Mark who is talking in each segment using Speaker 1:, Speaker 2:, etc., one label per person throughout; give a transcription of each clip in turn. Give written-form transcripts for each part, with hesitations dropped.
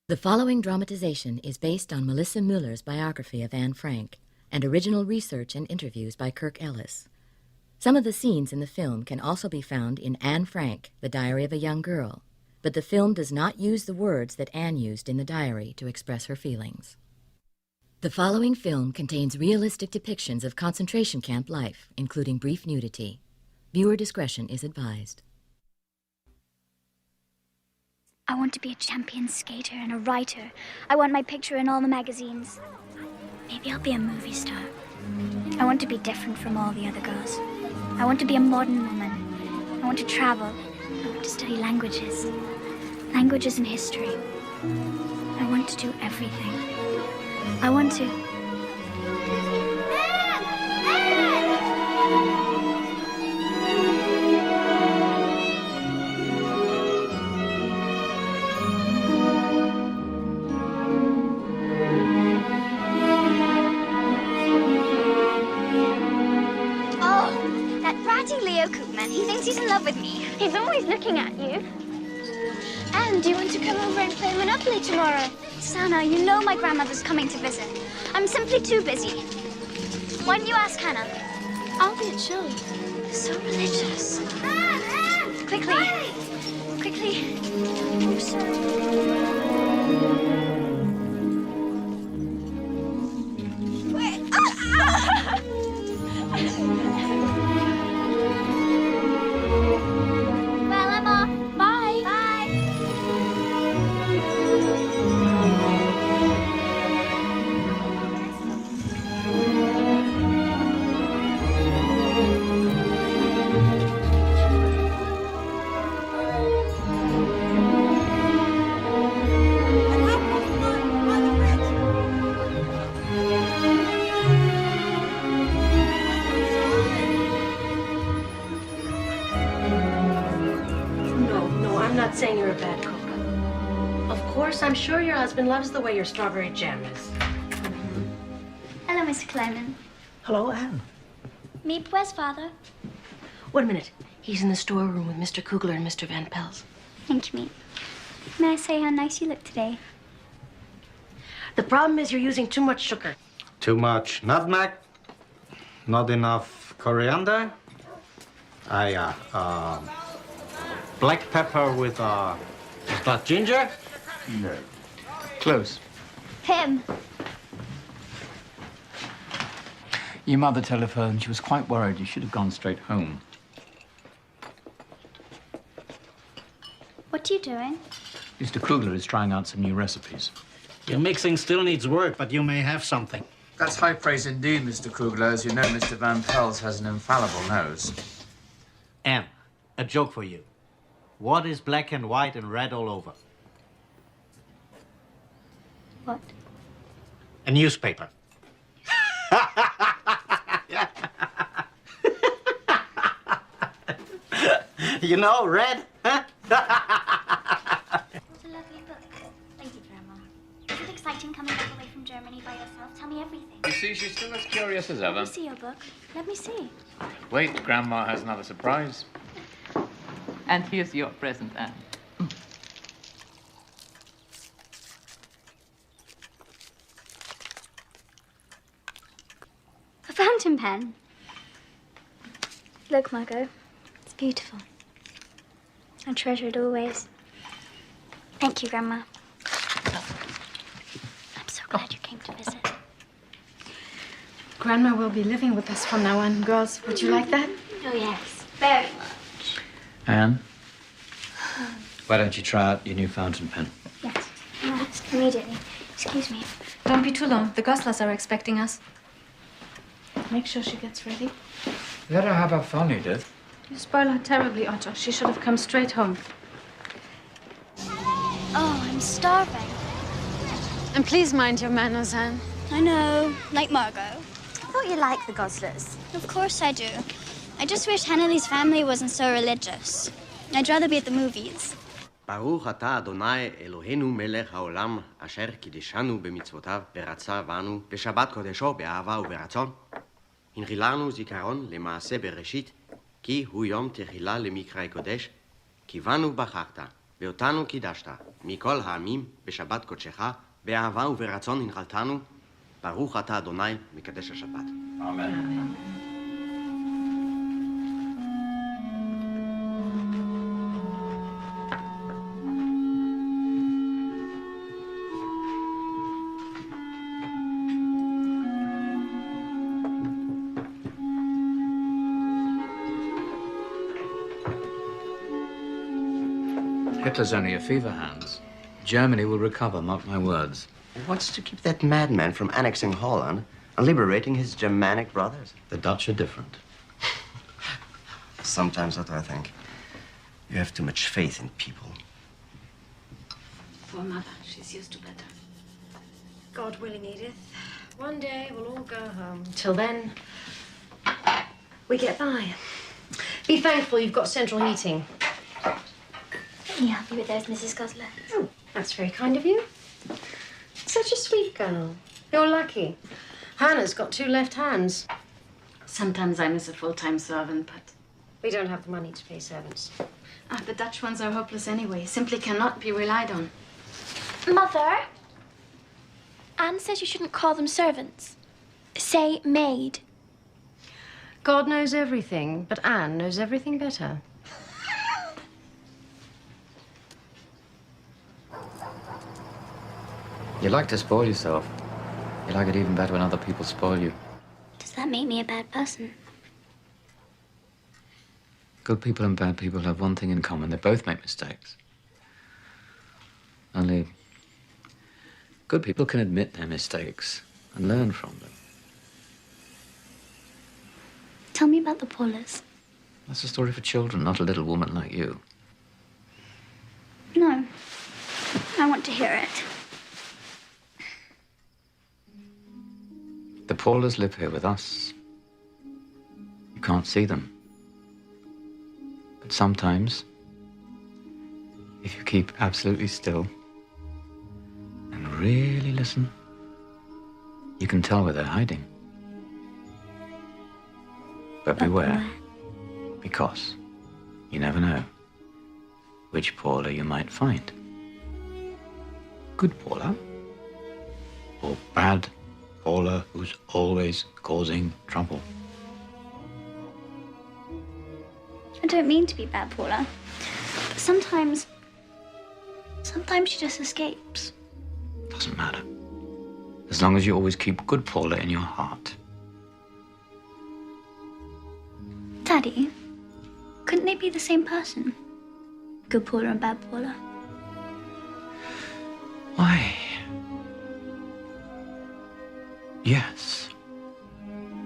Speaker 1: The following dramatization is based on Melissa Muller's biography of Anne Frank and original research and interviews by Kirk Ellis. Some of the scenes in the film can also be found in Anne Frank, The Diary of a Young Girl, but the film does not use the words that Anne used in the diary to express her feelings. The following film contains realistic depictions of concentration camp life, including brief nudity. Viewer discretion is advised.
Speaker 2: I want to be a champion skater and a writer. I want my picture in all the magazines. Maybe I'll be a movie star. I want to be different from all the other girls. I want to be a modern woman. I want to travel. I want to study languages. Languages and history. I want to do everything. I want to...
Speaker 3: He thinks he's in love with me. He's always looking at you. And do you want to come over and play Monopoly tomorrow?
Speaker 2: Sana, you know my grandmother's coming to visit. I'm simply too busy. Why don't you ask Hannah?
Speaker 3: I'll be at show.
Speaker 2: So religious. Quickly. Quickly. Oh, sorry.
Speaker 4: Saying you're a bad cook. Of course, I'm sure your husband loves the way your strawberry jam is.
Speaker 2: Hello, Mr. Clement.
Speaker 4: Hello, Anne.
Speaker 2: Me, where's father?
Speaker 4: Wait a minute. He's in the storeroom with Mr. Kugler and Mr. Van Pels.
Speaker 2: Thank you, Meep. May I say how nice you look today?
Speaker 4: The problem is you're using too much sugar.
Speaker 5: Too much nutmeg? Not enough coriander? Black pepper with, is that ginger?
Speaker 6: No. Close.
Speaker 2: Him.
Speaker 6: Your mother telephoned. She was quite worried. You should have gone straight home.
Speaker 2: What are you doing?
Speaker 6: Mr. Kugler is trying out some new recipes.
Speaker 5: Your mixing still needs work, but you may have something.
Speaker 7: That's high praise indeed, Mr. Kugler. As you know, Mr. Van Pels has an infallible nose.
Speaker 5: Anne, a joke for you. What is black and white and red all over?
Speaker 2: What?
Speaker 5: A newspaper. You know, red, huh?
Speaker 2: What a lovely book. Thank you, Grandma. Is it exciting coming all the way from Germany by yourself? Tell me everything.
Speaker 6: You see, she's still as curious as
Speaker 2: Let
Speaker 6: ever.
Speaker 2: me see your book. Let me see.
Speaker 6: Wait, Grandma has another surprise.
Speaker 8: And here's your present, Anne.
Speaker 2: A fountain pen. Look, Margot. It's beautiful. I treasure it always. Thank you, Grandma. I'm so glad you came to visit.
Speaker 4: Grandma will be living with us from now on. Girls, would you like that?
Speaker 2: Oh, yes. Very much.
Speaker 6: Anne, why don't you try out your new fountain pen?
Speaker 2: Yes. Yes, immediately. Excuse me.
Speaker 4: Don't be too long. The Goslers are expecting us. Make sure she gets ready.
Speaker 6: Let her have her fun, Edith.
Speaker 4: You spoil her terribly, Otto. She should have come straight home.
Speaker 2: Oh, I'm starving.
Speaker 3: And please mind your manners, Anne.
Speaker 2: I know. Like Margot.
Speaker 3: I thought you liked the Goslers.
Speaker 2: Of course I do. I just wish Hannelly's family wasn't so religious. I'd rather be at the movies.
Speaker 9: ברוך אתה אדוני אלוהינו מלך העולם אשר קידשנו במצוותיו ורצה בנו בשבת קודשו באהבה וברצון. הנחיל לנו זיכרון למעשה בראשית כי הוא יום תחילה למקרא קודש כי בנו בחרת ואותנו קידשת, מכל העמים, בשבת קודשך, באהבה וברצון הנחלתנו, ברוך אתה אדוני, מקדש השבת.
Speaker 6: אמן. Hitler's only a fever, Hans. Germany will recover, mark my words.
Speaker 9: What's to keep that madman from annexing Holland and liberating his Germanic brothers?
Speaker 6: The Dutch are different.
Speaker 9: Sometimes that's what I think. You have too much faith in people.
Speaker 4: Poor mother, she's used to better.
Speaker 10: God willing, Edith. One day we'll all go home.
Speaker 4: Till then,
Speaker 10: We get by. Be thankful you've got central heating.
Speaker 2: Are you happy with those, Mrs. Gosler?
Speaker 10: Oh, that's very kind of you. Such a sweet girl. You're lucky. Hannah's got 2 left hands.
Speaker 8: Sometimes I miss a full-time servant, but...
Speaker 10: We don't have the money to pay servants.
Speaker 8: the Dutch ones are hopeless anyway. Simply cannot be relied on.
Speaker 3: Mother, Anne says you shouldn't call them servants. Say maid.
Speaker 10: God knows everything, but Anne knows everything better.
Speaker 6: You like to spoil yourself. You like it even better when other people spoil you.
Speaker 2: Does that make me a bad person?
Speaker 6: Good people and bad people have one thing in common. They both make mistakes. Only good people can admit their mistakes and learn from them.
Speaker 2: Tell me about the Paulers.
Speaker 6: That's a story for children, not a little woman like you.
Speaker 2: No. I want to hear it.
Speaker 6: The Paulers live here with us. You can't see them. But sometimes, if you keep absolutely still and really listen, you can tell where they're hiding. But beware, because you never know which Paula you might find. Good Paula, or bad Paula who's always causing trouble.
Speaker 2: I don't mean to be bad, Paula. But sometimes she just escapes.
Speaker 6: Doesn't matter. As long as you always keep good Paula in your heart.
Speaker 2: Daddy, couldn't they be the same person? Good Paula and bad Paula.
Speaker 6: Why? Yes.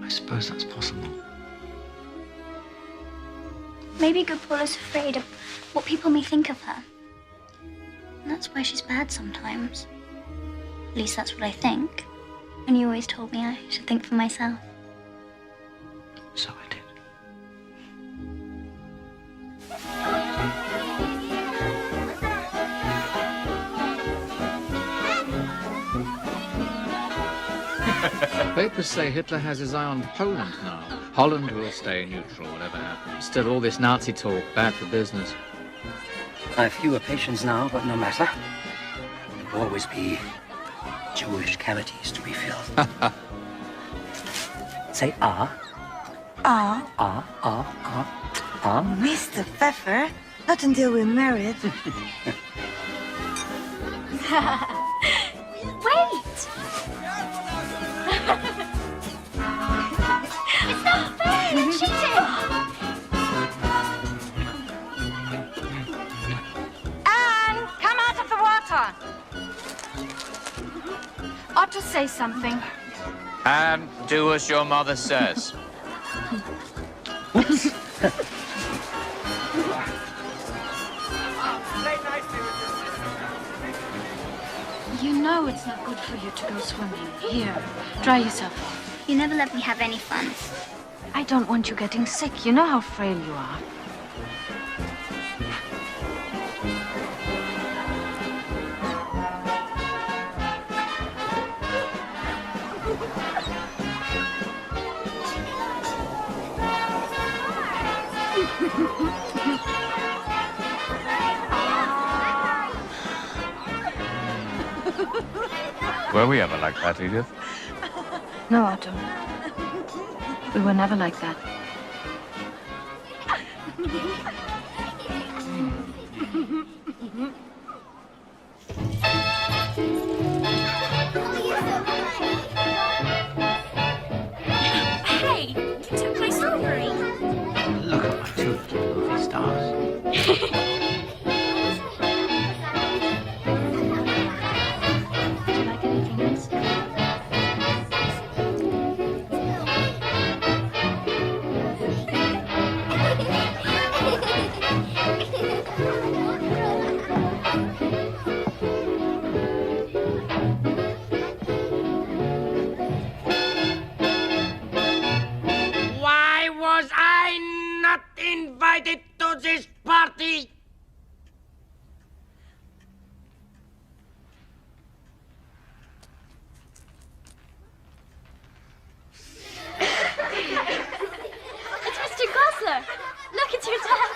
Speaker 6: I suppose that's possible.
Speaker 2: Maybe good Paula's afraid of what people may think of her. And that's why she's bad sometimes. At least that's what I think. And you always told me I should think for myself.
Speaker 6: So I did. Papers say Hitler has his eye on Poland now. Holland will stay neutral, whatever happens. Still, all this Nazi talk, bad for business.
Speaker 11: I have fewer patients now, but no matter. There will always be Jewish cavities to be filled. Say ah.
Speaker 12: Ah.
Speaker 11: Ah, ah, ah, ah.
Speaker 12: Mr. Pfeffer, not until we're married.
Speaker 3: Wait! It's not fair! You're cheating!
Speaker 12: Anne, come out of the water.
Speaker 8: Ought to say something.
Speaker 7: And do as your mother says.
Speaker 8: You know it's not good for you to go swimming. Here, dry yourself off.
Speaker 2: You never let me have any fun.
Speaker 8: I don't want you getting sick. You know how frail you are.
Speaker 7: Were we ever like that, Edith?
Speaker 8: No, Otto. We were never like that.
Speaker 2: Hey, you took my strawberry.
Speaker 5: Look at my two little movie stars.
Speaker 8: Would you like anything else?
Speaker 11: Why was I not invited to this party?
Speaker 2: It's Mr. Gosler. Look, it's your dad.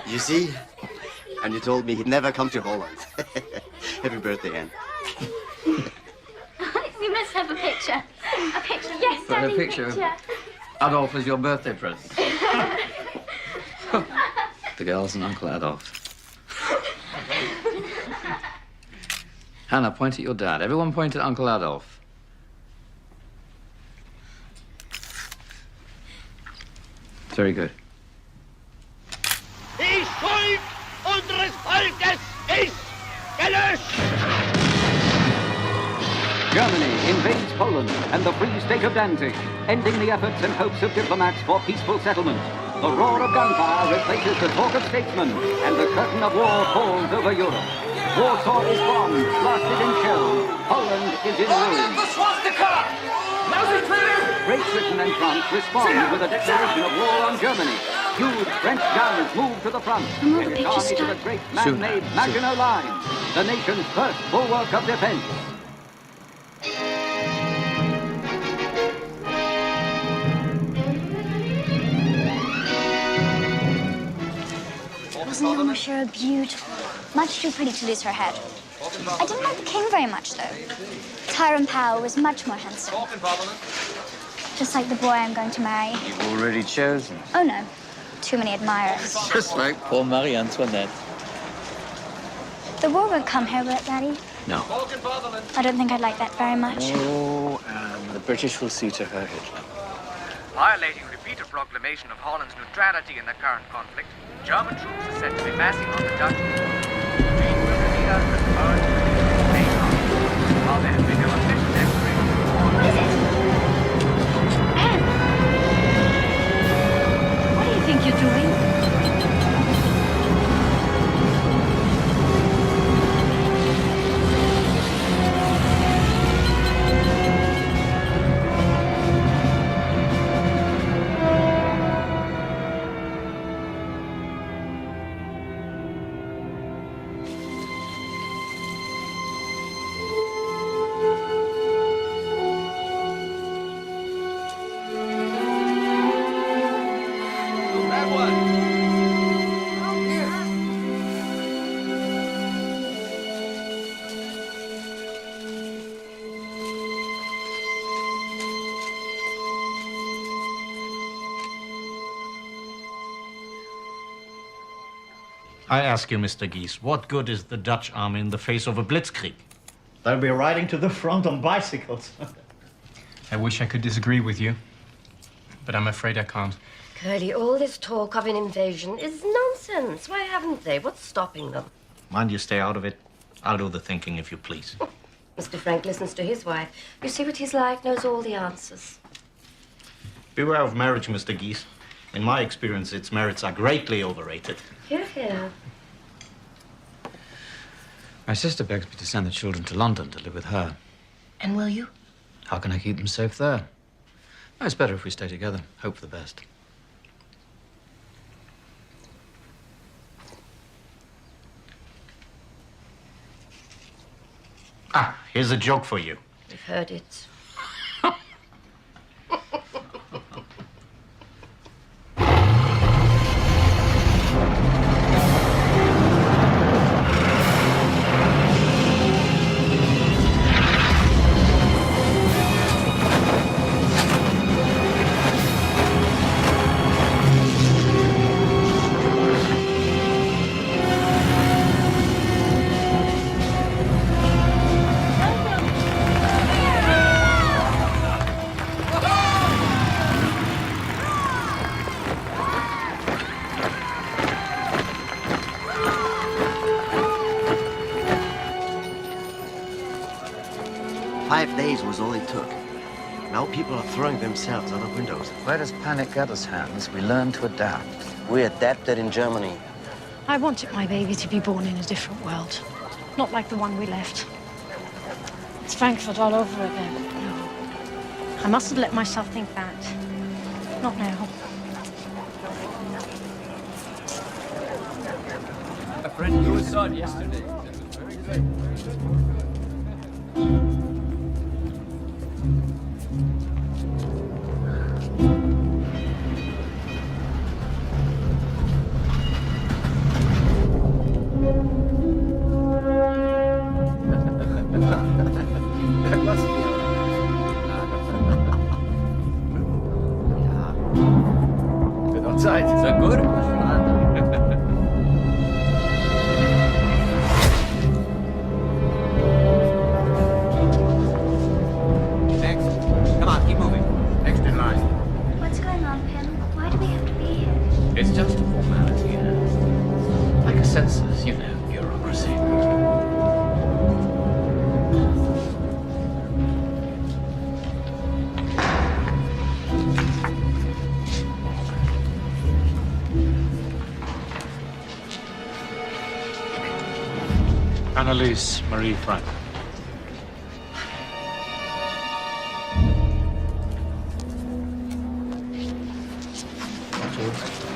Speaker 9: You see? And you told me he'd never come to Holland. Happy birthday, Anne.
Speaker 2: We must have a picture. A picture, yes,
Speaker 6: For a
Speaker 2: Daddy,
Speaker 6: picture? Adolf is your birthday present. The girls and Uncle Adolf. Hannah, point at your dad. Everyone point at Uncle Adolf. Very good.
Speaker 11: Die Schuld unseres Volkes ist gelöscht!
Speaker 13: Germany invades Poland and the Free State of Danzig, ending the efforts and hopes of diplomats for peaceful settlement. The roar of gunfire replaces the talk of statesmen, and the curtain of war falls over Europe. Warsaw is bombed, blasted and shelled. Poland is in ruins.
Speaker 11: The swastika!
Speaker 13: Great Britain and France respond with a declaration of war on Germany. Huge French guns move to the front,
Speaker 2: Will the
Speaker 13: and
Speaker 2: picture
Speaker 13: army to
Speaker 2: start?
Speaker 13: the great man-made Maginot Line, the nation's first bulwark of defense.
Speaker 2: Wasn't Mama Shira beautiful? Much too pretty to lose her head. I didn't like the king very much, though. Tyrone Power was much more handsome. Just like the boy I'm going to marry.
Speaker 6: You've already chosen.
Speaker 2: Oh, no. Too many admirers.
Speaker 6: Just like poor Marie Antoinette.
Speaker 2: The war won't come here, will it, Daddy?
Speaker 6: No.
Speaker 2: I don't think I'd like that very much.
Speaker 6: Oh, and the British will see to her Hitler.
Speaker 7: Violating repeated proclamation of Holland's neutrality in the current conflict, German troops are said to be massing on the Dutch border. Being will lead us to urge the main army, while there have been no official declaration of war.
Speaker 2: What is it? Anne!
Speaker 8: What do you think you're doing?
Speaker 5: I ask you, Mr. Gies, what good is the Dutch army in the face of a blitzkrieg? They'll be riding to the front on bicycles.
Speaker 14: I wish I could disagree with you, but I'm afraid I can't.
Speaker 4: Curly, all this talk of an invasion is nonsense. Why haven't they? What's stopping them?
Speaker 5: Mind you stay out of it. I'll do the thinking, if you please.
Speaker 4: Mr. Frank listens to his wife. You see what he's like, knows all the answers.
Speaker 5: Beware of marriage, Mr. Gies. In my experience, its merits are greatly overrated.
Speaker 4: Hear, hear.
Speaker 6: My sister begs me to send the children to London to live with her.
Speaker 4: And will you?
Speaker 6: How can I keep them safe there? No, it's better if we stay together. Hope for the best.
Speaker 5: Ah, here's a joke for you.
Speaker 4: We've heard it.
Speaker 9: 5 days was all it took. Now people are throwing themselves out of windows.
Speaker 11: Where does panic get us, Hans? We learn to adapt.
Speaker 9: We adapted in Germany.
Speaker 8: I wanted my baby to be born in a different world. Not like the one we left. It's Frankfurt all over again. No. I mustn't let myself think that. Not now.
Speaker 15: A friend who was on yesterday. Zeit. Ist er gut?
Speaker 7: Next. Come on, keep moving. Next in line.
Speaker 2: What's going on, Pim? Why do we have to be here?
Speaker 15: It's just a formality, like a census, you know, bureaucracy.
Speaker 16: Annalise Marie Frank.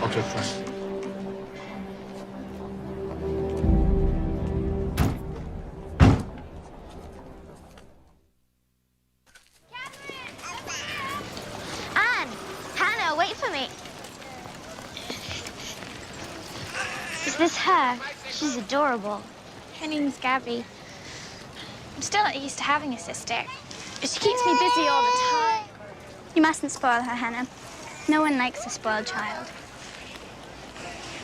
Speaker 16: Otto Frank.
Speaker 3: Anne! Hannah, wait for me. Is this her? She's adorable.
Speaker 2: Her name's Gabby. I'm still not used to having a sister. She keeps me busy all the time. You mustn't spoil her, Hannah. No one likes a spoiled child.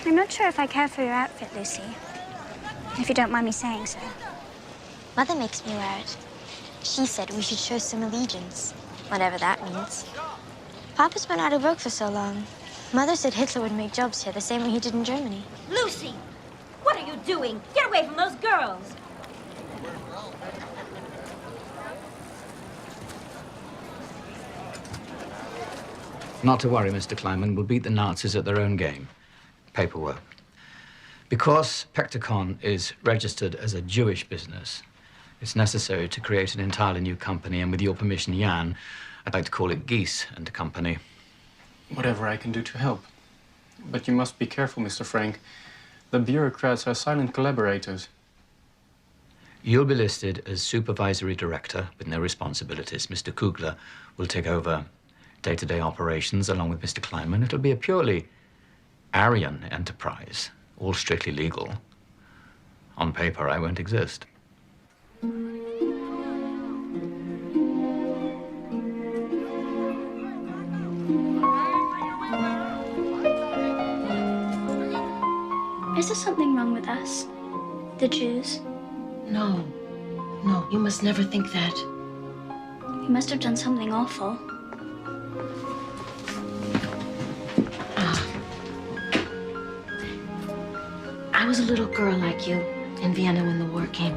Speaker 2: I'm not sure if I care for your outfit, Lucy. If you don't mind me saying so.
Speaker 3: Mother makes me wear it. She said we should show some allegiance, whatever that means. Papa's been out of work for so long. Mother said Hitler would make jobs here the same way he did in Germany.
Speaker 17: Lucy, what are you doing? Get away from those girls.
Speaker 6: Not to worry, Mr. Kleinman. We'll beat the Nazis at their own game. Paperwork. Because Pectacon is registered as a Jewish business, it's necessary to create an entirely new company, and with your permission, Jan, I'd like to call it Geese and Company.
Speaker 14: Whatever I can do to help. But you must be careful, Mr. Frank. The bureaucrats are silent collaborators.
Speaker 6: You'll be listed as supervisory director with no responsibilities. Mr. Kugler will take over day-to-day operations along with Mr. Kleinman. It'll be a purely Aryan enterprise, all strictly legal. On paper, I won't exist.
Speaker 2: Is there something wrong with us? The Jews?
Speaker 4: No. No, you must never think that.
Speaker 2: You must have done something awful.
Speaker 4: I was a little girl like you in Vienna when the war came,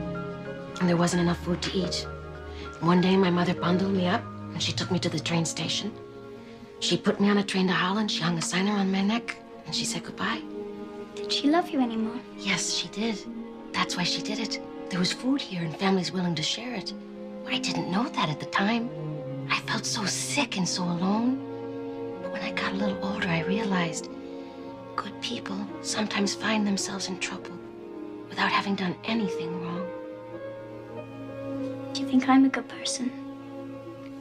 Speaker 4: and there wasn't enough food to eat. One day, my mother bundled me up, and she took me to the train station. She put me on a train to Holland. She hung a sign around my neck, and she said goodbye.
Speaker 2: Did she love you anymore?
Speaker 4: Yes, she did. That's why she did it. There was food here, and families willing to share it. I didn't know that at the time. I felt so sick and so alone. But when I got a little older, I realized good people sometimes find themselves in trouble without having done anything wrong.
Speaker 2: Do you think I'm a good person?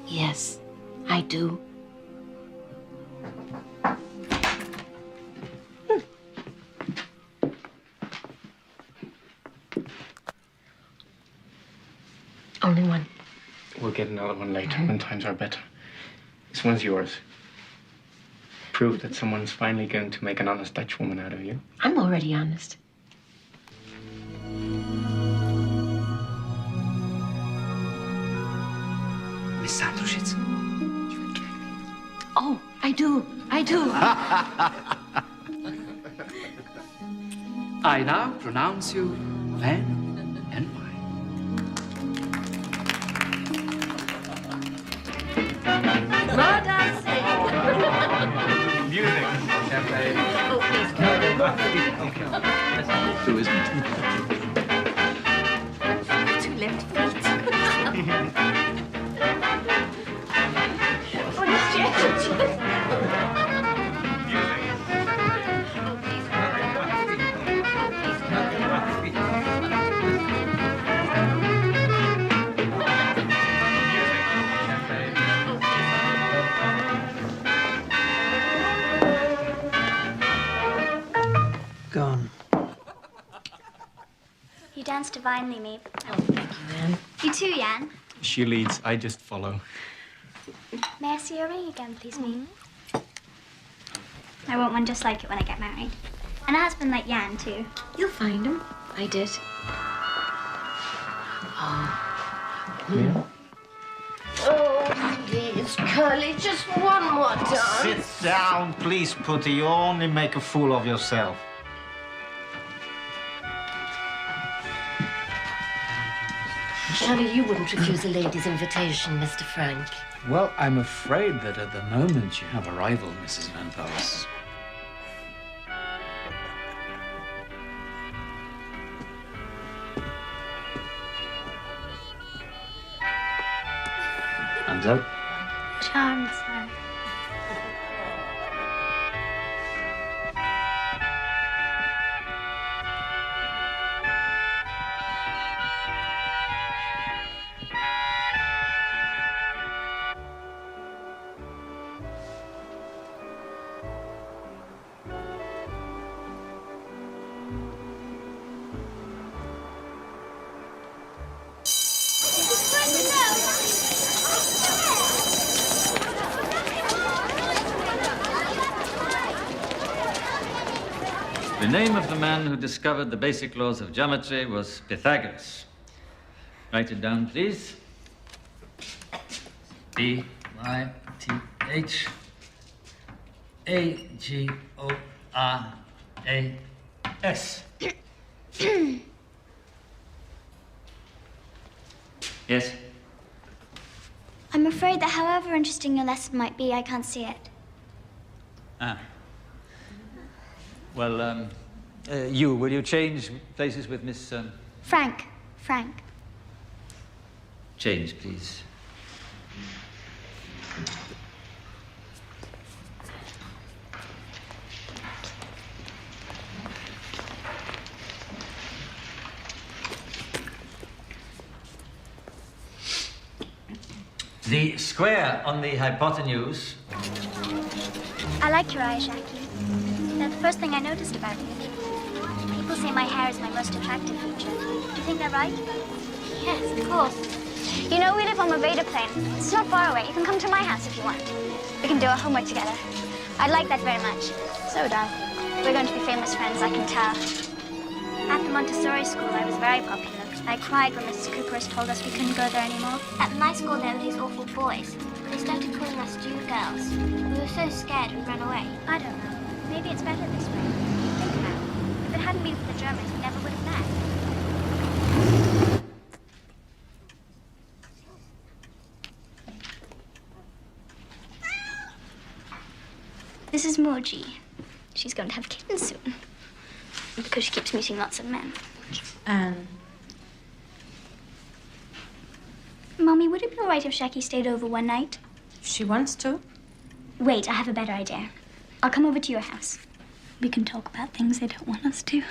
Speaker 4: Yes, I do. Only one.
Speaker 14: We'll get another one later when times are better. This one's yours. Prove that someone's finally going to make an honest Dutch woman out of you.
Speaker 4: I'm already honest.
Speaker 11: Miss Sandrushitz.
Speaker 4: Oh, I do. I do.
Speaker 11: I now pronounce you man and wife.
Speaker 6: True, isn't it?
Speaker 17: Two left feet.
Speaker 10: Gone.
Speaker 2: You dance divinely, Maeve.
Speaker 8: Oh, thank you, Anne.
Speaker 2: You too, Jan.
Speaker 14: She leads, I just follow.
Speaker 2: May I see your ring again, please, Maeve? I want one just like it when I get married. And a husband like Jan, too.
Speaker 8: You'll find him. I did.
Speaker 14: Yeah.
Speaker 8: Oh, please, Curly, just one more dance.
Speaker 5: Sit down, please, Putty. You only make a fool of yourself.
Speaker 4: Surely you wouldn't refuse a lady's invitation, Mr. Frank.
Speaker 6: Well, I'm afraid that at the moment you have a rival, Mrs. Van Pels. Hands out.
Speaker 2: Charmed, sir.
Speaker 18: The name of the man who discovered the basic laws of geometry was Pythagoras. Write it down, please.
Speaker 11: Pythagoras.
Speaker 18: Yes?
Speaker 2: I'm afraid that however interesting your lesson might be, I can't see it.
Speaker 18: Ah. Well, will you change places with Miss...
Speaker 2: Frank.
Speaker 18: Change, please. The square on the hypotenuse.
Speaker 2: I like your eyes, Jackie. They're the first thing I noticed about you. People say my hair is my most attractive feature. Do you think they're right? Yes, of course. You know, we live on Maveda Plain. It's not far away. You can come to my house if you want. We can do our homework together. I'd like that very much. So would I. We're going to be famous friends, I can tell. At the Montessori school, I was very popular. I cried when Mrs. Cooper's told us we couldn't go there anymore. At my school, there were these awful boys. They started calling us Jew girls. We were so scared we ran away. I don't know. Maybe it's better this way. Think about it. If it hadn't been for the Germans, we never would have met. This is Moji. She's going to have kittens soon. Because she keeps meeting lots of men. Mommy, would it be all right if Shaki stayed over one night?
Speaker 10: She wants to.
Speaker 2: Wait, I have a better idea. I'll come over to your house. We can talk about things they don't want us to.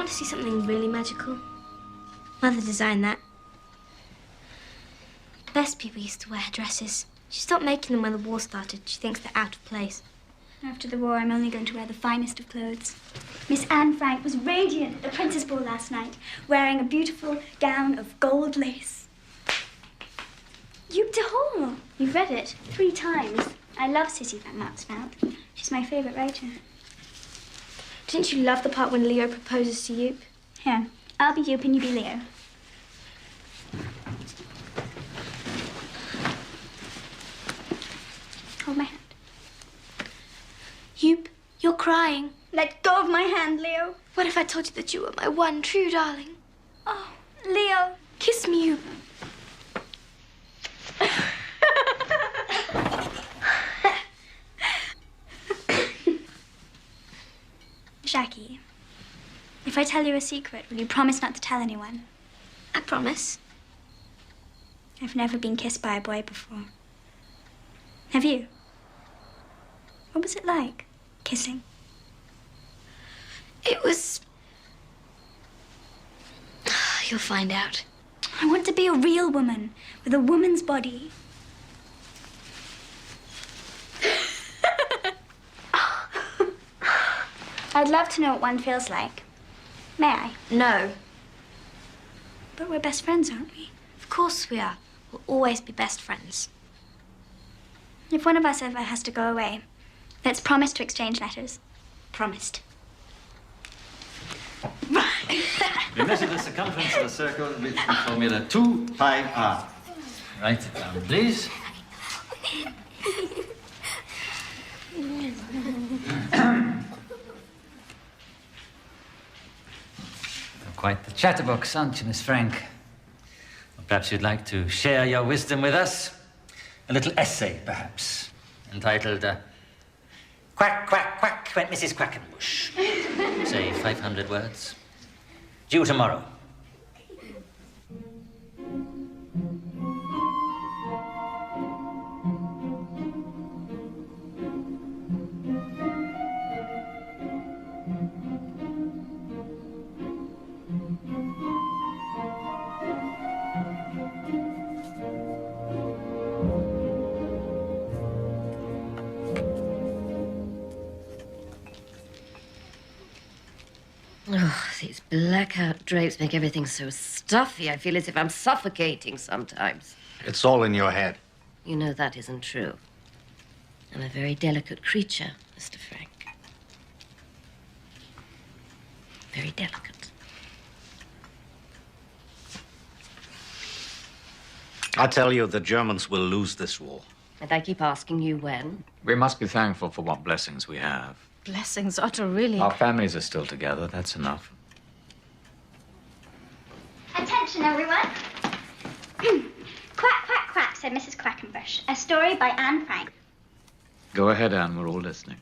Speaker 3: See something really magical? Mother designed that. Best people used to wear dresses. She stopped making them when the war started. She thinks they're out of place.
Speaker 2: After the war, I'm only going to wear the finest of clothes. Miss Anne Frank was radiant at the Princess Ball last night, wearing a beautiful gown of gold lace. You've de Hall. You've read it 3 times. I love Sissy van Matsveld. She's my favourite writer.
Speaker 8: Didn't you love the part when Leo proposes to Joop?
Speaker 2: Here, I'll be Joop and you be Leo. Hold my hand.
Speaker 8: Joop, you're crying.
Speaker 2: Let go of my hand, Leo.
Speaker 8: What if I told you that you were my one true darling?
Speaker 2: Oh, Leo.
Speaker 8: Kiss me, Joop.
Speaker 2: Jackie, if I tell you a secret, will you promise not to tell anyone?
Speaker 8: I promise.
Speaker 2: I've never been kissed by a boy before. Have you? What was it like, kissing?
Speaker 8: It was... You'll find out.
Speaker 2: I want to be a real woman with a woman's body. I'd love to know what one feels like. May I?
Speaker 8: No.
Speaker 2: But we're best friends, aren't we?
Speaker 8: Of course we are. We'll always be best friends.
Speaker 2: If one of us ever has to go away, let's promise to exchange letters.
Speaker 8: Promised.
Speaker 18: We measure the circumference of the circle with the formula 2 pi r. Write it down, please. Quite the chatterbox, aren't you, Miss Frank? Well, perhaps you'd like to share your wisdom with us? A little essay, perhaps, entitled, Quack, Quack, Quack went Mrs. Quackenbush. Say 500 words. Due tomorrow.
Speaker 4: Oh, these blackout drapes make everything so stuffy. I feel as if I'm suffocating sometimes.
Speaker 5: It's all in your head.
Speaker 4: You know that isn't true. I'm a very delicate creature, Mr. Frank. Very delicate.
Speaker 5: I tell you, the Germans will lose this war.
Speaker 4: And I keep asking you when.
Speaker 6: We must be thankful for what blessings we have.
Speaker 8: Blessings, Otto, really.
Speaker 6: Our families are still together. That's enough.
Speaker 2: Attention, everyone. Quack, quack, quack, said Mrs. Quackenbush. A story by Anne Frank.
Speaker 6: Go ahead, Anne. We're all listening.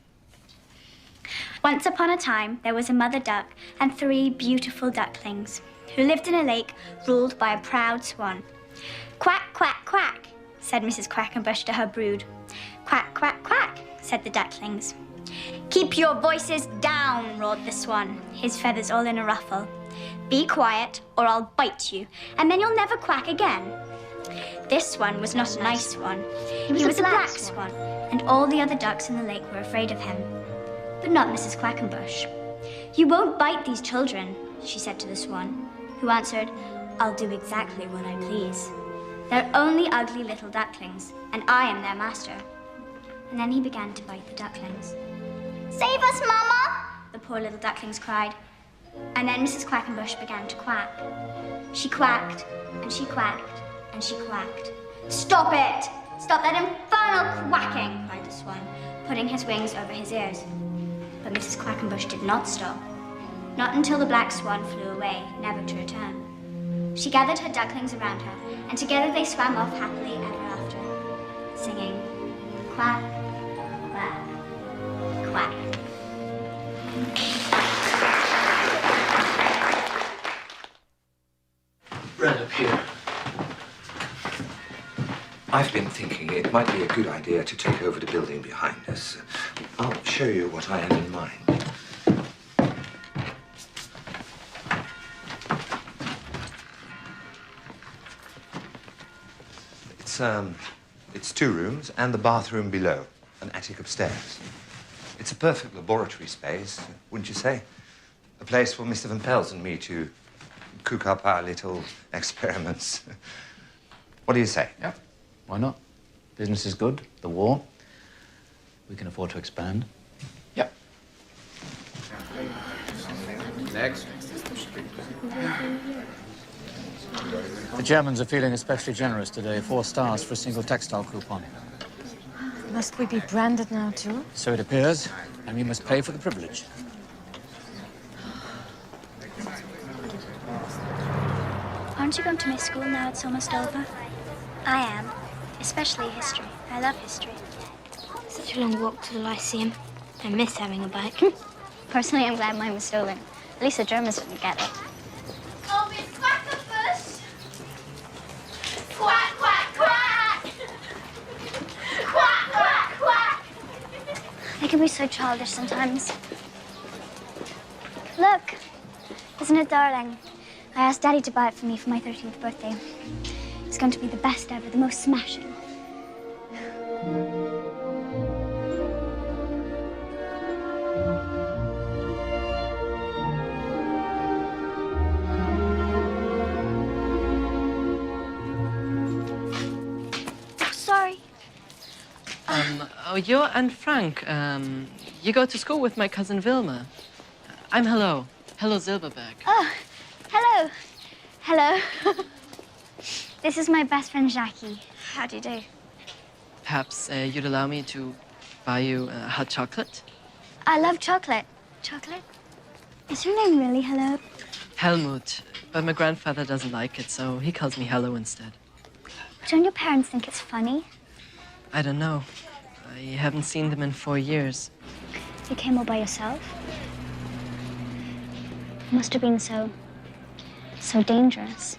Speaker 2: Once upon a time, there was a mother duck and 3 beautiful ducklings who lived in a lake ruled by a proud swan. Quack, quack, quack, said Mrs. Quackenbush to her brood. Quack, quack, quack, said the ducklings. Keep your voices down, roared the swan, his feathers all in a ruffle. Be quiet, or I'll bite you, and then you'll never quack again. This swan was not a nice swan. He was a black swan, and all the other ducks in the lake were afraid of him. But not Mrs. Quackenbush. You won't bite these children, she said to the swan, who answered, I'll do exactly what I please. They're only ugly little ducklings, and I am their master. And then he began to bite the ducklings. Save us, Mama! The poor little ducklings cried. And then Mrs. Quackenbush began to quack. She quacked, and she quacked, and she quacked. Stop it! Stop that infernal quacking, cried the swan, putting his wings over his ears. But Mrs. Quackenbush did not stop. Not until the black swan flew away, never to return. She gathered her ducklings around her, and together they swam off happily ever after, singing, quack, quack, quack.
Speaker 19: Right up here. I've been thinking it might be a good idea to take over the building behind us. I'll show you what I have in mind. It's 2 rooms and the bathroom below, an attic upstairs. It's a perfect laboratory space, wouldn't you say? A place for Mr. Van Pels and me to cook up our little experiments. What do you say?
Speaker 15: Yep. Why not? Business is good. The war. We can afford to expand. Yep.
Speaker 7: Next.
Speaker 15: The Germans are feeling especially generous today. 4 stars for a single textile coupon.
Speaker 8: Must we be branded now, too?
Speaker 15: So it appears, and we must pay for the privilege.
Speaker 2: Aren't you going to miss school now it's almost over? I am. Especially history. I love history.
Speaker 3: Such a long walk to the Lyceum. I miss having a bike.
Speaker 2: Personally, I'm glad mine was stolen. At least the Germans didn't get it.
Speaker 12: Oh, it's Quackopus! Quack, quack, quack! Quack, quack, quack!
Speaker 2: They can be so childish sometimes. Look! Isn't it darling? I asked Daddy to buy it for me for my 13th birthday. It's going to be the best ever, the most smashing. Sorry.
Speaker 20: Oh, you're Anne Frank. You go to school with my cousin Vilma. I'm Hello. Hello, Silverberg.
Speaker 2: Oh, hello. Hello. This is my best friend, Jackie. How do you do?
Speaker 20: Perhaps you'd allow me to buy you hot chocolate?
Speaker 2: I love chocolate. Chocolate? Is her name really Hello?
Speaker 20: Helmut. But my grandfather doesn't like it, so he calls me Hello instead.
Speaker 2: Don't your parents think it's funny?
Speaker 20: I don't know. I haven't seen them in 4 years.
Speaker 2: You came all by yourself? It must have been so dangerous.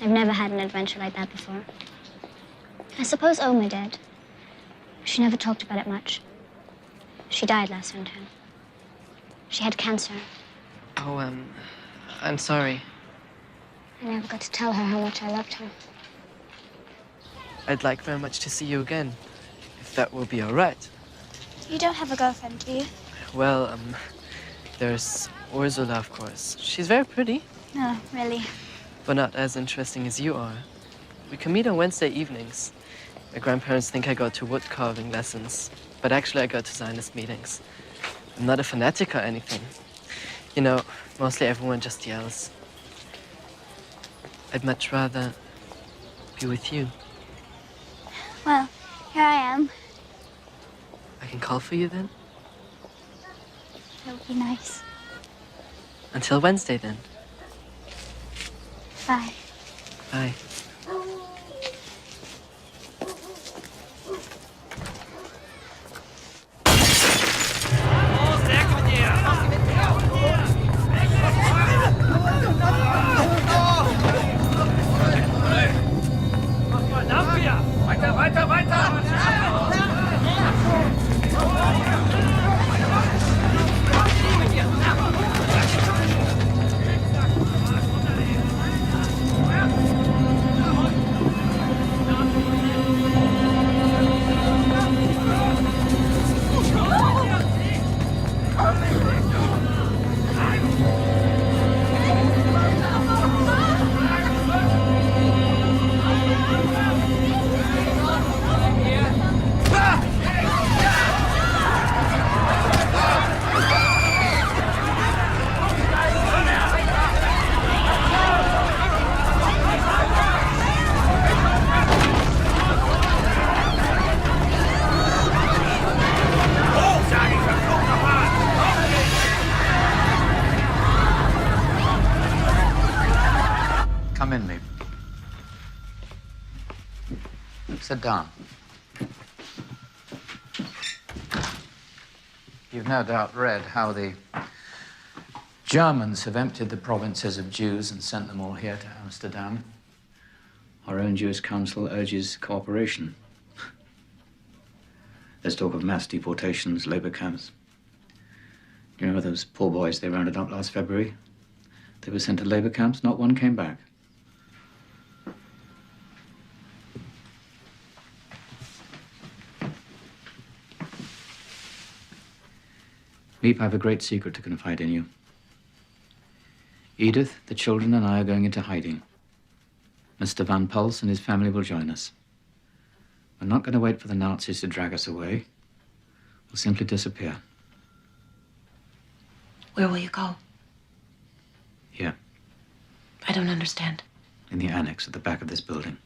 Speaker 2: I've never had an adventure like that before. I suppose Oma did. She never talked about it much. She died last winter. She had cancer.
Speaker 20: Oh, I'm sorry.
Speaker 2: I never got to tell her how much I loved her.
Speaker 20: I'd like very much to see you again, if that will be all right.
Speaker 2: You don't have a girlfriend, do you?
Speaker 20: Well, there's Ursula, of course. She's very pretty,
Speaker 2: No, really.
Speaker 20: but not as interesting as you are. We can meet on Wednesday evenings. My grandparents think I go to wood carving lessons, but actually I go to Zionist meetings. I'm not a fanatic or anything. You know, mostly everyone just yells. I'd much rather be with you.
Speaker 2: Well, here I am.
Speaker 20: I can call for you then?
Speaker 2: That would be nice.
Speaker 20: Until Wednesday then.
Speaker 2: Bye.
Speaker 20: Bye.
Speaker 12: Weiter, weiter, weiter!
Speaker 15: Come in, Mabel. Sit down. You've no doubt read how the Germans have emptied the provinces of Jews and sent them all here to Amsterdam. Our own Jewish council urges cooperation. There's talk of mass deportations, labor camps. You remember those poor boys they rounded up last February? They were sent to labor camps, not one came back.
Speaker 6: Meep, I have a great secret to confide in you. Edith, the children, and I are going into hiding. Mr. Van Pels and his family will join us. We're not going to wait for the Nazis to drag us away. We'll simply disappear.
Speaker 4: Where will you go?
Speaker 6: Here,
Speaker 4: I don't understand.
Speaker 6: in the annex at the back of this building.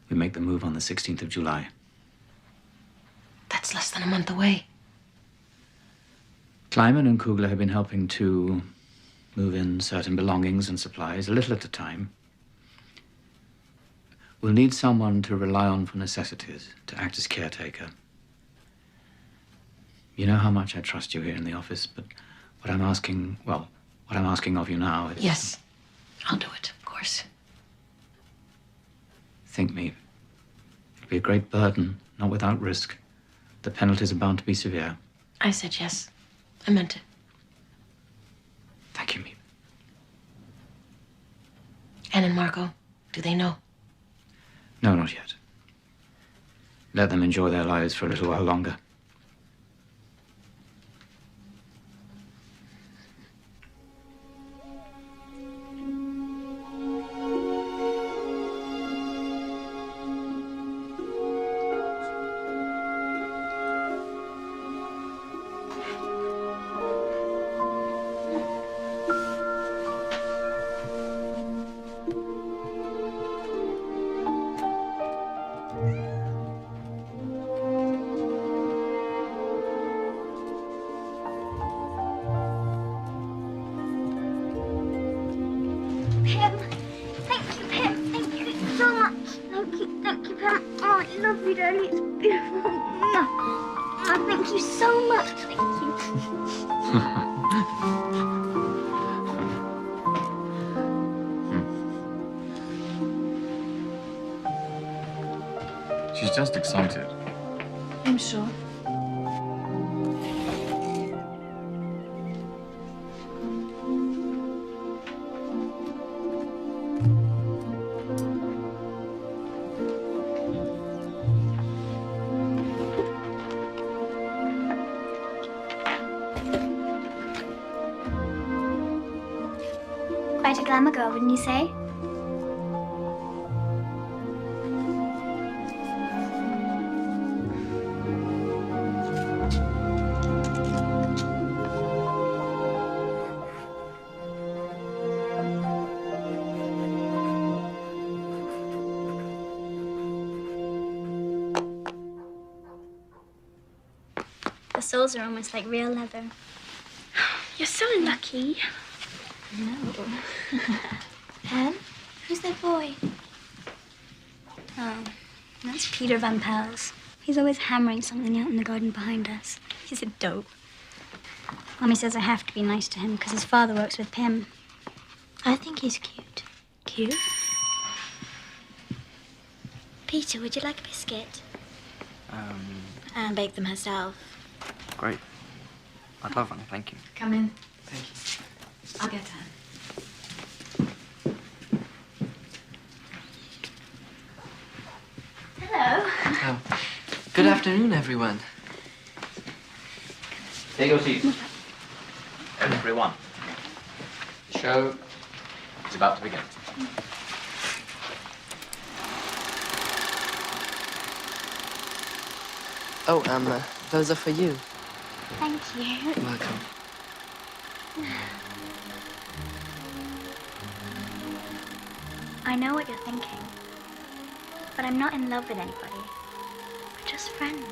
Speaker 6: We make the move on the 16th of July.
Speaker 4: That's less than a month away.
Speaker 6: Kleiman and Kugler have been helping to move in certain belongings and supplies, a little at a time. We'll need someone to rely on for necessities, to act as caretaker. You know how much I trust you here in the office, but what I'm asking of you now is...
Speaker 4: Yes, I'll do it, of course.
Speaker 6: Think me. It'll be a great burden, not without risk. The penalties are bound to be severe.
Speaker 4: I said yes. I meant it.
Speaker 6: Thank you, Meep.
Speaker 4: Anne and Margot, do they know?
Speaker 6: No, not yet. Let them enjoy their lives for a little while longer.
Speaker 2: Pim, thank you, Pim. Thank you so much. Thank you, Pim. Oh, I love you, darling. It's beautiful. Oh, thank you so much. Thank you.
Speaker 15: She's just excited.
Speaker 8: I'm sure.
Speaker 2: Quite a glamour girl, wouldn't you say? The soles are almost like real leather. You're so lucky. No. Anne, who's that boy? Oh, that's Peter Van Pels. He's always hammering something out in the garden behind us. He's a dope. Mommy says I have to be nice to him because his father works with Pim. I think he's cute. Cute? Peter, would you like a biscuit? Anne baked them herself.
Speaker 20: Great. I'd love one, thank you.
Speaker 8: Come in.
Speaker 20: Thank you.
Speaker 8: I'll get Anne.
Speaker 2: Hello.
Speaker 20: Oh. Good afternoon, everyone.
Speaker 6: Take your seats. Everyone. The show is about to begin.
Speaker 20: Oh, those are for you.
Speaker 2: Thank you.
Speaker 20: Welcome.
Speaker 2: I know what you're thinking, but I'm not in love with anybody. We're just friends.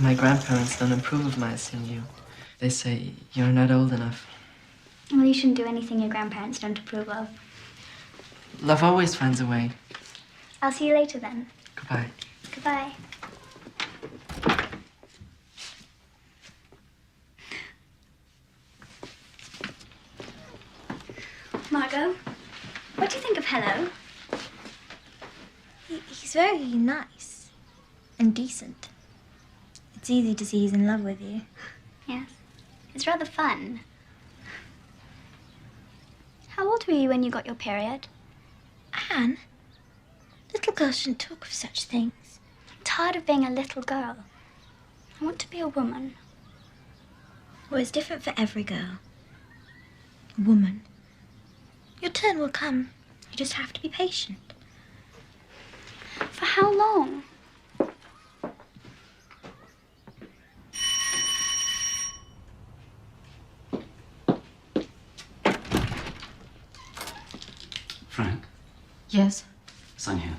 Speaker 20: My grandparents don't approve of my seeing you. They say you're not old enough.
Speaker 2: Well, you shouldn't do anything your grandparents don't approve of.
Speaker 20: Love always finds a way.
Speaker 2: I'll see you later then.
Speaker 20: Goodbye.
Speaker 2: Goodbye. very nice and decent. It's easy to see he's in love with you.
Speaker 21: Yes. It's rather fun. How old were you when you got your period?
Speaker 2: Anne, little girls shouldn't talk of such things.
Speaker 21: I'm tired of being a little girl. I want to be a woman.
Speaker 2: Well, it's different for every girl. Woman. Your turn will come. You just have to be patient.
Speaker 21: For how long?
Speaker 15: Frank,
Speaker 8: Yes?
Speaker 15: sign here.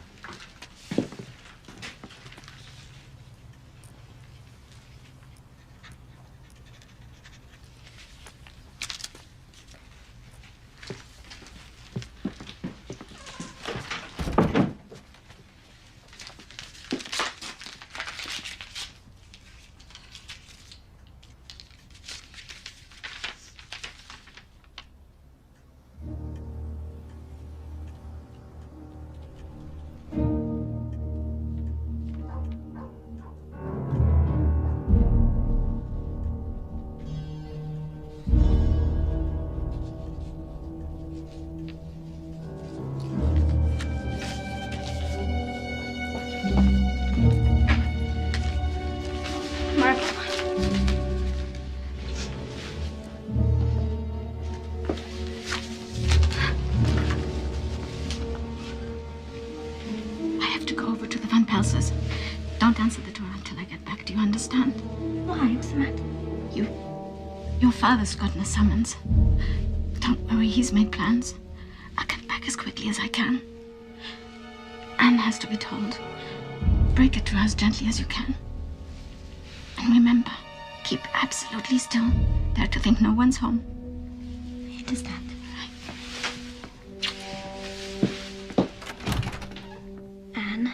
Speaker 8: Don't answer the door until I get back. Do you understand?
Speaker 2: Why? What's the matter?
Speaker 8: Your father's gotten a summons. Don't worry, he's made plans. I'll get back as quickly as I can. Anne has to be told. Break it to her as gently as you can. And remember, keep absolutely still. They're to think no one's home.
Speaker 2: I understand. Anne.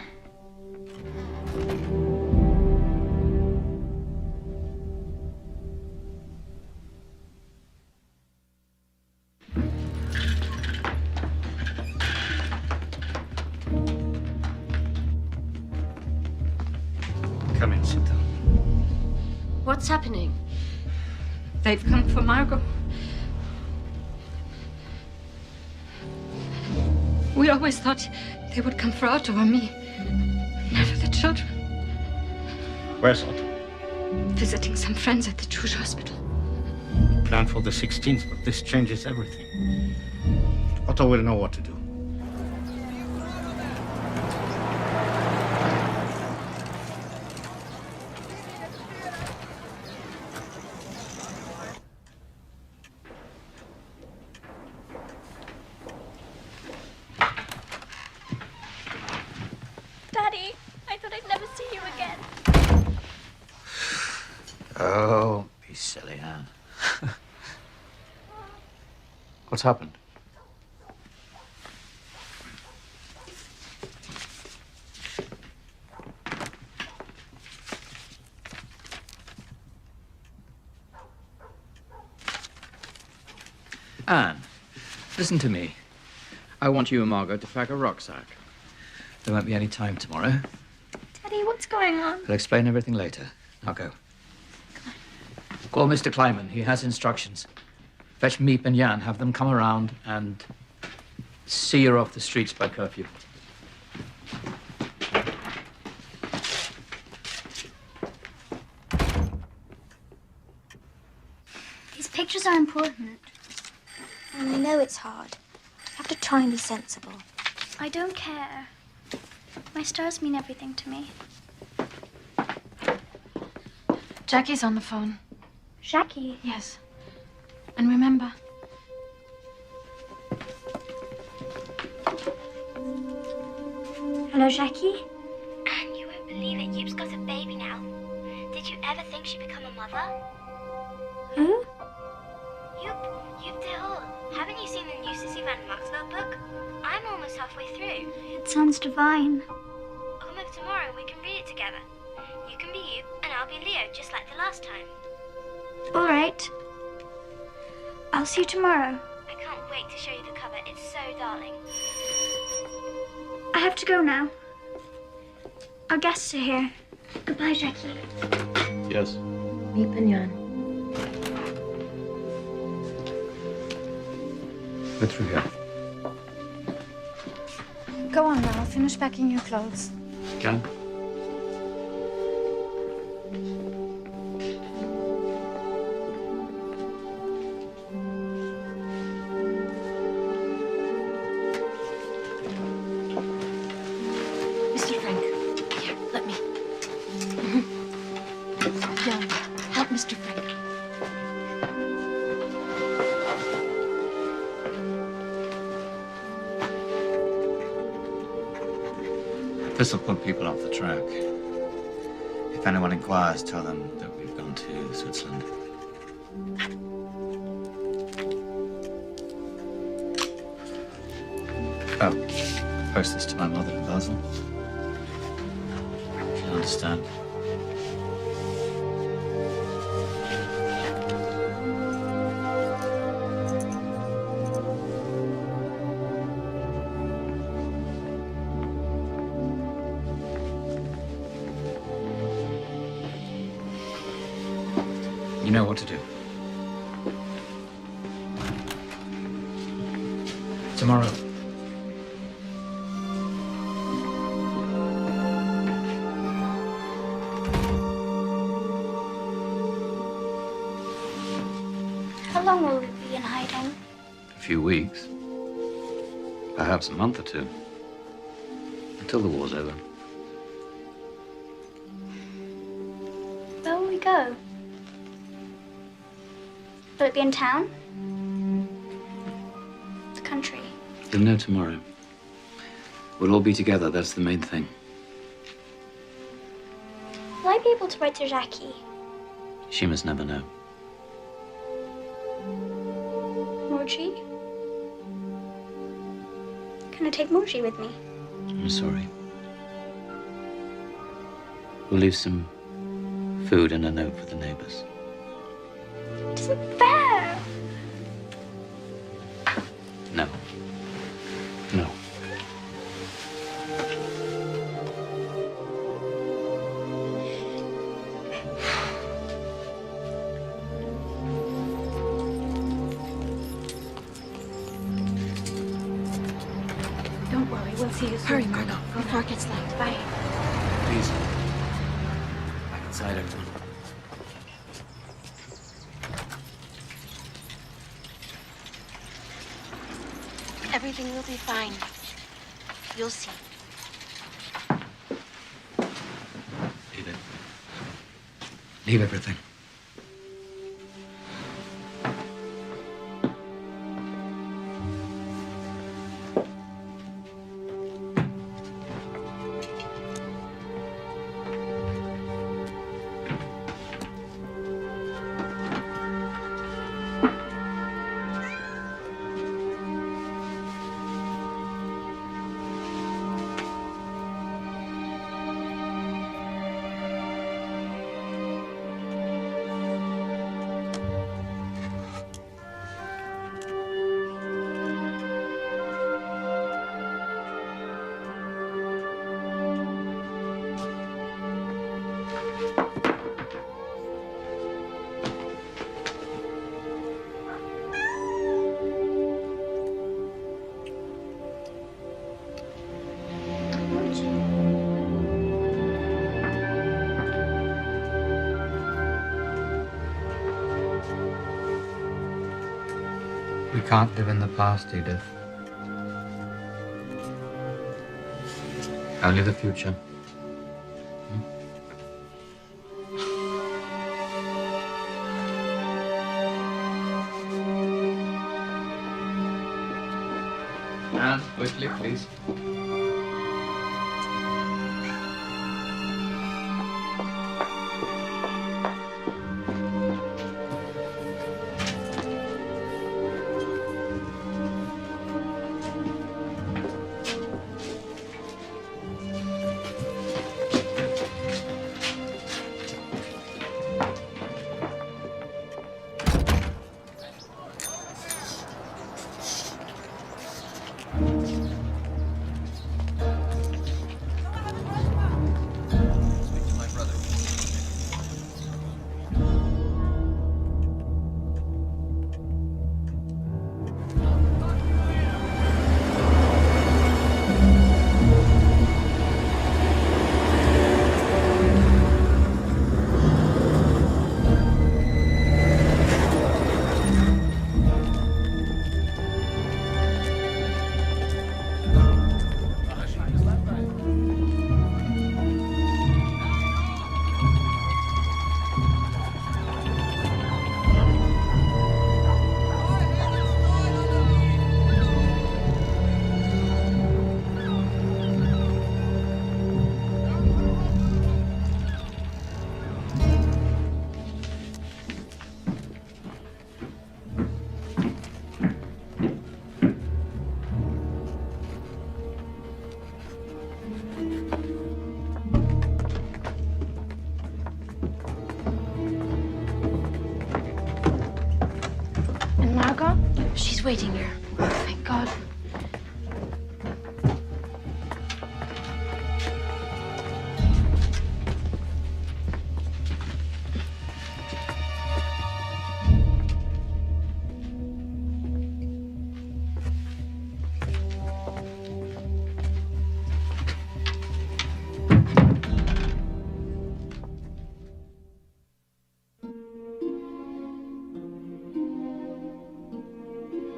Speaker 5: Come in, sit down.
Speaker 8: What's happening? They've come for Margot. We always thought they would come for Otto or me. Never the children.
Speaker 5: Where's Otto?
Speaker 8: Visiting some friends at the Jewish hospital.
Speaker 5: Planned for the 16th, but this changes everything. Otto will know what to do.
Speaker 21: Daddy, I thought I'd never see you again.
Speaker 15: Oh, be silly, Anne. What's happened?
Speaker 6: Anne, listen to me. I want you and Margot to pack a rucksack.
Speaker 15: There won't be any time tomorrow.
Speaker 21: Daddy, what's going on?
Speaker 15: I'll explain everything later. Now go. Call Mr. Kleiman. He has instructions. Fetch Meep and Jan. Have them come around and see you're off the streets by curfew.
Speaker 21: These pictures are important.
Speaker 2: I know it's hard. You have to try and be sensible.
Speaker 21: I don't care. My stars mean everything to me.
Speaker 8: Jackie's on the phone.
Speaker 21: Jackie?
Speaker 8: Yes. And remember,
Speaker 21: Hello, Jackie?
Speaker 3: Anne, you won't believe it. Youp's got a baby now. Did you ever think she'd become a mother?
Speaker 21: Who?
Speaker 3: Yoop de Hall. Haven't you seen the new Sissy Van Maxwell book? I'm almost halfway through.
Speaker 21: It sounds divine.
Speaker 3: Come over tomorrow and we can read it together. You can be you, and I'll be Leo, just like the last time.
Speaker 21: All right. I'll see you tomorrow.
Speaker 3: I can't wait to show you the cover. It's so darling.
Speaker 21: I have to go now.
Speaker 2: Our guests are here. Goodbye, Jackie.
Speaker 6: Yes.
Speaker 8: Meep and Jan.
Speaker 6: We're through here.
Speaker 8: Go on now. Finish packing your clothes.
Speaker 6: Jan?
Speaker 8: Mr. Frank, here, let me. Jan, help Mr. Frank.
Speaker 6: This will put people off the track. If anyone inquires, tell them that we've gone to Switzerland. Oh, post this to my mother in Basel. She'll understand. You know what to do. Tomorrow.
Speaker 2: How long will we be in hiding?
Speaker 6: A few weeks. Perhaps a month or two. Until the war's over.
Speaker 2: Where will we go? Will it be in town? The country?
Speaker 6: You'll know tomorrow. We'll all be together, that's the main thing.
Speaker 2: Will I be able to write to Jackie?
Speaker 6: She must never know.
Speaker 2: Moji? Can I take Moji with me?
Speaker 6: I'm sorry. We'll leave some food and a note for the neighbors.
Speaker 2: It isn't fair.
Speaker 6: No. No.
Speaker 8: Don't worry, we'll see you soon. Hurry, Margot, before it gets late. Bye.
Speaker 6: Please. Back inside, everyone.
Speaker 3: Everything will be fine. You'll see.
Speaker 6: Leave it. Leave everything. We can't live in the past, Edith. Only the future. And quickly, please.
Speaker 8: waiting here. Oh, thank God.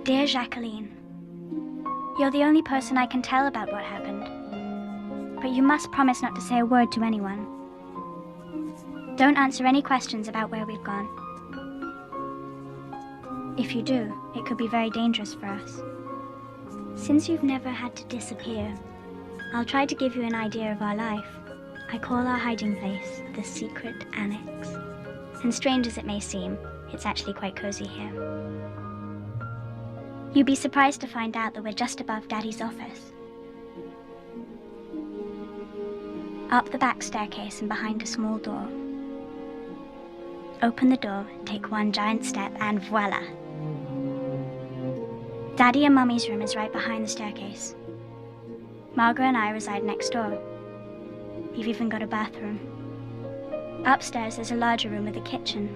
Speaker 2: Dear Jacqueline, you're the only person I can tell about what happened. But you must promise not to say a word to anyone. Don't answer any questions about where we've gone. If you do, it could be very dangerous for us. Since you've never had to disappear, I'll try to give you an idea of our life. I call our hiding place the Secret Annex. And strange as it may seem, it's actually quite cozy here. You'd be surprised to find out that we're just above Daddy's office. Up the back staircase and behind a small door. Open the door, take one giant step, and voila! Daddy and Mummy's room is right behind the staircase. Margaret and I reside next door. We've even got a bathroom. Upstairs there's a larger room with a kitchen.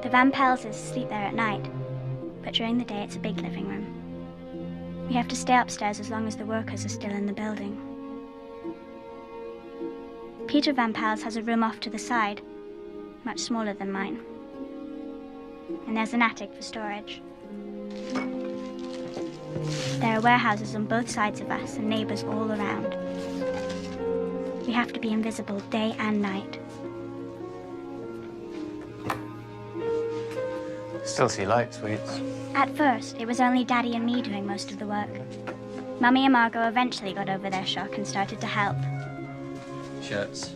Speaker 2: The Van Pelses sleep there at night, but during the day it's a big living room. We have to stay upstairs as long as the workers are still in the building. Peter Van Pels has a room off to the side, much smaller than mine. And there's an attic for storage. There are warehouses on both sides of us and neighbors all around. We have to be invisible day and night.
Speaker 6: Still see light, sweets.
Speaker 2: At first, it was only Daddy and me doing most of the work. Mummy and Margot eventually got over their shock and started to help.
Speaker 6: Shirts.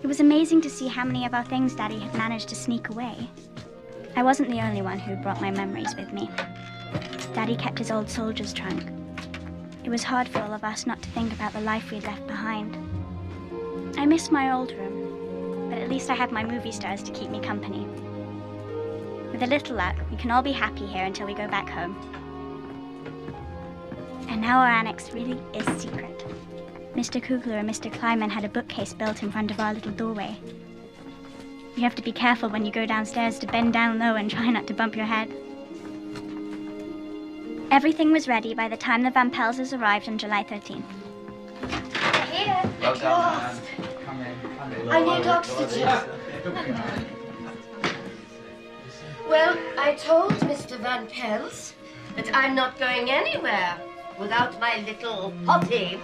Speaker 2: It was amazing to see how many of our things Daddy had managed to sneak away. I wasn't the only one who brought my memories with me. Daddy kept his old soldier's trunk. It was hard for all of us not to think about the life we'd left behind. I miss my old room, but at least I have my movie stars to keep me company. With a little luck, we can all be happy here until we go back home. And now our annex really is secret. Mr. Kugler and Mr. Kleiman had a bookcase built in front of our little doorway. You have to be careful when you go downstairs to bend down low and try not to bump your head. Everything was ready by the time the Van Pelses arrived on July 13th.
Speaker 12: Here.
Speaker 6: Well done, man. Come in.
Speaker 10: I need oxygen. Well, I told Mr. Van Pels that I'm not going anywhere without my little hottie.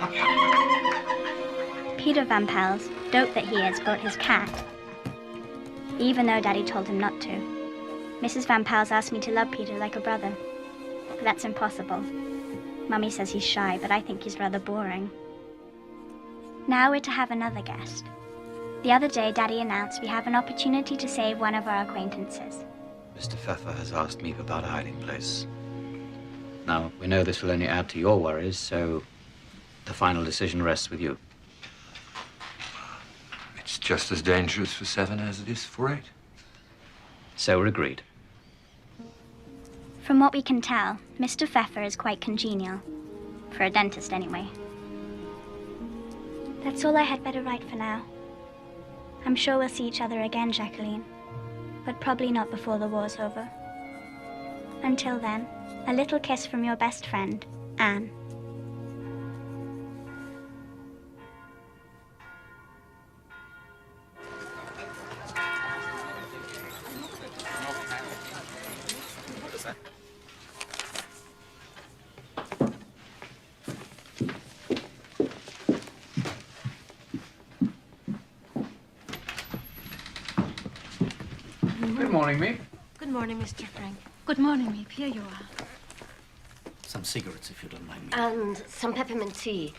Speaker 2: Peter Van Pels, dope that he is, brought his cat. Even though Daddy told him not to. Mrs. Van Pels asked me to love Peter like a brother. But that's impossible. Mummy says he's shy, but I think he's rather boring. Now we're to have another guest. The other day, Daddy announced we have an opportunity to save one of our acquaintances.
Speaker 6: Mr. Pfeffer has asked me about a hiding place. Now, we know this will only add to your worries, so the final decision rests with you.
Speaker 19: It's just as dangerous for 7 as it is for 8.
Speaker 6: So we're agreed.
Speaker 2: From what we can tell, Mr. Pfeffer is quite congenial. For a dentist, anyway. That's all I had better write for now. I'm sure we'll see each other again, Jacqueline. But probably not before the war's over. Until then, a little kiss from your best friend, Anne.
Speaker 15: Good morning, Meep.
Speaker 8: Good morning, Mr. Frank.
Speaker 17: Good morning, Meep. Here you are.
Speaker 5: Some cigarettes, if you don't mind me.
Speaker 10: And some peppermint tea.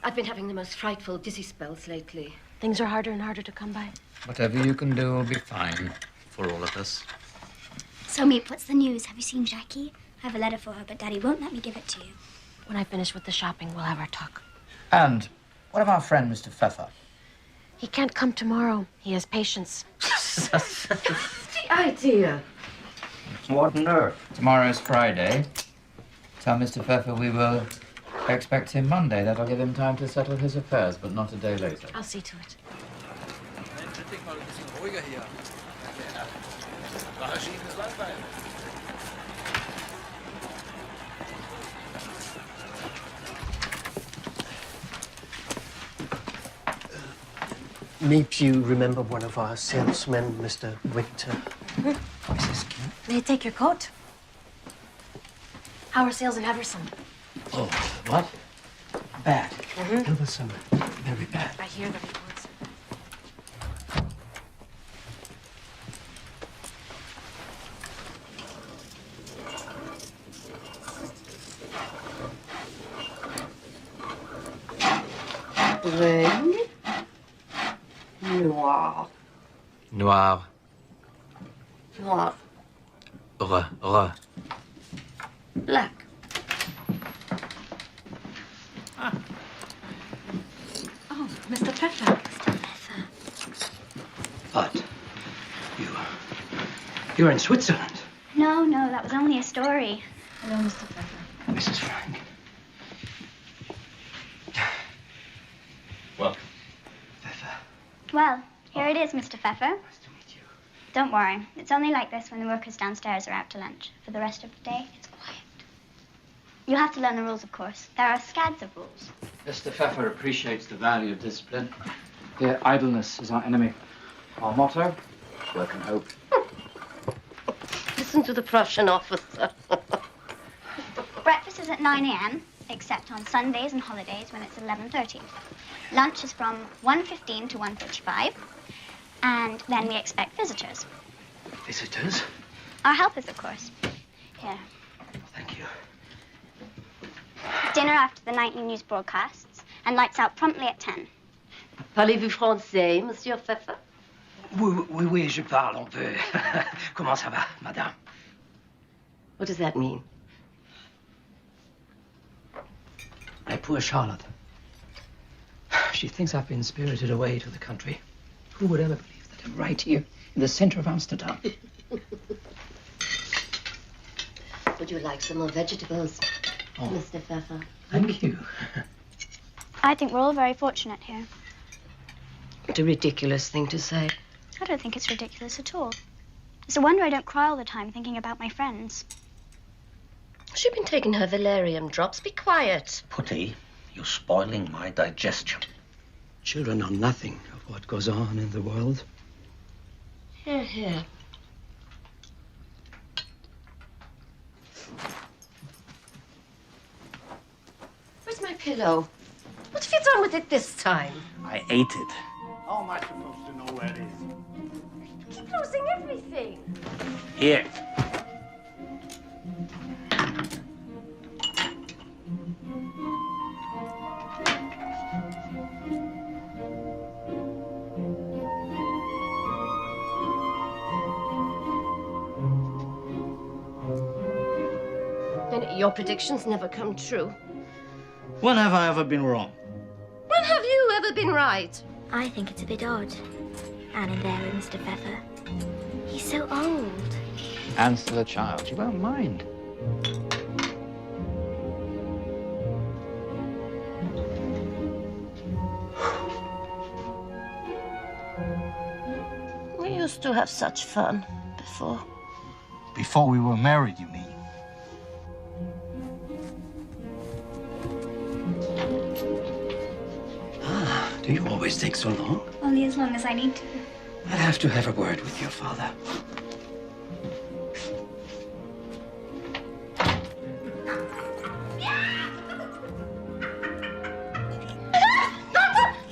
Speaker 10: I've been having the most frightful dizzy spells lately.
Speaker 8: Things are harder and harder to come by.
Speaker 6: Whatever you can do will be fine for all of us.
Speaker 2: So, Meep, what's the news? Have you seen Jackie? I have a letter for her, but Daddy won't let me give it to you.
Speaker 8: When I finish with the shopping, we'll have our talk.
Speaker 15: And what of our friend, Mr. Pfeffer?
Speaker 8: He can't come tomorrow. He has patience.
Speaker 10: The idea.
Speaker 15: What on earth? Tomorrow's Friday. Tell Mr. Pfeffer we will expect him Monday. That'll give him time to settle his affairs, but not a day later.
Speaker 8: I'll see to it.
Speaker 1: Maybe you remember one of our salesmen, Mr. Victor.
Speaker 8: May I take your coat? How are sales in Everson?
Speaker 1: Oh, what? Bad. Everson, very bad.
Speaker 8: I hear the reports.
Speaker 10: Red. Noir.
Speaker 15: Noir.
Speaker 10: Noir.
Speaker 15: Re.
Speaker 10: Black.
Speaker 8: Oh, Mr. Pfeffer.
Speaker 1: But you're in Switzerland.
Speaker 2: No, that was only a story.
Speaker 8: Hello, Mr. Pfeffer.
Speaker 1: Mrs. Frank.
Speaker 15: Welcome.
Speaker 2: Well, here it is, Mr. Pfeffer. Nice to meet you. Don't worry. It's only like this when the workers downstairs are out to lunch. For the rest of the day, it's quiet. You'll have to learn the rules, of course. There are scads of rules.
Speaker 15: Mr. Pfeffer appreciates the value of discipline. Here, idleness is our enemy. Our motto, work and hope.
Speaker 10: Listen to the Prussian officer.
Speaker 2: Breakfast is at 9 a.m., except on Sundays and holidays when it's 11:30. Lunch is from 1:15 to 1:45, and then we expect visitors.
Speaker 1: Visitors?
Speaker 2: Our helpers, of course. Here.
Speaker 1: Thank you.
Speaker 2: Dinner after the nightly news broadcasts, and lights out promptly at 10.
Speaker 10: Parlez-vous français, Monsieur Pfeffer?
Speaker 1: Oui, je parle un peu. Comment ça va, madame?
Speaker 10: What does that mean?
Speaker 1: My poor Charlotte. She thinks I've been spirited away to the country. Who would ever believe that I'm right here in the center of Amsterdam?
Speaker 10: Would you like some more vegetables,
Speaker 1: Oh.
Speaker 10: Mr. Pfeffer?
Speaker 1: Thank you.
Speaker 2: I think we're all very fortunate here.
Speaker 10: What a ridiculous thing to say.
Speaker 2: I don't think it's ridiculous at all. It's a wonder I don't cry all the time thinking about my friends.
Speaker 10: She's been taking her valerian drops. Be quiet.
Speaker 11: Putty, you're spoiling my digestion.
Speaker 1: Children know nothing of what goes on in the world.
Speaker 10: Here, here. Where's my pillow? What have you done with it this time?
Speaker 11: I ate it.
Speaker 16: How am I supposed to know where it is?
Speaker 10: Keep losing everything.
Speaker 11: Here.
Speaker 10: And your predictions never come true.
Speaker 5: When have I ever been wrong?
Speaker 10: When have you ever been right?
Speaker 3: I think it's a bit odd. Anne and there with Mr. Pfeffer. He's so old.
Speaker 6: Anne's still a child. She won't mind.
Speaker 10: We used to have such fun before.
Speaker 5: Before we were married, you mean?
Speaker 1: Do you always take so long?
Speaker 2: Only as long as I need to.
Speaker 1: I'll have to have a word with your father.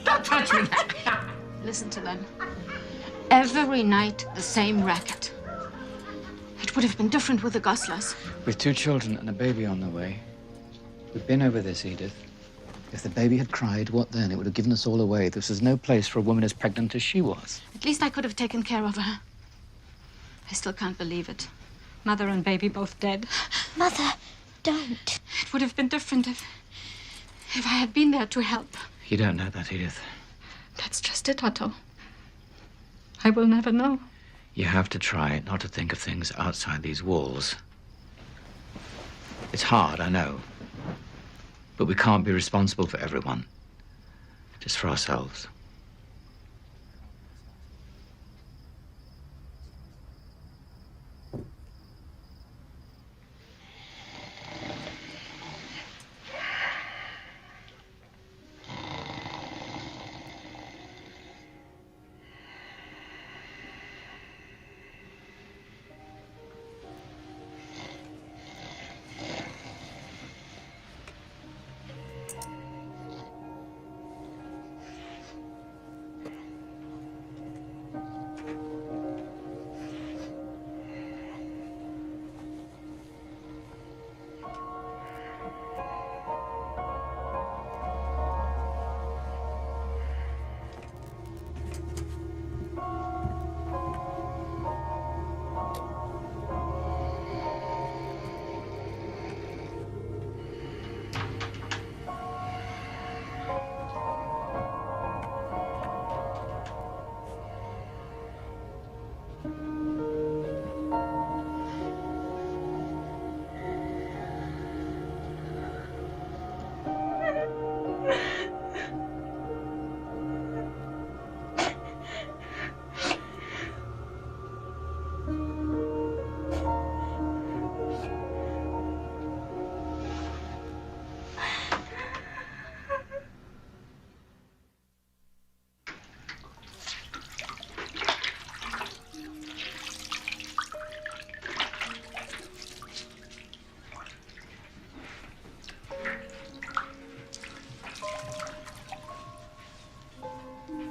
Speaker 8: Don't touch me! Listen to them. Every night, the same racket. It would have been different with the Goslers.
Speaker 6: With 2 children and a baby on the way. We've been over this, Edith. If the baby had cried, what then? It would have given us all away. This is no place for a woman as pregnant as she was.
Speaker 8: At least I could have taken care of her. I still can't believe it. Mother and baby both dead.
Speaker 3: Mother, don't.
Speaker 8: It would have been different if I had been there to help.
Speaker 6: You don't know that, Edith.
Speaker 8: That's just it, Otto. I will never know.
Speaker 6: You have to try not to think of things outside these walls. It's hard, I know. But we can't be responsible for everyone. Just for ourselves.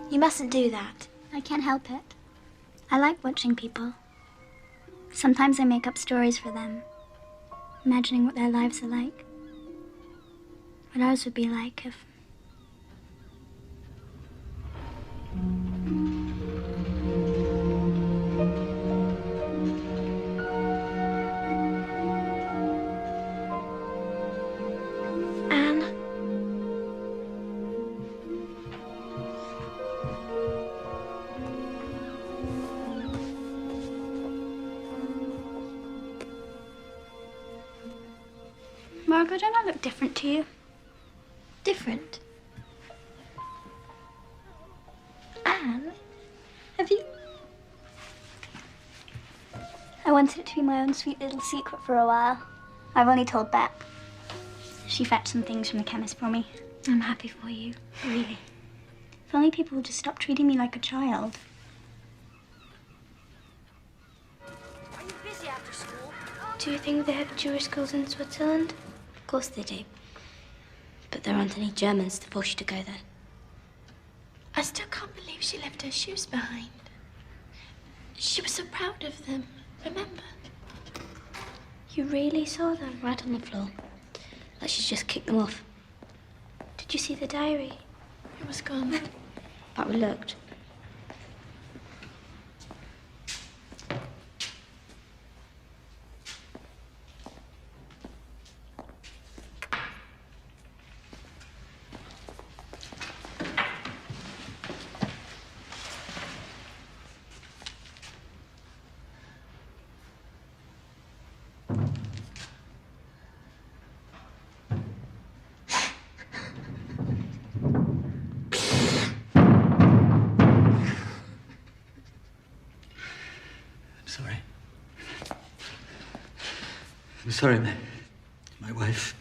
Speaker 2: You mustn't do that. I can't help it. I like watching people. Sometimes I make up stories for them, imagining what their lives are like. What ours would be like if... Margot, don't I look different to you? Different? Anne, have you... I wanted it to be my own sweet little secret for a while. I've only told Bet. She fetched some things from the chemist for me. I'm happy for you, really. If only people would just stop treating me like a child.
Speaker 3: Are you busy after school?
Speaker 2: Do you think they have Jewish schools in Switzerland? Of course they do. But there aren't any Germans to force you to go there.
Speaker 13: I still can't believe she left her shoes behind. She was so proud of them, remember?
Speaker 2: You really saw them? Right on the floor. Like she's just kicked them off. Did you see the diary?
Speaker 13: It was gone.
Speaker 2: But we looked.
Speaker 11: I'm sorry, my wife.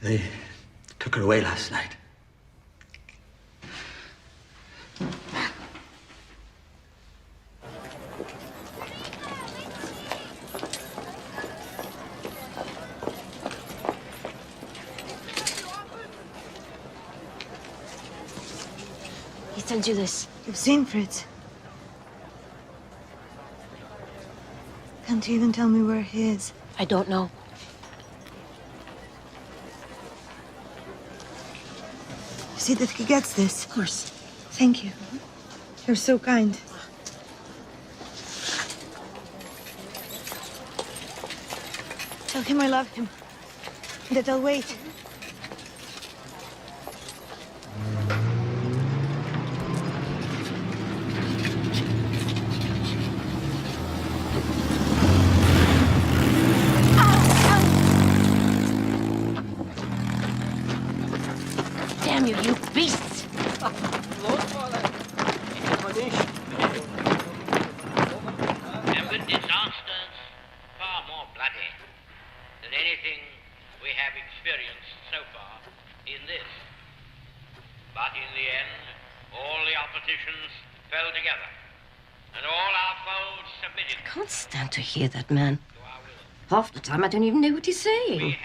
Speaker 11: They took her away last night.
Speaker 3: He sent you this.
Speaker 22: You've seen Fritz. Can't you even tell me where he is?
Speaker 3: I don't know.
Speaker 22: See that he gets this? Of course. Thank you. You're so kind. Tell him I love him. That I'll wait.
Speaker 11: nations fell together, and all our foes submitted.
Speaker 4: I can't stand to hear that man. Half the time I don't even know what he's saying.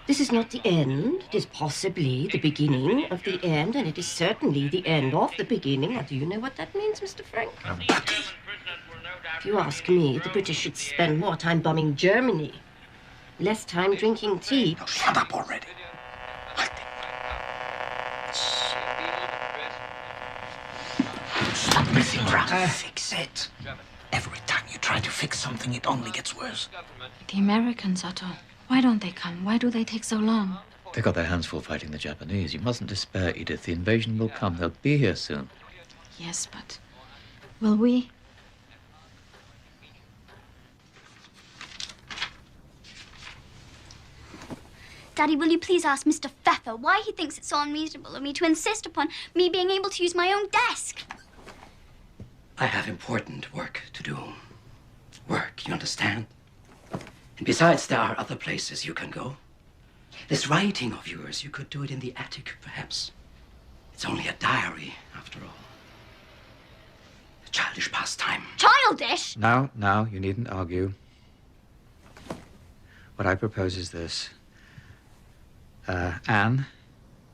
Speaker 4: This is not the end. It is possibly the beginning of the end, and it is certainly the end of the beginning. Now, do you know what that means, Mr. Frank? If you ask me, the British should spend more time bombing Germany, less time drinking tea.
Speaker 15: Oh, shut up already. Stop messing around. Fix it. Every time you try to fix something, it only gets worse.
Speaker 8: The Americans, Otto. Why don't they come? Why do they take so long?
Speaker 6: They got their hands full fighting the Japanese. You mustn't despair, Edith. The invasion will come. They'll be here soon.
Speaker 8: Yes, but will we?
Speaker 2: Daddy, will you please ask Mr. Pfeffer why he thinks it's so unreasonable of me to insist upon me being able to use my own desk?
Speaker 11: I have important work to do. Work, you understand? And besides, there are other places you can go. This writing of yours, you could do it in the attic, perhaps. It's only a diary, after all. A childish pastime.
Speaker 2: Childish?
Speaker 6: Now, you needn't argue. What I propose is this. Anne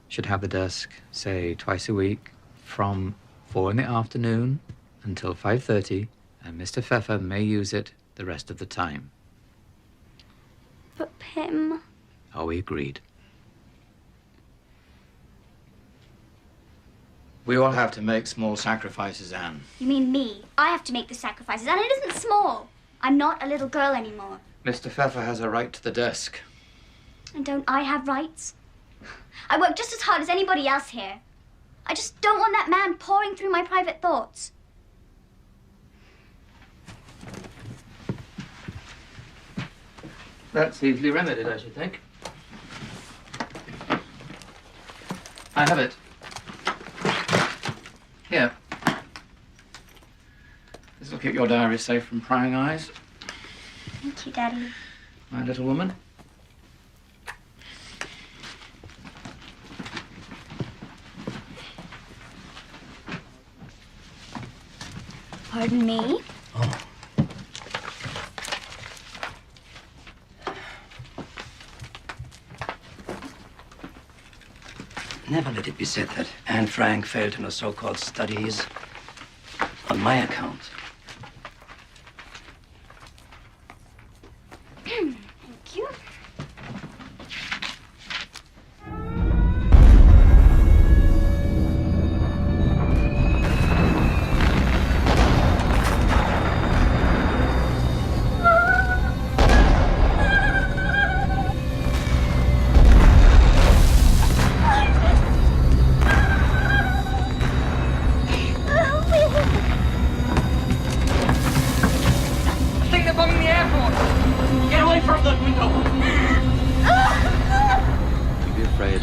Speaker 6: should have the desk, say, twice a week, from 4 in the afternoon until 5:30, and Mr. Pfeffer may use it the rest of the time.
Speaker 2: But Pim...
Speaker 6: Are we agreed? We all have to make small sacrifices, Anne.
Speaker 2: You mean me? I have to make the sacrifices, and it isn't small. I'm not a little girl anymore.
Speaker 6: Mr. Pfeffer has a right to the desk.
Speaker 2: And don't I have rights? I work just as hard as anybody else here. I just don't want that man pouring through my private thoughts.
Speaker 15: That's easily remedied, I should think. I have it. Here. This will keep your diary safe from prying eyes.
Speaker 2: Thank you, Daddy.
Speaker 15: My little woman.
Speaker 2: Pardon me?
Speaker 11: Never let it be said that Anne Frank failed in her so-called studies on my account.
Speaker 2: Thank you.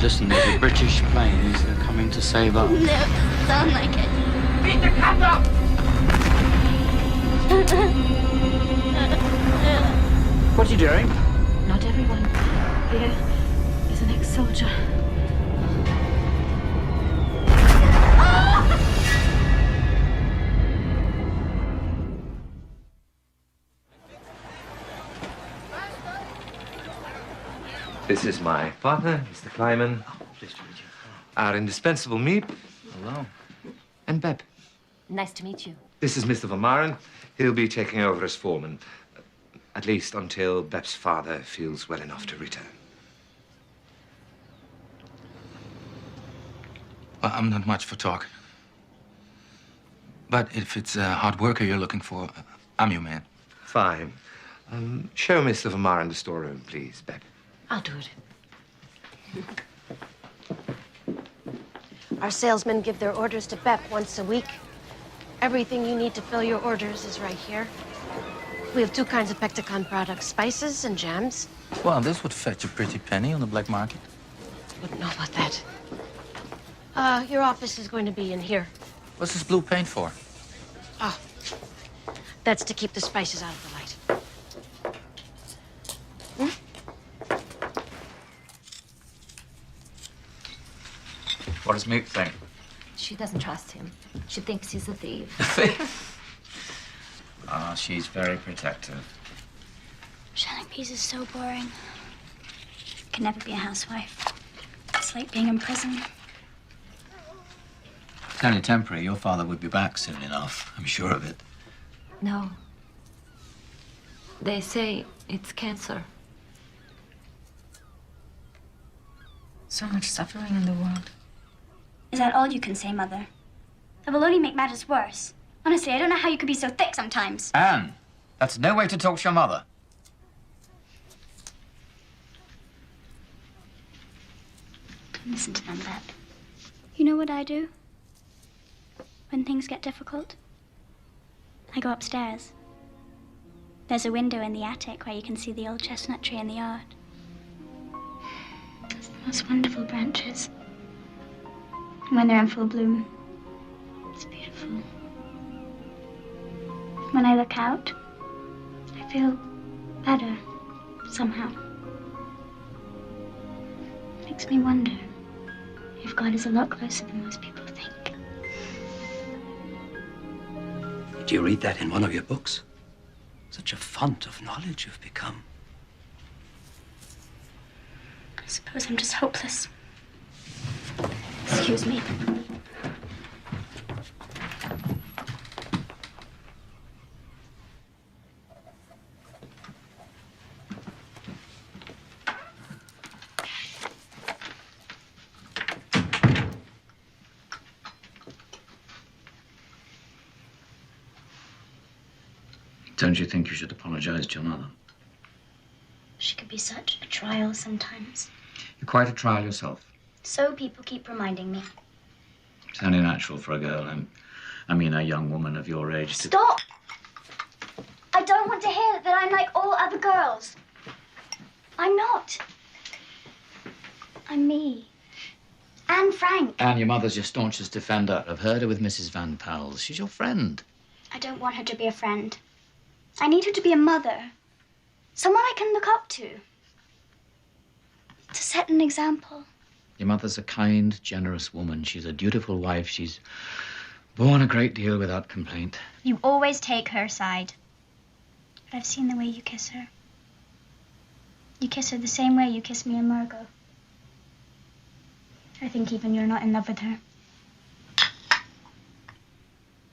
Speaker 6: Listen, there's a British planes. They're coming to save us.
Speaker 2: No, it doesn't sound like it.
Speaker 11: Beat the cat up!
Speaker 15: What are you doing?
Speaker 8: Not everyone here is an ex-soldier.
Speaker 19: This is my partner, Mr. Kleiman.
Speaker 15: Oh, pleased to meet you.
Speaker 19: Our indispensable Meep.
Speaker 15: Hello.
Speaker 19: And Beb.
Speaker 4: Nice to meet you.
Speaker 19: This is Mr. Van Maren. He'll be taking over as foreman. At least until Beb's father feels well enough to return.
Speaker 9: Well, I'm not much for talk. But if it's a hard worker you're looking for, I'm your man.
Speaker 19: Fine. Show Mr. Van Maren the storeroom, please, Beb.
Speaker 4: I'll do it.
Speaker 3: Our salesmen give their orders to Bep once a week. Everything you need to fill your orders is right here. We have 2 kinds of Pectacon products, spices and jams.
Speaker 9: Well, this would fetch a pretty penny on the black market.
Speaker 3: Wouldn't know about that. Your office is going to be in here.
Speaker 9: What's this blue paint for?
Speaker 3: Oh, that's to keep the spices out of the light.
Speaker 6: What does Meep think?
Speaker 4: She
Speaker 14: She doesn't trust him. She thinks he's a thief.
Speaker 6: Ah, she's very protective.
Speaker 21: Shelling peas is so boring. I could never be a housewife. It's like being in prison.
Speaker 6: It's only temporary. Your father would be back soon enough. I'm sure of it.
Speaker 14: No. They say it's cancer.
Speaker 21: So much suffering in the world. Is that all you can say, Mother? That will only make matters worse. Honestly, I don't know how you could be so thick sometimes.
Speaker 6: Anne, that's no way to talk to your mother.
Speaker 21: Don't listen to them, Beth. You know what I do? When things get difficult? I go upstairs. There's a window in the attic where you can see the old chestnut tree in the yard. It's the most wonderful branches. And when they're in full bloom, it's beautiful. When I look out, I feel better, somehow. It makes me wonder if God is a lot closer than most people think.
Speaker 11: Did you read that in one of your books? Such a font of knowledge you've become.
Speaker 21: I suppose I'm just hopeless. Excuse me.
Speaker 6: Don't you think you should apologize to your mother?
Speaker 21: She could be such a trial sometimes.
Speaker 6: You're quite a trial yourself.
Speaker 21: So people keep reminding me.
Speaker 6: It's only natural for a girl, I mean a young woman of your age to...
Speaker 21: Stop! I don't want to hear that I'm like all other girls. I'm not. I'm me. And Frank.
Speaker 15: Anne, your mother's your staunchest defender. I've heard her with Mrs. Van Pels. She's your friend.
Speaker 21: I don't want her to be a friend. I need her to be a mother. Someone I can look up to set an example.
Speaker 15: Your mother's a kind, generous woman. She's a dutiful wife. She's borne a great deal without complaint.
Speaker 21: You always take her side. But I've seen the way you kiss her. You kiss her the same way you kiss me and Margot. I think even you're not in love with her.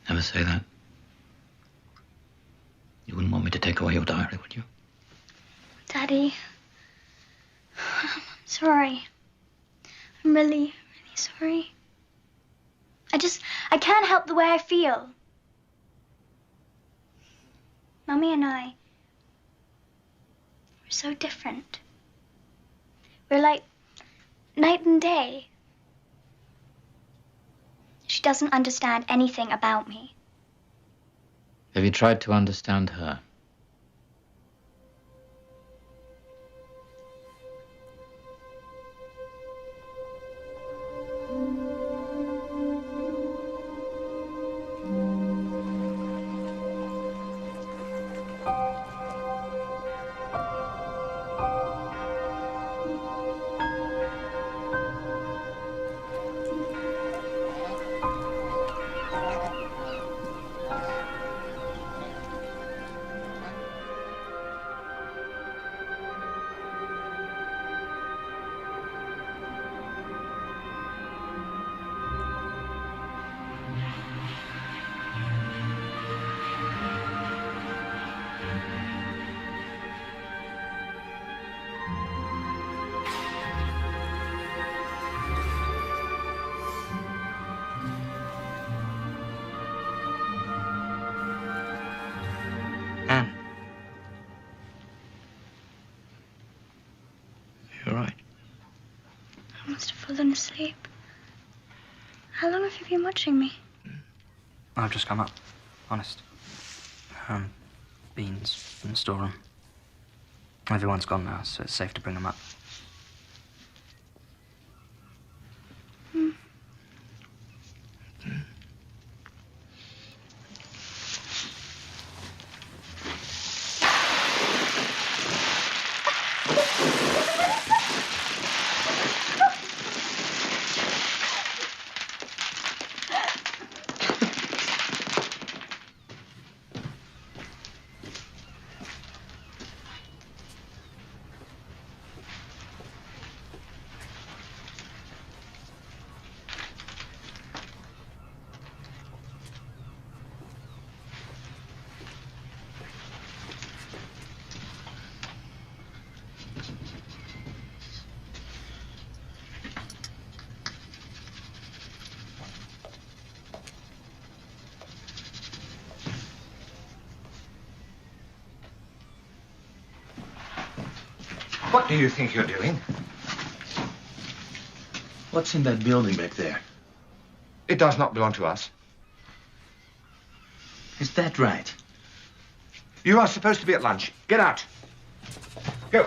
Speaker 15: Never say that. You wouldn't want me to take away your diary, would you?
Speaker 21: Daddy, I'm sorry. I'm really, really sorry. I can't help the way I feel. Mummy and I, we're so different. We're like night and day. She doesn't understand anything about me.
Speaker 15: Have you tried to understand her?
Speaker 11: Anne.
Speaker 6: You're right.
Speaker 21: I must have fallen asleep. How long have you been watching me?
Speaker 18: I've just come up. Honest. Beans in the storeroom. Everyone's gone now, so it's safe to bring them up.
Speaker 19: do you think you're doing?
Speaker 16: What's in that building back there?
Speaker 19: It does not belong to us.
Speaker 16: Is that right?
Speaker 19: You are supposed to be at lunch. Get out. Go.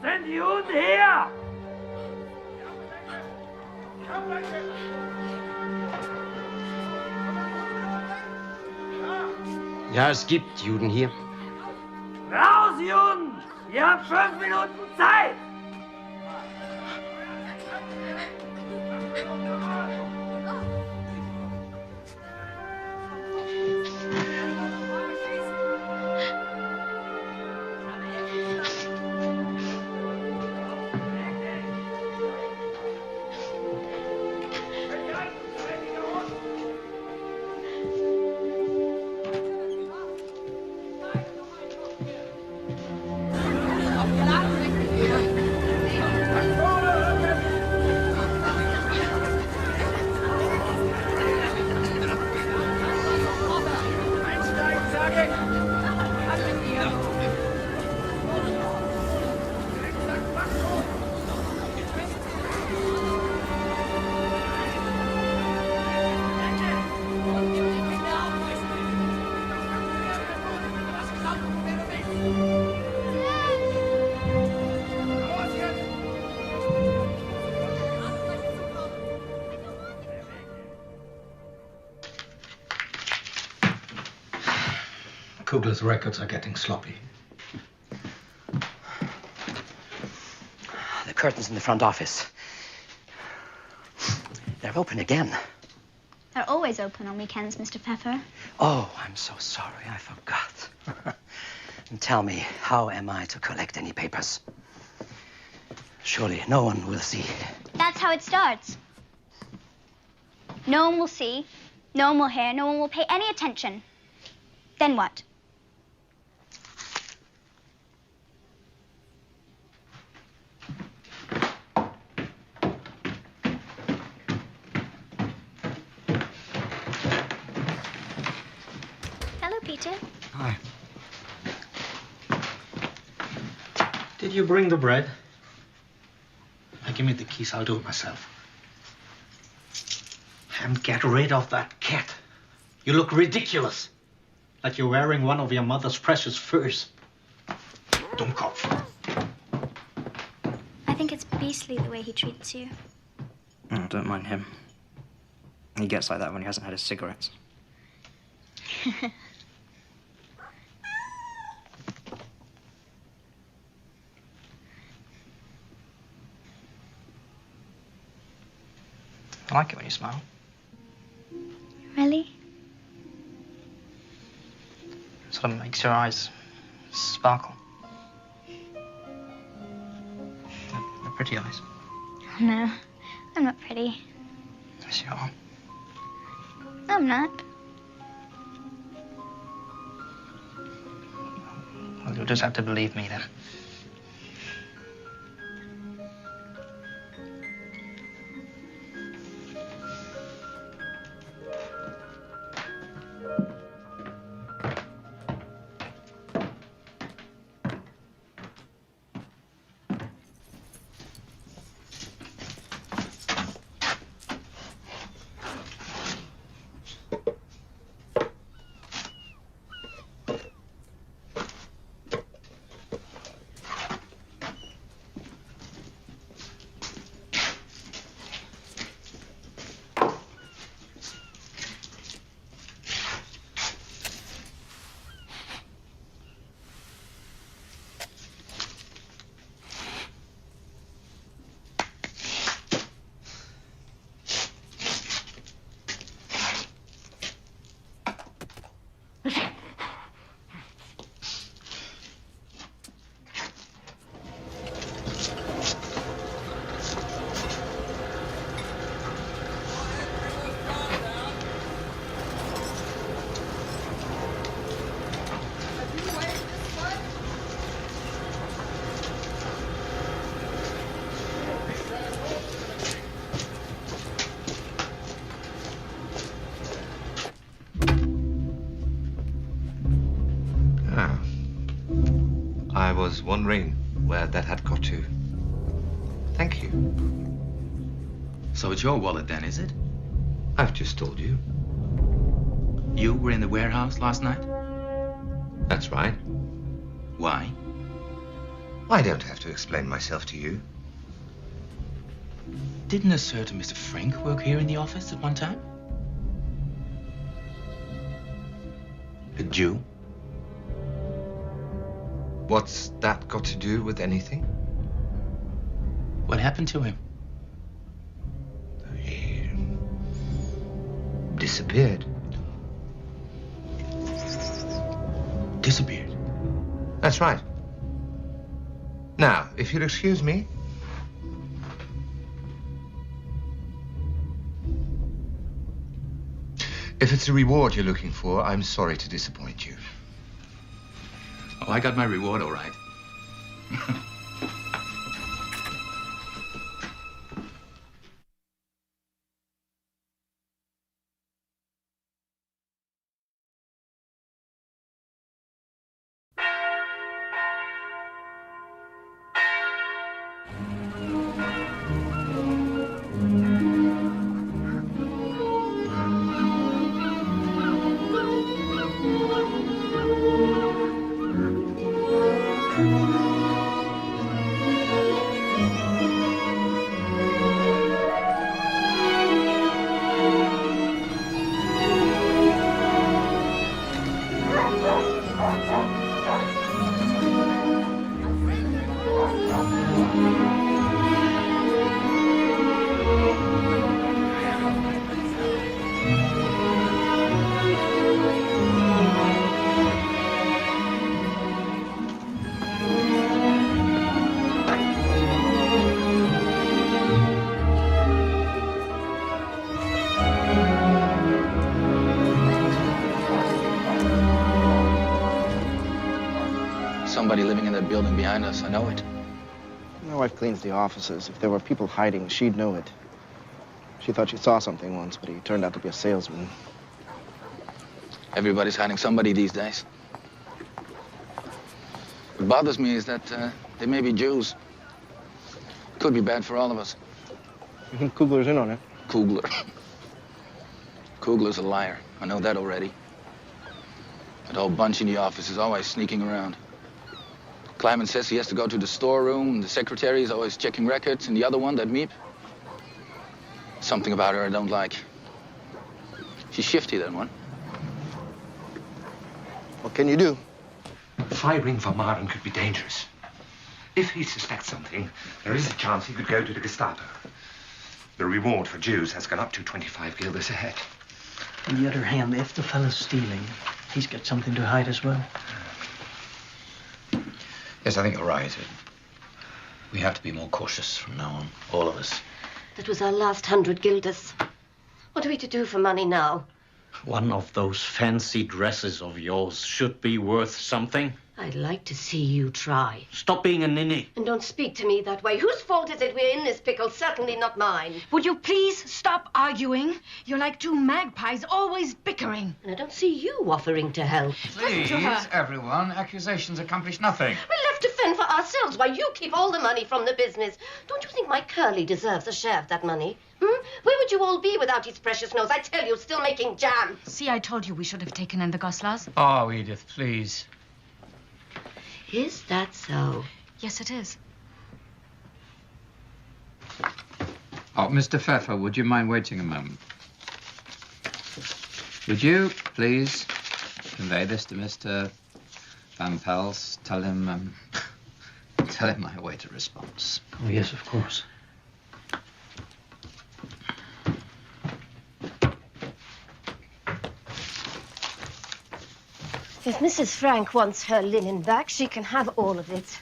Speaker 7: Sind die Hunde her?
Speaker 11: Ja, es gibt Juden hier.
Speaker 7: Raus, Juden! Ihr habt 5 Minuten Zeit!
Speaker 5: Kugler's records are getting sloppy.
Speaker 11: The curtains in the front office. They're open again.
Speaker 21: They're always open on weekends, Mr. Pfeffer.
Speaker 11: Oh, I'm so sorry. I forgot. And tell me, how am I to collect any papers? Surely no one will see.
Speaker 21: That's how it starts. No one will see, no one will hear, no one will pay any attention. Then what? Hello, Peter.
Speaker 5: Hi. Did you bring the bread? Give me the keys, I'll do it myself. And get rid of that cat. You look ridiculous. Like you're wearing one of your mother's precious furs. Dummkopf.
Speaker 21: I think it's beastly the way he treats you.
Speaker 18: Oh, don't mind him. He gets like that when he hasn't had his cigarettes. I like it when you smile.
Speaker 21: Really?
Speaker 18: It sort of makes your eyes sparkle. They're pretty eyes.
Speaker 21: No, I'm not pretty.
Speaker 18: Yes, you are.
Speaker 21: I'm not.
Speaker 18: Well, you'll just have to believe me then.
Speaker 19: wondering where that had got to. Thank you.
Speaker 9: So it's your wallet then, is it?
Speaker 19: I've just told you.
Speaker 9: You were in the warehouse last night?
Speaker 19: That's right.
Speaker 9: Why?
Speaker 19: I don't have to explain myself to you.
Speaker 9: Didn't a certain Mr. Frank work here in the office at one time? A Jew?
Speaker 19: What's that got to do with anything?
Speaker 9: What happened to him?
Speaker 19: He disappeared.
Speaker 9: Disappeared?
Speaker 19: That's right. Now, if you'll excuse me. If it's a reward you're looking for, I'm sorry to disappoint you.
Speaker 9: Oh, I got my reward all right.
Speaker 12: Somebody living in that building behind us. I know it.
Speaker 20: My wife cleans the offices. If there were people hiding, she'd know it. She thought she saw something once, but he turned out to be a salesman.
Speaker 12: Everybody's hiding somebody these days. What bothers me is that they may be Jews. Could be bad for all of us.
Speaker 20: You think Kugler's in on it?
Speaker 12: Kugler. Kugler's a liar. I know that already. That whole bunch in the office is always sneaking around. Kleiman says he has to go to the storeroom. The secretary is always checking records. And the other one, that Miep. Something about her I don't like. She's shifty, that one.
Speaker 20: What can you do?
Speaker 19: Firing Vermaeren could be dangerous. If he suspects something, there is a chance he could go to the Gestapo. The reward for Jews has gone up to 25 guilders a head.
Speaker 5: On the other hand, if the fellow's stealing, he's got something to hide as well.
Speaker 15: Yes, I think you're right. We have to be more cautious from now on, all of us.
Speaker 10: That was our last 100 guilders. What are we to do for money now?
Speaker 5: One of those fancy dresses of yours should be worth something.
Speaker 10: I'd like to see you try.
Speaker 5: Stop being a ninny.
Speaker 10: And don't speak to me that way. Whose fault is it we're in this pickle? Certainly not mine.
Speaker 8: Would you please stop arguing? You're like two magpies, always bickering.
Speaker 10: And I don't see you offering to help.
Speaker 6: Please, everyone. Accusations accomplish nothing.
Speaker 10: We're left to fend for ourselves while you keep all the money from the business. Don't you think my Curly deserves a share of that money? Where would you all be without his precious nose? I tell you, still making jam.
Speaker 8: See, I told you we should have taken in the Goslars.
Speaker 6: Oh, Edith, please.
Speaker 10: Is that so?
Speaker 8: Yes, it is.
Speaker 6: Oh, Mr. Pfeffer, would you mind waiting a moment? Would you, please, convey this to Mr. Van Pels? Tell him I await a response.
Speaker 5: Oh, yes, of course.
Speaker 10: If Mrs. Frank wants her linen back, she can have all of it.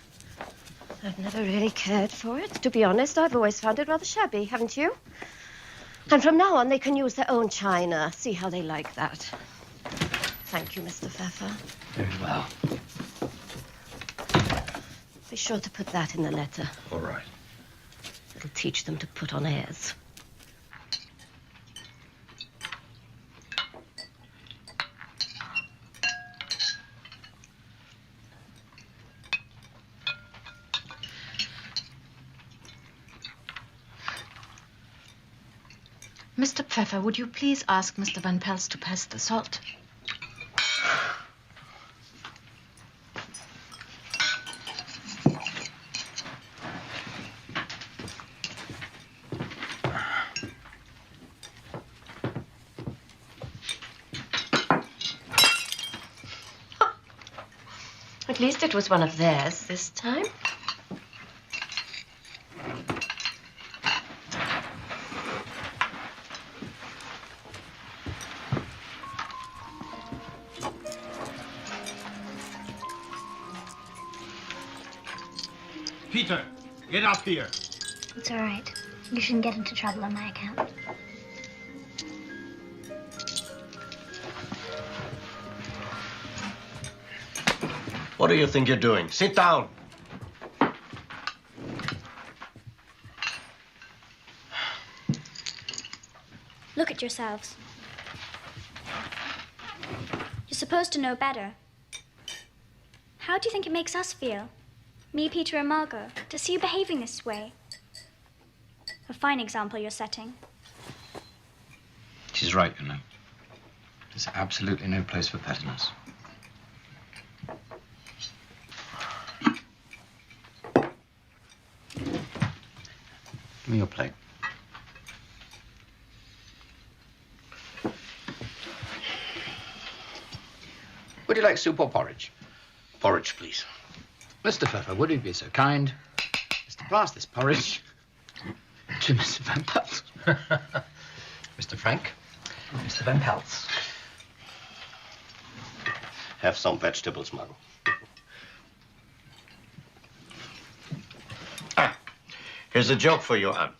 Speaker 10: I've never really cared for it. To be honest, I've always found it rather shabby, haven't you? And from now on, they can use their own china. See how they like that. Thank you, Mr. Pfeffer.
Speaker 5: Very well.
Speaker 10: Be sure to put that in the letter.
Speaker 5: All right.
Speaker 10: It'll teach them to put on airs.
Speaker 8: Mr. Pfeffer, would you please ask Mr. Van Pels to pass the salt?
Speaker 10: At least it was one of theirs this time.
Speaker 16: Peter, get up here.
Speaker 21: It's all right. You shouldn't get into trouble on my account.
Speaker 1: What do you think you're doing? Sit down.
Speaker 21: Look at yourselves. You're supposed to know better. How do you think it makes us feel? Me, Peter, and Margot, to see you behaving this way. A fine example you're setting.
Speaker 6: She's right, you know. There's absolutely no place for pettiness. Give me your plate.
Speaker 15: Would you like soup or porridge?
Speaker 1: Porridge, please.
Speaker 15: Mr. Pfeffer, would you be so kind as to pass this porridge to Mr. Van Pels?
Speaker 1: Mr. Frank, Mr. Van Pels. Have some vegetables, Margot. Here's a joke for you, Anne.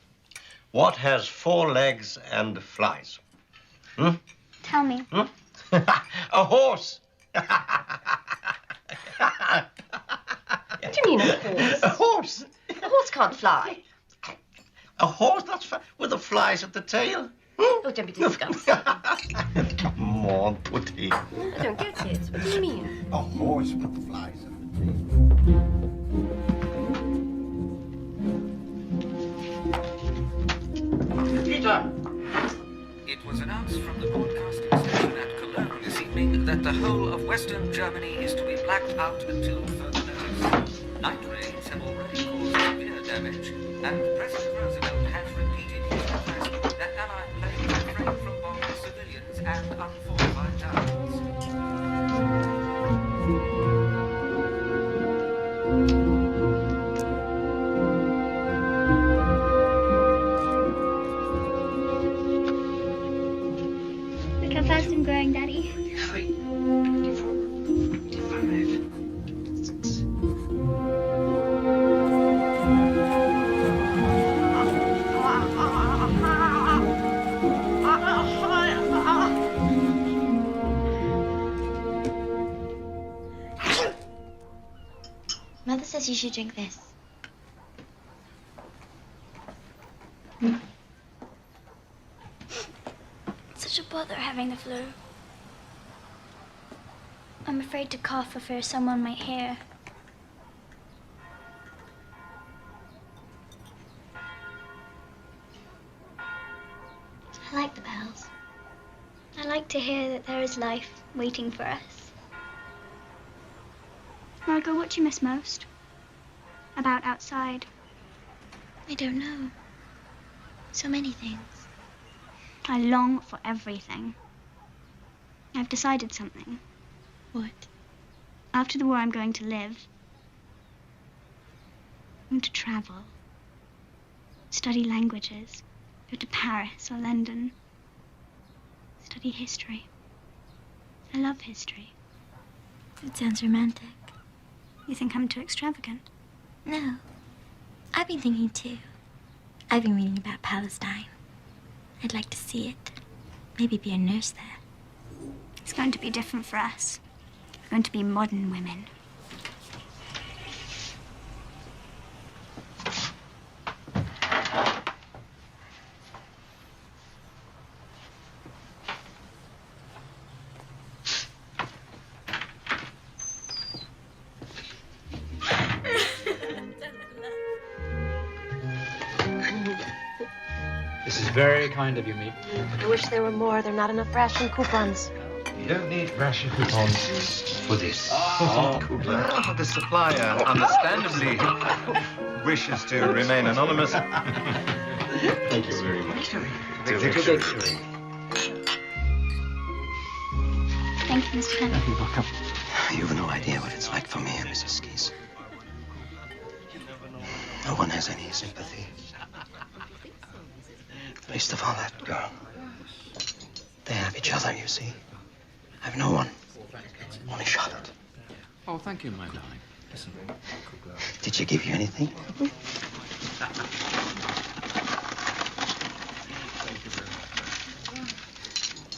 Speaker 1: What has 4 legs and flies? Hmm?
Speaker 21: Tell me.
Speaker 1: Hmm? A horse.
Speaker 10: What do you mean, a horse?
Speaker 1: A horse.
Speaker 10: A horse can't fly.
Speaker 1: A horse that's with the flies at the tail.
Speaker 10: Oh, don't be disgusting.
Speaker 1: Come on, Putty.
Speaker 10: I don't get it. What do you mean?
Speaker 1: A horse with the flies at the tail.
Speaker 16: Peter!
Speaker 17: It was announced from the broadcasting station at Cologne this evening that the whole of Western Germany is to be blacked out until further notice. Night rains have already caused severe damage, and President Roosevelt has repeated his request that Allied planes refrain from bombing civilians and unfortified towns.
Speaker 21: Look how fast I'm growing, Daddy.
Speaker 11: 3, 24, 25, 6.
Speaker 3: Mother says you should drink this.
Speaker 21: It's such a bother having the flu. I'm afraid to cough for fear someone might hear.
Speaker 3: I like the bells.
Speaker 21: I like to hear that there is life waiting for us. Margot, what do you miss most about outside?
Speaker 3: I don't know. So many things.
Speaker 21: I long for everything. I've decided something.
Speaker 3: What?
Speaker 21: After the war, I'm going to live. I'm going to travel. Study languages. Go to Paris or London. Study history. I love history.
Speaker 3: It sounds romantic.
Speaker 21: You think I'm too extravagant?
Speaker 3: No. I've been thinking too. I've been reading about Palestine. I'd like to see it. Maybe be a nurse there.
Speaker 21: It's going to be different for us. We're going to be modern women.
Speaker 15: This is very kind of you, Meep.
Speaker 10: I wish there were more. There are not enough ration coupons.
Speaker 19: You don't need ration coupons for this.
Speaker 1: Well, the supplier, understandably, wishes to remain anonymous. Thank you very much.
Speaker 19: Victory.
Speaker 21: Thank you, Mr. Kent.
Speaker 15: You're welcome.
Speaker 11: You've no idea what it's like for me and Mrs. Skis. No one has any sympathy. Least of all that girl. They have each other, you see. I have no one. Only Charlotte.
Speaker 6: Oh, thank you, my darling. Listen.
Speaker 11: Did she give you anything?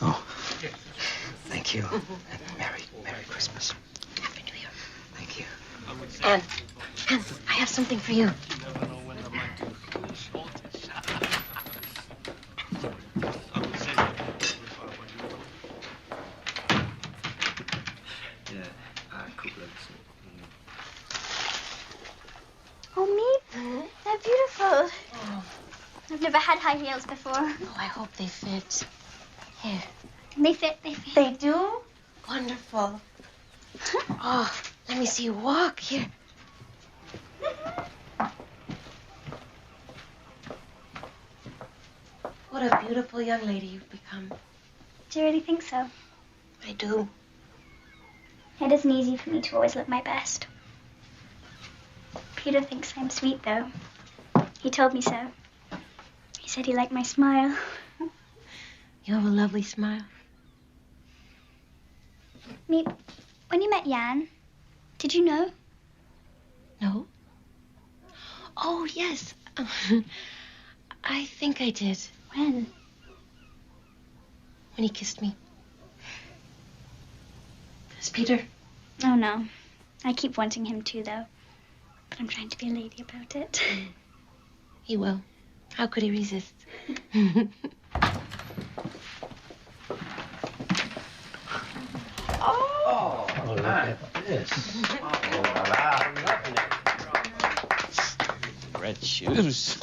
Speaker 11: Oh, thank you. And Merry Christmas.
Speaker 3: Happy New Year.
Speaker 11: Thank you.
Speaker 3: Anne, I have something for you.
Speaker 21: Oh, Meep, they're beautiful.
Speaker 3: Oh.
Speaker 21: I've never had high heels before.
Speaker 3: Oh, I hope they fit. Here.
Speaker 21: They fit, they fit.
Speaker 3: They do? Wonderful. Oh, let me see you walk. Here. What a beautiful young lady you've become.
Speaker 21: Do you really think so?
Speaker 3: I do.
Speaker 21: It isn't easy for me to always look my best. Peter thinks I'm sweet, though. He told me so. He said he liked my smile.
Speaker 3: You have a lovely smile.
Speaker 21: Meep, when you met Jan, did you know?
Speaker 3: No? Oh, yes. I think I did.
Speaker 21: When?
Speaker 3: When he kissed me. Does Peter?
Speaker 21: Oh, no. I keep wanting him to, though. But I'm trying to be a lady about it.
Speaker 3: He will. How could he resist?
Speaker 15: Oh, look at this.
Speaker 6: Red shoes.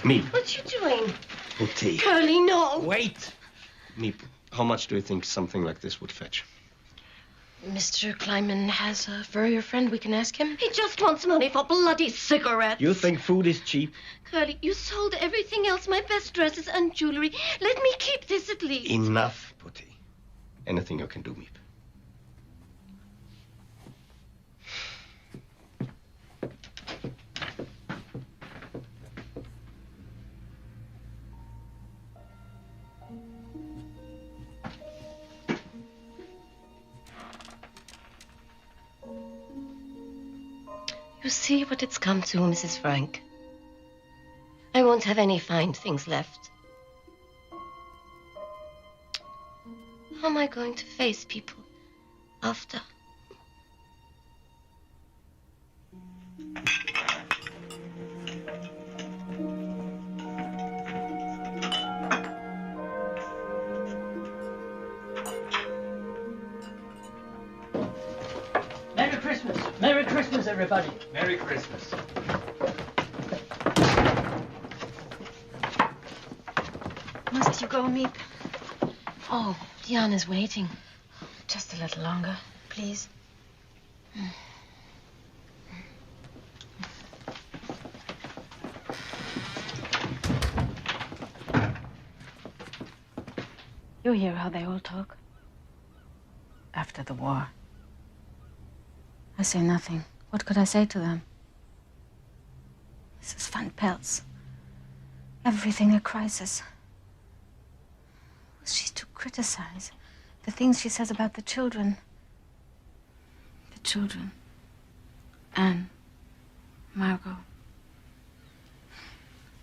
Speaker 1: Meep.
Speaker 3: What you doing?
Speaker 1: Oh, tea.
Speaker 3: Curly, no.
Speaker 1: Wait. Meep, how much do you think something like this would fetch?
Speaker 3: Mr. Kleiman has a furrier friend. We can ask him. He just wants money for bloody cigarettes.
Speaker 1: You think food is cheap?
Speaker 3: Curly, you sold everything else, my best dresses and jewelry. Let me keep this at least.
Speaker 1: Enough, Putty. Anything you can do, Meep.
Speaker 3: You see what it's come to, Mrs. Frank. I won't have any fine things left. How am I going to face people after?
Speaker 5: Merry Christmas. Merry Christmas, everybody.
Speaker 19: Merry Christmas.
Speaker 3: Must you go, Meep? Oh, Diana's waiting. Just a little longer, please.
Speaker 8: You hear how they all talk? After the war. I say nothing. What could I say to them? Mrs. Van Pels. Everything a crisis. Was she to criticize the things she says about the children? The children. Anne. Margot.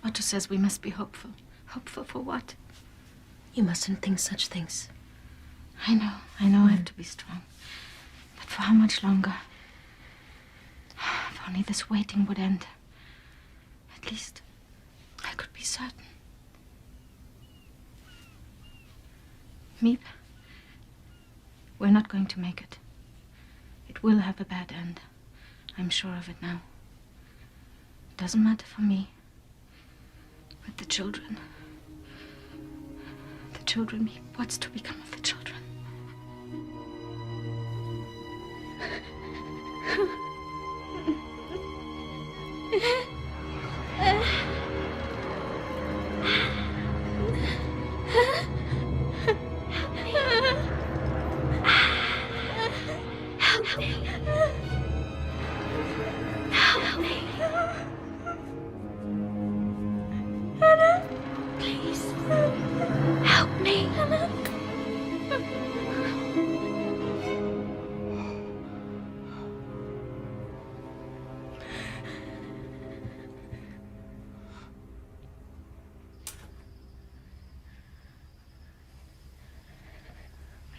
Speaker 8: Otto says we must be hopeful. Hopeful for what?
Speaker 3: You mustn't think such things.
Speaker 8: I know I have to be strong. But for how much longer? If only this waiting would end. At least I could be certain. Meep, we're not going to make it. It will have a bad end. I'm sure of it now. It doesn't matter for me.
Speaker 14: But the children. The children, what's to become of the children?
Speaker 21: Help me. Help me. Anna, please. Help me.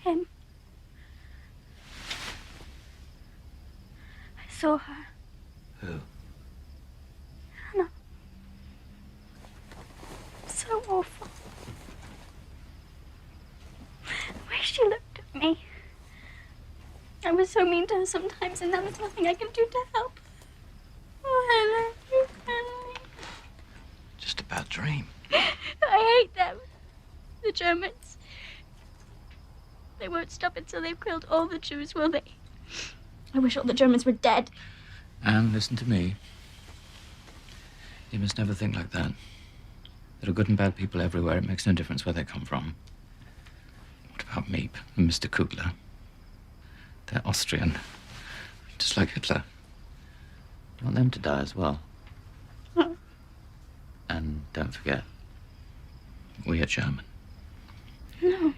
Speaker 21: Him. I saw her.
Speaker 9: Who?
Speaker 21: Hannah. So awful. The way she looked at me. I was so mean to her sometimes, and now there's nothing I can do to help. Oh, Hannah, you can.
Speaker 9: Just a bad dream.
Speaker 21: I hate them. The Germans. They won't stop until they've killed all the Jews, will they? I wish all the Germans were dead.
Speaker 6: Anne, listen to me. You must never think like that. There are good and bad people everywhere. It makes no difference where they come from. What about Miep and Mr. Kugler? They're Austrian, just like Hitler. You want them to die as well.
Speaker 21: No.
Speaker 6: And don't forget, we are German.
Speaker 21: No.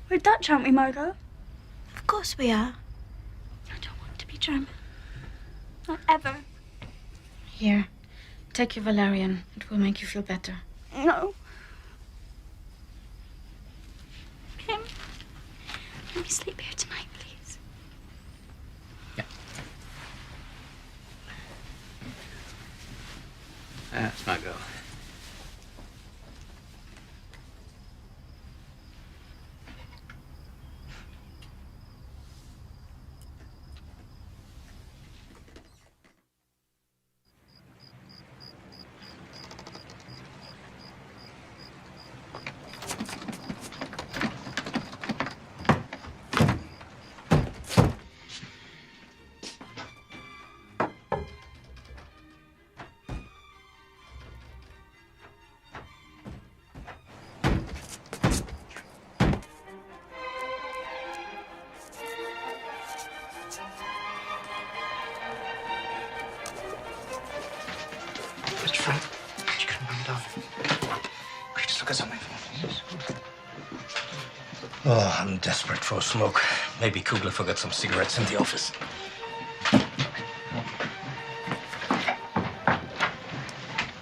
Speaker 21: We're Dutch, aren't we, Margot?
Speaker 3: Of course we are.
Speaker 21: I don't want to be German. Not ever.
Speaker 8: Here, take your valerian. It will make you feel better.
Speaker 21: No. Kim, let me sleep here tonight, please.
Speaker 6: That's my girl.
Speaker 18: Mr. Frank, could you come down? Could you just look at something for me, please?
Speaker 11: Oh, I'm desperate for a smoke. Maybe Kugler forgot some cigarettes in the office.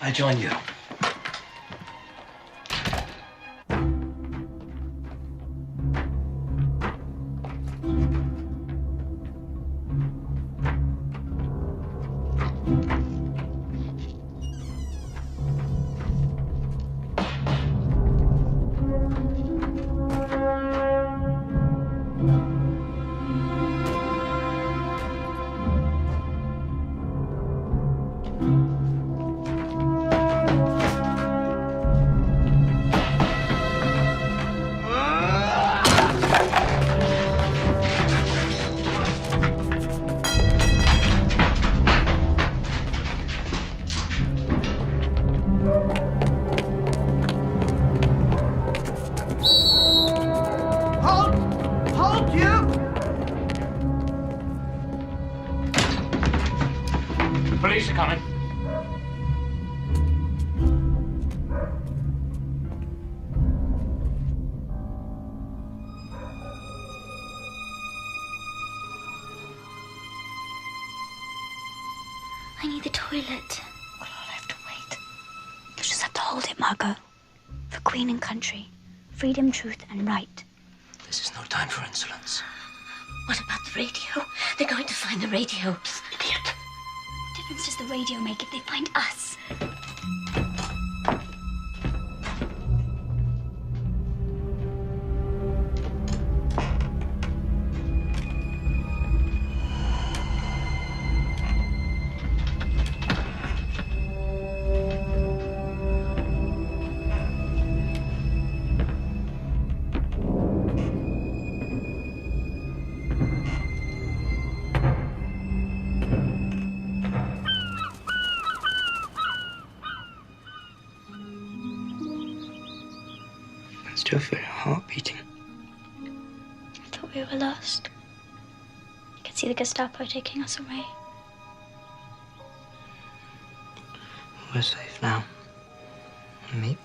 Speaker 11: I join you.
Speaker 15: Police are coming.
Speaker 21: I need the toilet. Well, I'll have to wait. You just have to hold it, Margot. For Queen and country. Freedom, truth, and right.
Speaker 11: This is no time for insolence.
Speaker 4: What about the radio? They're going to find the radio.
Speaker 11: Idiot.
Speaker 21: What difference does the radio make if they find us?
Speaker 18: Still feel your heart beating.
Speaker 21: I thought we were lost. I could see the Gestapo taking us away.
Speaker 18: We're safe now. Meep.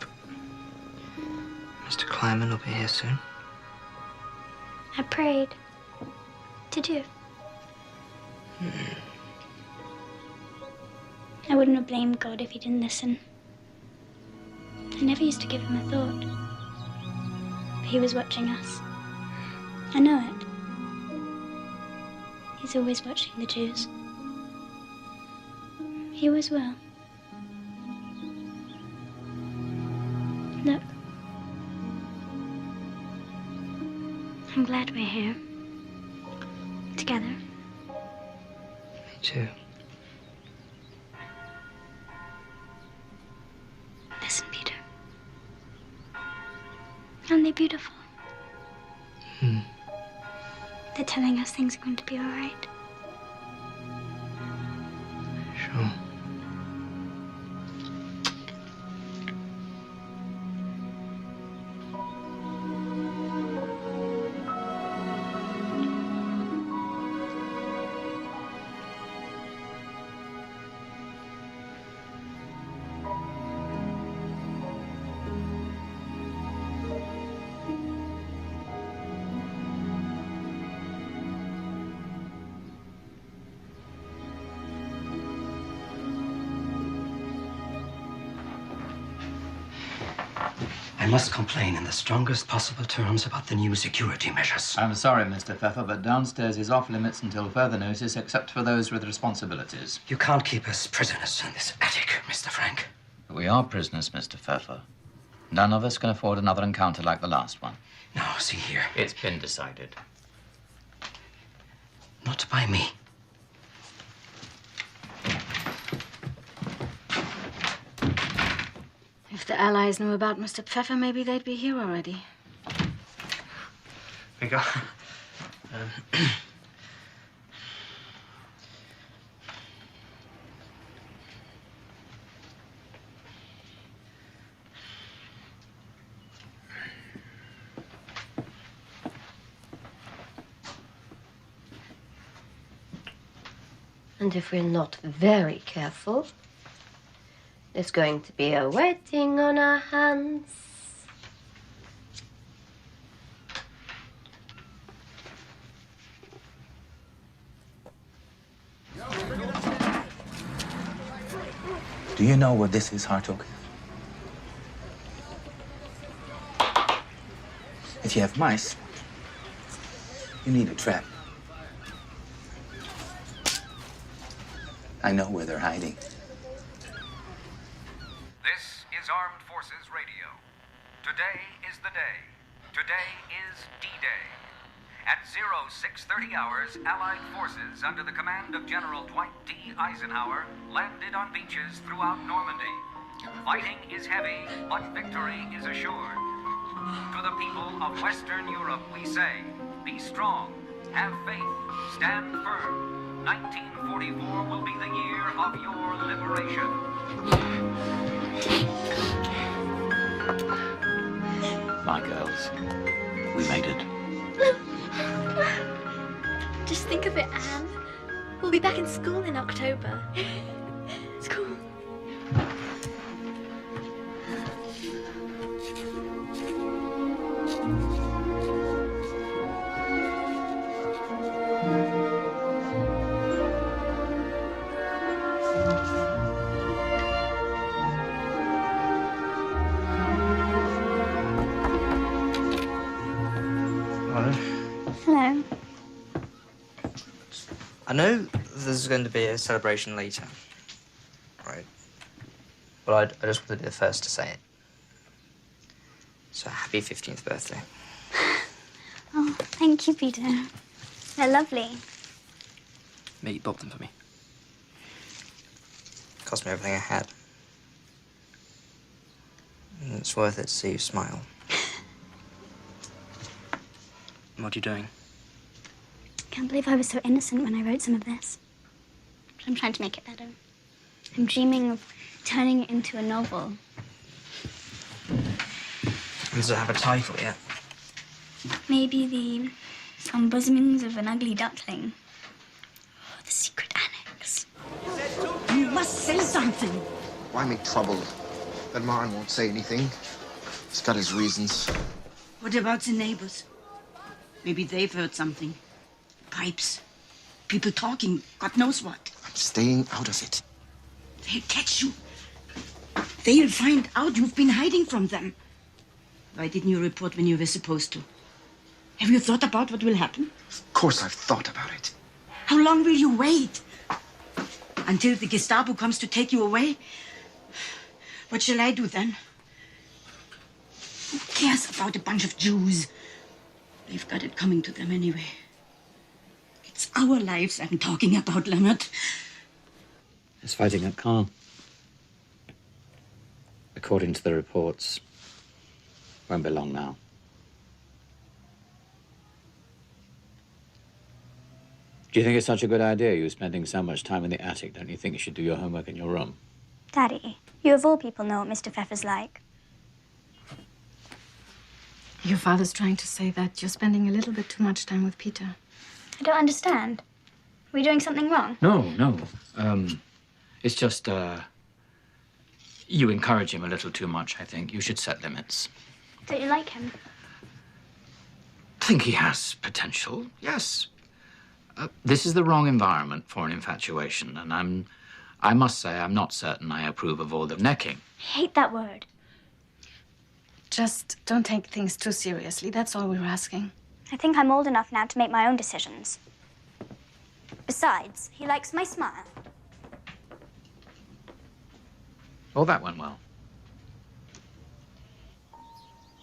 Speaker 18: Mr. Kleiman will be here soon.
Speaker 21: I prayed. Did you? I wouldn't have blamed God if he didn't listen. I never used to give him a thought. But he was watching us. I know it. He's always watching the Jews. He always will. Look. I'm glad we're here. Together.
Speaker 18: Me too.
Speaker 21: Listen, Peter. Aren't they beautiful? They're telling us things are going to be all right.
Speaker 18: Sure.
Speaker 11: I must complain in the strongest possible terms about the new security measures.
Speaker 15: I'm sorry, Mr. Pfeffer, but downstairs is off limits until further notice, except for those with responsibilities.
Speaker 11: You can't keep us prisoners in this attic, Mr. Frank.
Speaker 15: We are prisoners, Mr. Pfeffer. None of us can afford another encounter like the last one.
Speaker 11: Now, see here.
Speaker 15: It's been decided.
Speaker 11: Not by me.
Speaker 8: If the Allies knew about Mr. Pfeffer, maybe they'd be here already.
Speaker 18: We got...
Speaker 10: And if we're not very careful, there's going to be a wedding on our hands.
Speaker 12: Do you know what this is, Hartog? If you have mice, you need a trap. I know where they're hiding.
Speaker 17: This is Armed Forces Radio. Today is the day. Today is D-Day. At 0630 hours, Allied forces under the command of General Dwight D. Eisenhower landed on beaches throughout Normandy. Fighting is heavy, but victory is assured. To the people of Western Europe, we say, be strong, have faith, stand firm. 1944 will be the year of your liberation.
Speaker 15: My girls, we made it.
Speaker 21: Just think of it, Anne. We'll be back in school in October. School. Hello.
Speaker 18: I know there's going to be a celebration later, right? But I just wanted to be the first to say it. So happy 15th birthday.
Speaker 21: Oh, thank you, Peter. They're lovely.
Speaker 18: Mate, you bought them for me. Cost me everything I had. And it's worth it to see you smile. What are you doing?
Speaker 21: Can't believe I was so innocent when I wrote some of this. But I'm trying to make it better. I'm dreaming of turning it into a novel.
Speaker 18: Does it have a title yet?
Speaker 21: Maybe the unbosomings of an ugly duckling. Or the secret annex.
Speaker 13: You must say something.
Speaker 20: Why make trouble? That Marin won't say anything. He's got his reasons.
Speaker 13: What about the neighbors? Maybe they've heard something. Pipes. People talking. God knows what.
Speaker 20: I'm staying out of it.
Speaker 13: They'll catch you. They'll find out you've been hiding from them. Why didn't you report when you were supposed to? Have you thought about what will happen?
Speaker 20: Of course I've thought about it.
Speaker 13: How long will you wait? Until the Gestapo comes to take you away? What shall I do then? Who cares about a bunch of Jews? They've got it coming to them anyway. It's our lives I'm talking about, Leonard.
Speaker 6: He's fighting at Caen. According to the reports, won't be long now. Do you think it's such a good idea, you spending so much time in the attic? Don't you think you should do your homework in your room?
Speaker 21: Daddy, you of all people know what Mr. Pfeffer's like.
Speaker 14: Your father's trying to say that you're spending a little bit too much time with Peter.
Speaker 21: I don't understand. Are we doing something wrong?
Speaker 6: No. It's just, you encourage him a little too much, I think. You should set limits.
Speaker 21: Don't you like him?
Speaker 6: I think he has potential, yes. This is the wrong environment for an infatuation, and I must say, I'm not certain I approve of all the necking.
Speaker 21: I hate that word.
Speaker 14: Just don't take things too seriously. That's all we're asking.
Speaker 21: I think I'm old enough now to make my own decisions. Besides, he likes my smile.
Speaker 6: Oh, that went well.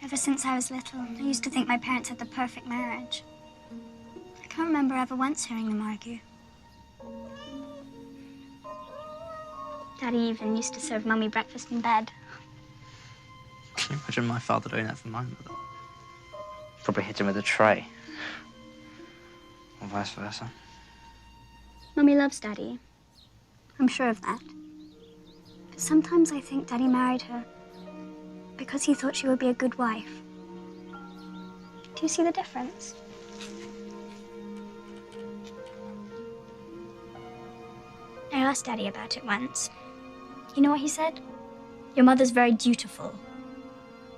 Speaker 21: Ever since I was little, I used to think my parents had the perfect marriage. I can't remember ever once hearing them argue. Daddy even used to serve Mummy breakfast in bed.
Speaker 18: Can you imagine my father doing that for my mother? Probably hit him with a tray. Or vice versa.
Speaker 21: Mummy loves Daddy. I'm sure of that. But sometimes I think Daddy married her because he thought she would be a good wife. Do you see the difference? I asked Daddy about it once. You know what he said? Your mother's very dutiful.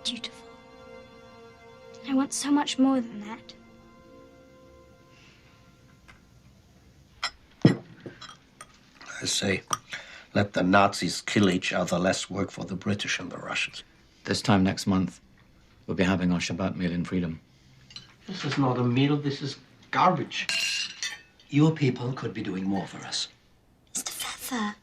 Speaker 21: Dutiful. I want so much more than that.
Speaker 1: I say, let the Nazis kill each other, less work for the British and the Russians.
Speaker 6: This time next month, we'll be having our Shabbat meal in freedom.
Speaker 5: This is not a meal, this is garbage.
Speaker 11: Your people could be doing more for us.
Speaker 21: Mr. Pfeffer,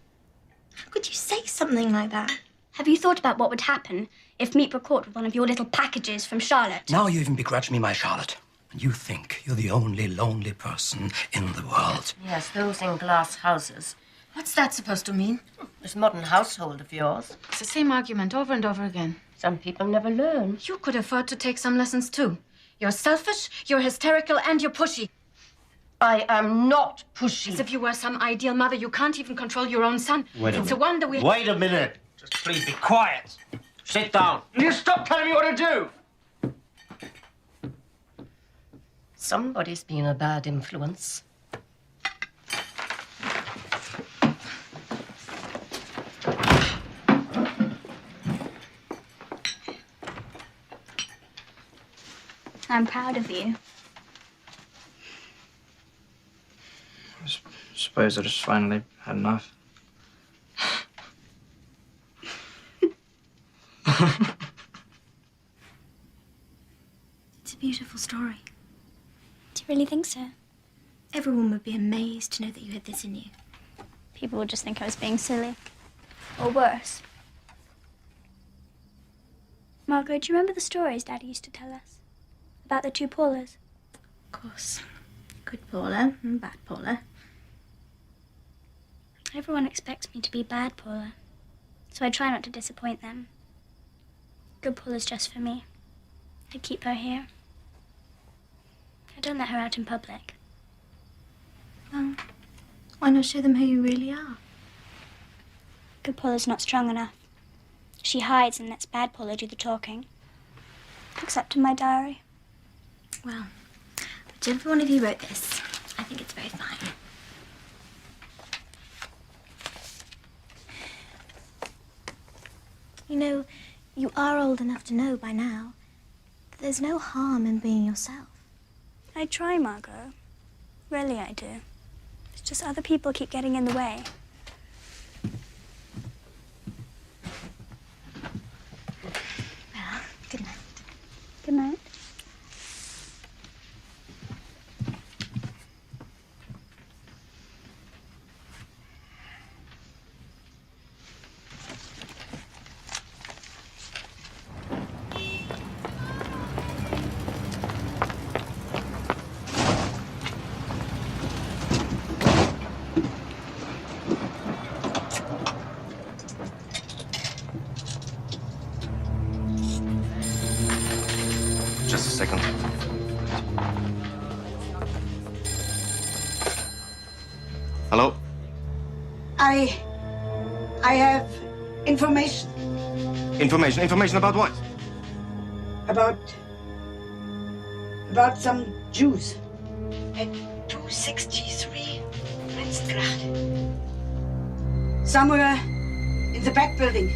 Speaker 21: how could you say something like that? Have you thought about what would happen if Meep were caught with one of your little packages from Charlotte?
Speaker 11: Now you even begrudge me my Charlotte. And you think you're the only lonely person in the world.
Speaker 4: Yes, those in glass houses. What's that supposed to mean? This modern household of yours.
Speaker 14: It's the same argument over and over again.
Speaker 4: Some people never learn.
Speaker 14: You could afford to take some lessons too. You're selfish, you're hysterical, and you're pushy.
Speaker 4: I am not pushy.
Speaker 14: As if you were some ideal mother. You can't even control your own son. It's a wonder we...
Speaker 1: Wait a minute. Just please be quiet. Sit down.
Speaker 5: You stop telling me what to do.
Speaker 4: Somebody's been a bad influence.
Speaker 21: I'm proud of you.
Speaker 18: I suppose I just finally had enough.
Speaker 21: It's a beautiful story. Do you really think so? Everyone would be amazed to know that you had this in you. People would just think I was being silly. Or worse. Margot, do you remember the stories Daddy used to tell us? About the two Paulas?
Speaker 14: Of course. Good Paula and bad Paula.
Speaker 21: Everyone expects me to be bad Paula, so I try not to disappoint them. Good Paula's just for me. I keep her here. I don't let her out in public.
Speaker 14: Well, why not show them who you really are?
Speaker 21: Good Paula's not strong enough. She hides and lets bad Paula do the talking. except in my diary.
Speaker 3: Well, whichever one of you wrote this, I think it's very fine. You know, you are old enough to know by now that there's no harm in being yourself.
Speaker 21: I try, Margot. Really, I do. It's just other people keep getting in the way.
Speaker 3: Well, good night.
Speaker 21: Good night.
Speaker 19: Just a second. Hello?
Speaker 13: I have information
Speaker 19: Information? Information about what?
Speaker 13: about some Jews at 263 Renzstraat. Somewhere in the back building.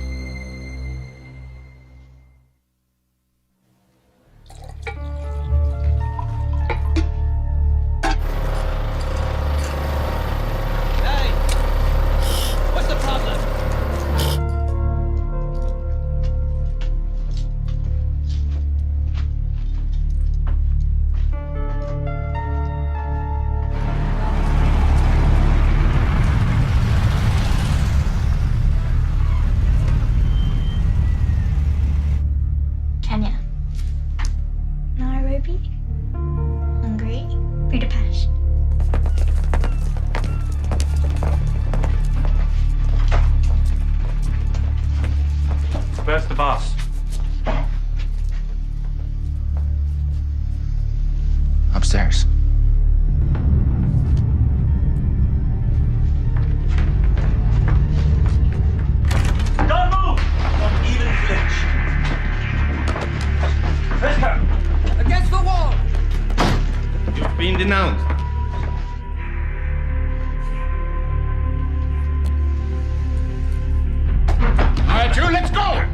Speaker 15: What's the problem?
Speaker 3: Kenya. Nairobi. Hungary. Budapest.
Speaker 19: Where's the boss?
Speaker 9: Upstairs.
Speaker 7: Don't move! Don't even flinch. Mister! Against the wall!
Speaker 19: You've been denounced.
Speaker 7: All right, you, let's go!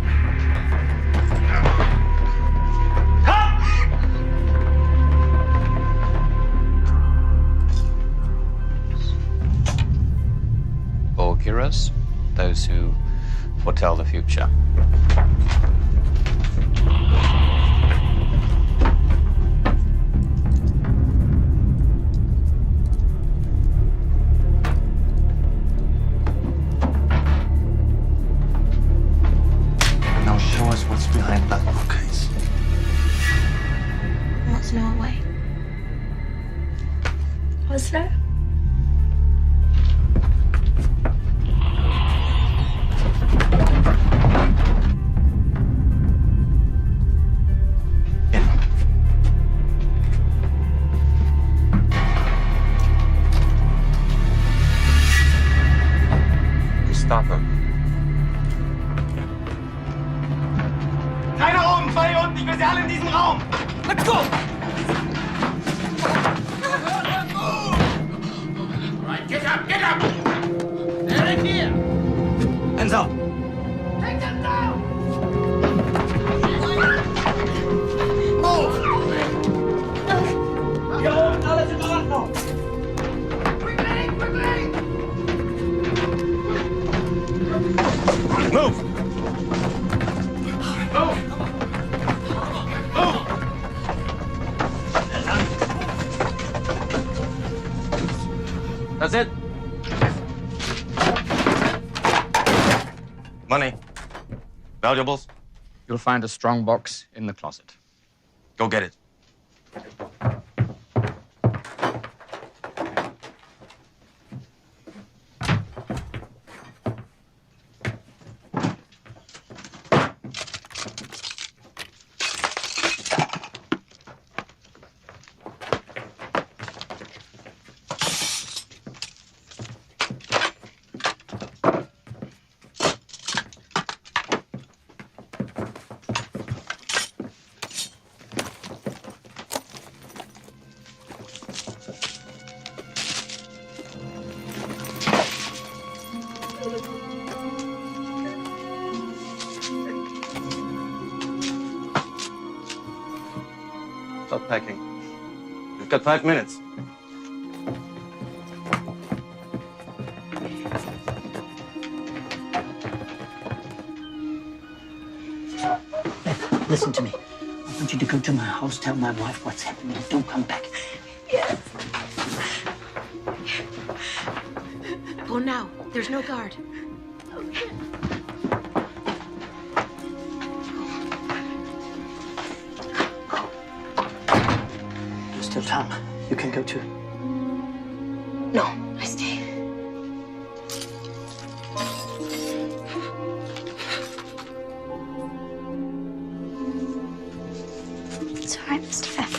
Speaker 6: Auguras, those who foretell the future.
Speaker 19: Now show us what's behind that bookcase.
Speaker 3: What's Norway?
Speaker 21: Oslo?
Speaker 19: Gestapo.
Speaker 7: Keiner oben, zwei unten, ich will sie alle in diesem Raum! Let's go! Right, get up, get up! They're in here! Hands up! Take them down! Move! Hier oben, alles in Ordnung! Quickly, quickly!
Speaker 19: Move!
Speaker 7: Move! Move!
Speaker 19: That's it. Money. Valuables.
Speaker 6: You'll find a strong box in the closet.
Speaker 19: Go get it.
Speaker 20: packing. We've got 5 minutes.
Speaker 5: Listen to me. I want you to go to my house, tell my wife what's happening. Don't come back.
Speaker 4: Yes. Go now. There's no guard.
Speaker 5: Okay. There's still time. You can go too.
Speaker 4: No, I stay.
Speaker 21: It's all right, Mr. Fenn.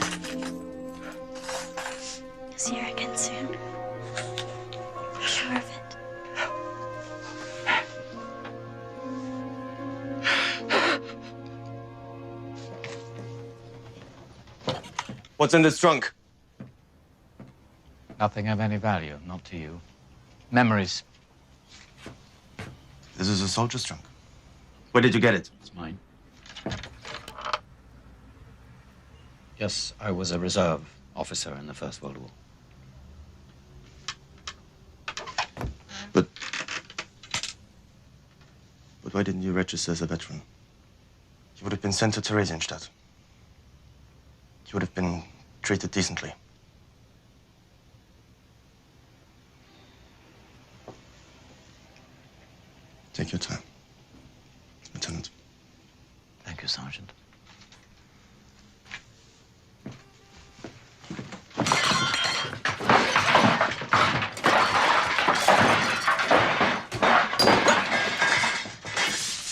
Speaker 21: You'll see her again soon. I'm sure of it.
Speaker 20: What's in this trunk?
Speaker 6: Nothing of any value, not to you. Memories.
Speaker 20: This is a soldier's trunk. Where did you get it?
Speaker 6: It's mine. Yes, I was a reserve officer in the First World War.
Speaker 20: But why didn't you register as a veteran? You would have been sent to Theresienstadt. You would have been treated decently. Take your time, Lieutenant.
Speaker 6: Thank you, Sergeant.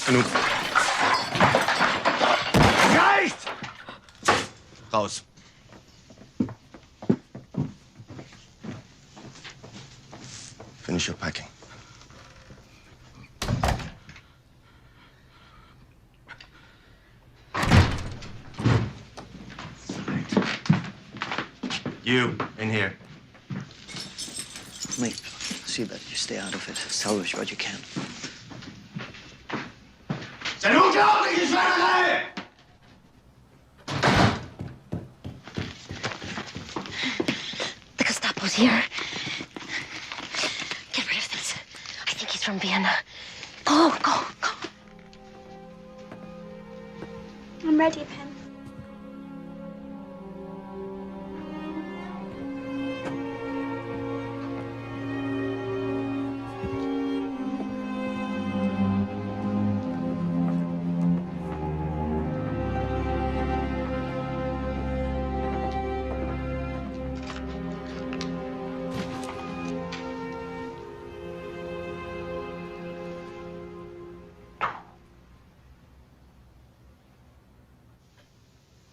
Speaker 20: Genug. Reicht! Raus. Finish your packing. You, in here.
Speaker 5: Mate, see that you stay out of it. Salvage what you can.
Speaker 7: Ist eine unglaubliche Schweinerei!
Speaker 4: The Gestapo's here. Get rid of this. I think he's from Vienna. Go, go, go.
Speaker 21: I'm ready, Pen.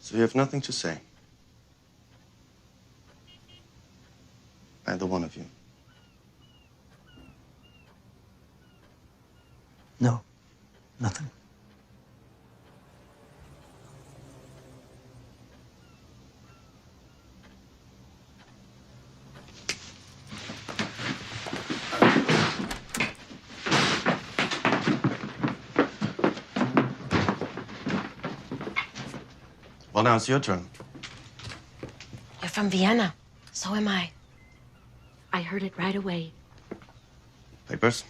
Speaker 20: So you have nothing to say? Either one of you?
Speaker 5: No, nothing.
Speaker 20: Well, now it's your turn.
Speaker 4: You're from Vienna. So am I. I heard it right away.
Speaker 20: Papers?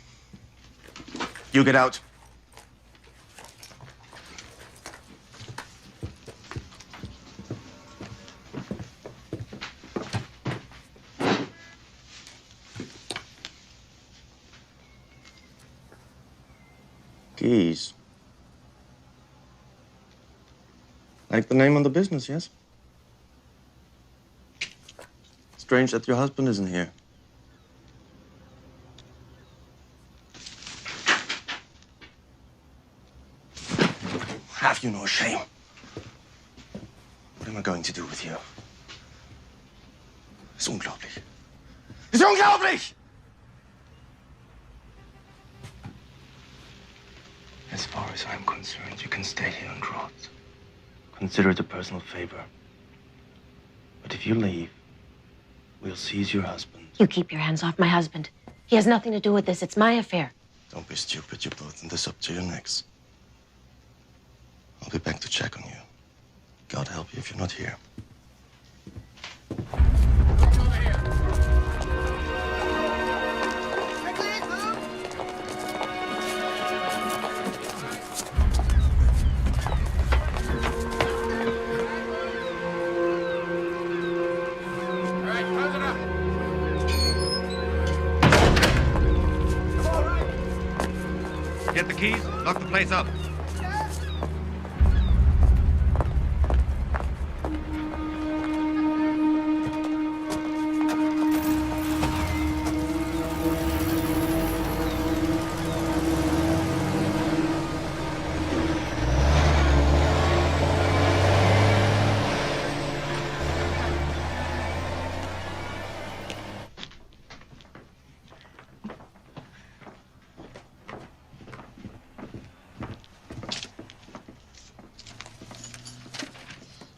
Speaker 20: You get out. Keys. Like the name on the business, yes? Strange that your husband isn't here. Have you no shame? What am I going to do with you? It's unglaublich. It's unglaublich! As far as I'm concerned, you can stay here and rot. Consider it a personal favor. But if you leave, we'll seize your husband.
Speaker 4: You keep your hands off my husband. He has nothing to do with this. It's my affair.
Speaker 20: Don't be stupid. You're both in this up to your necks. I'll be back to check on you. God help you if you're not here.
Speaker 19: Get the keys, lock the place up.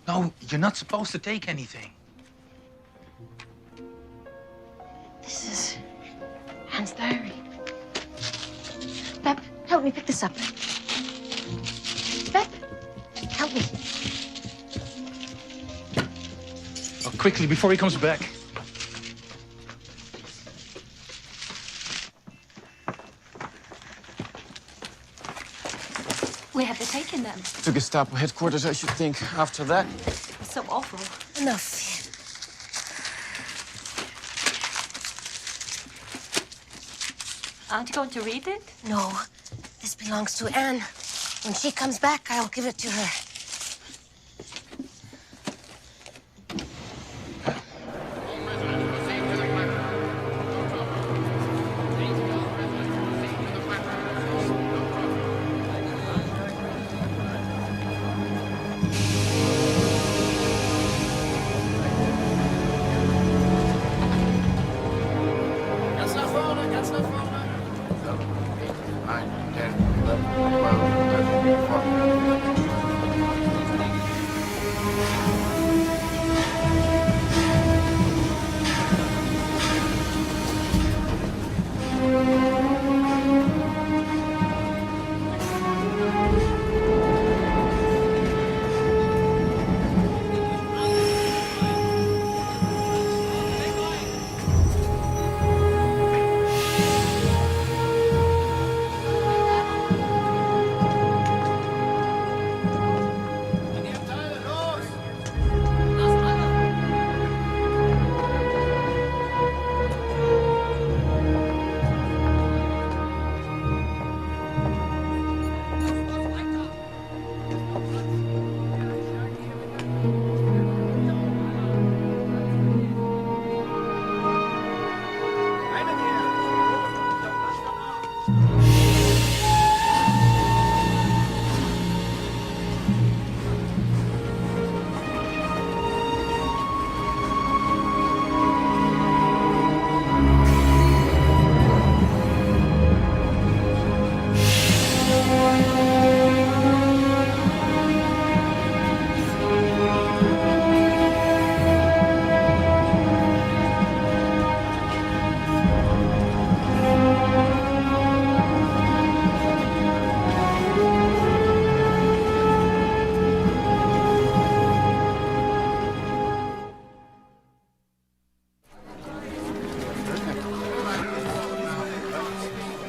Speaker 9: No, you're not supposed to take anything.
Speaker 4: This is Anne's diary. Bep, help me pick this up. Bep, help me.
Speaker 9: Oh, quickly, before he comes back.
Speaker 14: Where have they taken them?
Speaker 6: To Gestapo headquarters, I should think. After that,
Speaker 14: It's so awful.
Speaker 4: Enough.
Speaker 14: Aren't you going to read it?
Speaker 4: No, this belongs to Anne. When she comes back, I'll give it to her.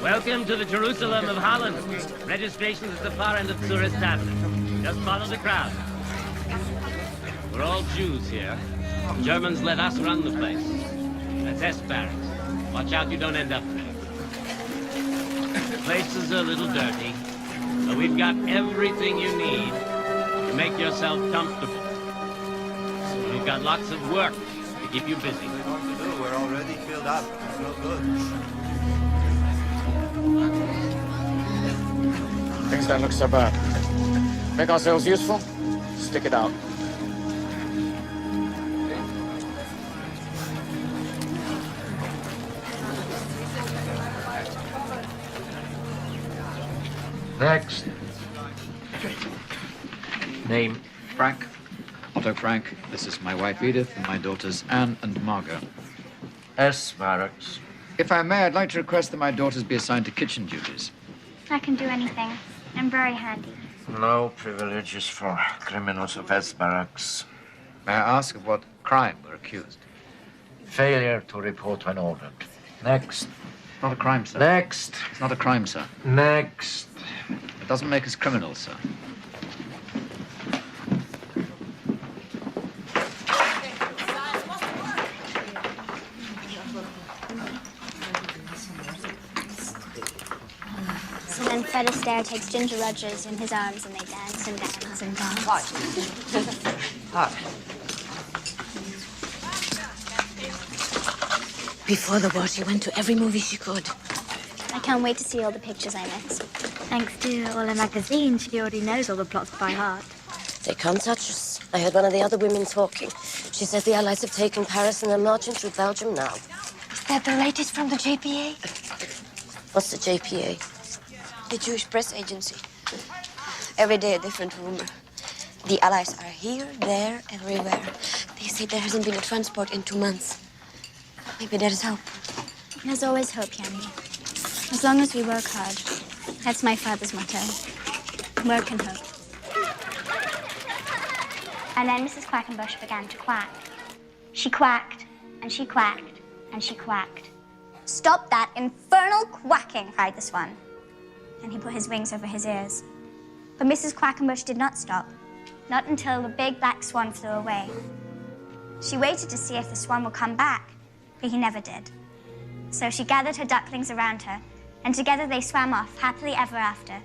Speaker 2: Welcome to the Jerusalem of Holland. Registration is at the far end of Tourist Avenue. Just follow the crowd. We're all Jews here. Germans let us run the place. That's S barracks. Watch out you don't end up there. The place is a little dirty, but we've got everything you need to make yourself comfortable. We've got lots of work to keep you busy.
Speaker 16: We're already filled up. It's no good.
Speaker 6: things don't look so bad. Make ourselves useful, stick it out.
Speaker 15: Next. Name?
Speaker 6: Frank. Otto Frank. This is my wife Edith and my daughters Anne and Margot.
Speaker 1: S. Barracks.
Speaker 6: If I may, I'd like to request that my daughters be assigned to kitchen duties.
Speaker 21: I can do anything. I'm very handy.
Speaker 1: No privileges for criminals of S. Barracks.
Speaker 6: May I ask of what
Speaker 15: Crime, we're accused.
Speaker 8: Failure to report when ordered. Next.
Speaker 15: Not a crime, sir.
Speaker 8: Next.
Speaker 15: It's not a crime, sir.
Speaker 8: Next.
Speaker 15: It doesn't make us criminals, sir.
Speaker 3: So then Fred Astaire takes Ginger Rogers in his arms and they dance and dance and dance.
Speaker 18: Hi.
Speaker 4: Before the war, she went to every movie she could.
Speaker 3: I can't wait to see all the pictures I missed.
Speaker 21: Thanks to all the magazines, she already knows all the plots by heart.
Speaker 10: They can't touch us. I heard one of the other women talking. She says the Allies have taken Paris and they're marching through Belgium now.
Speaker 4: Is that the latest from the JPA?
Speaker 10: What's the JPA?
Speaker 22: The Jewish press agency. Every day a different rumor. The Allies are here, there, everywhere. They say there hasn't been a transport in 2 months. Maybe there is hope.
Speaker 3: There's always hope, Yanni. As long as we work hard. That's my father's motto. Work and hope. And then Mrs. Quackenbush began to quack. She quacked, and she quacked, and she quacked. Stop that infernal quacking, cried the swan. And he put his wings over his ears. But Mrs. Quackenbush did not stop. Not until the big black swan flew away. She waited to see if the swan would come back, but he never did. So she gathered her ducklings around her, and together they swam off, happily ever after.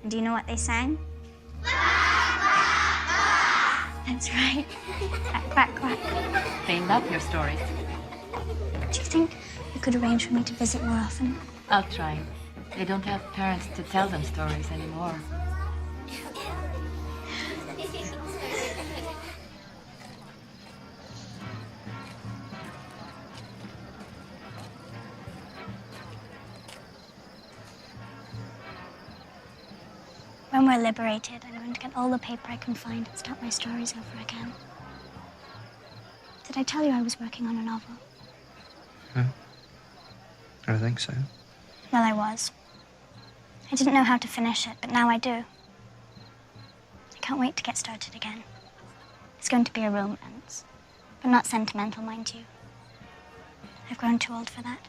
Speaker 3: And do you know what they sang? That's right. Quack, quack, quack.
Speaker 14: They love your stories.
Speaker 3: Do you think you could arrange for me to visit more often?
Speaker 14: I'll try. They don't have parents to tell them stories anymore.
Speaker 3: When we're liberated, I'm going to get all the paper I can find and start my stories over again. Did I tell you I was working on a novel?
Speaker 18: No. I don't think so.
Speaker 3: Well, I was. I didn't know how to finish it, but now I do. I can't wait to get started again. It's going to be a romance, but not sentimental, mind you. I've grown too old for that.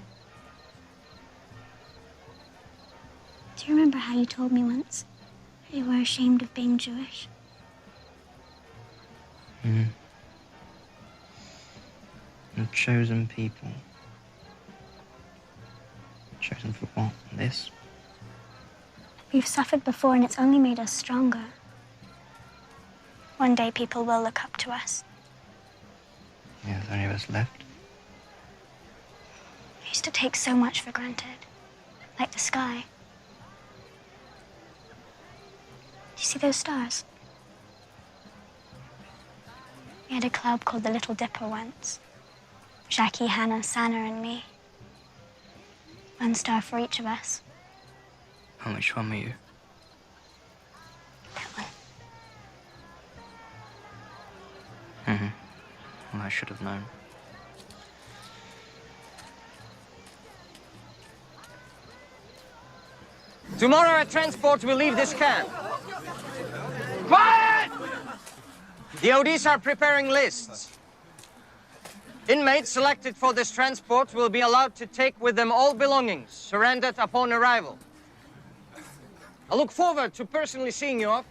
Speaker 3: Do you remember how you told me once that you were ashamed of being Jewish?
Speaker 18: A chosen people. Chosen for what? This?
Speaker 3: We've suffered before and it's only made us stronger. One day people will look up to us.
Speaker 18: Yeah, there's only of us left.
Speaker 3: I used to take so much for granted. Like the sky. Do you see those stars? We had a club called the Little Dipper once. Jackie, Hannah, Sana, and me. 1 star for each of us.
Speaker 18: How much fun were you?
Speaker 3: That one.
Speaker 18: Well, I should have known.
Speaker 23: Tomorrow a transport will leave this camp. Quiet! The ODs are preparing lists. Inmates selected for this transport will be allowed to take with them all belongings surrendered upon arrival. I look forward to personally seeing you off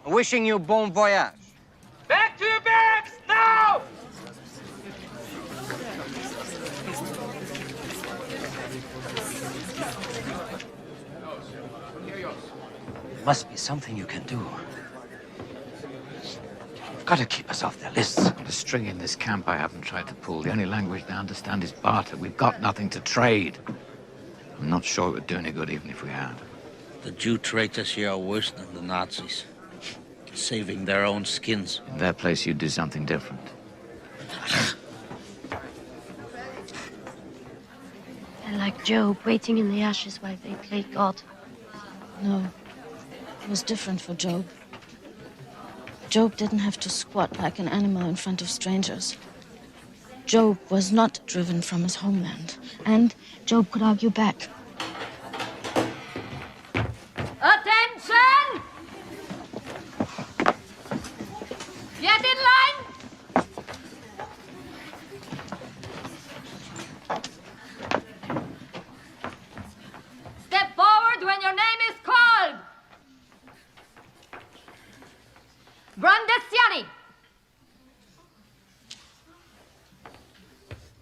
Speaker 23: and wishing you bon voyage. Back to your barracks now!
Speaker 11: There must be something you can do. You've got to keep us off their lists.
Speaker 15: The string in this camp I haven't tried to pull. The only language they understand is barter. We've got nothing to trade. I'm not sure it would do any good even if we had.
Speaker 24: The Jew traitors here are worse than the Nazis. Saving their own skins.
Speaker 15: In their place, you'd do something different.
Speaker 10: They're like Job, waiting in the ashes while they play God.
Speaker 25: No, it was different for Job. Job didn't have to squat like an animal in front of strangers. Job was not driven from his homeland, and Job could argue back.
Speaker 14: Attention! Get in line!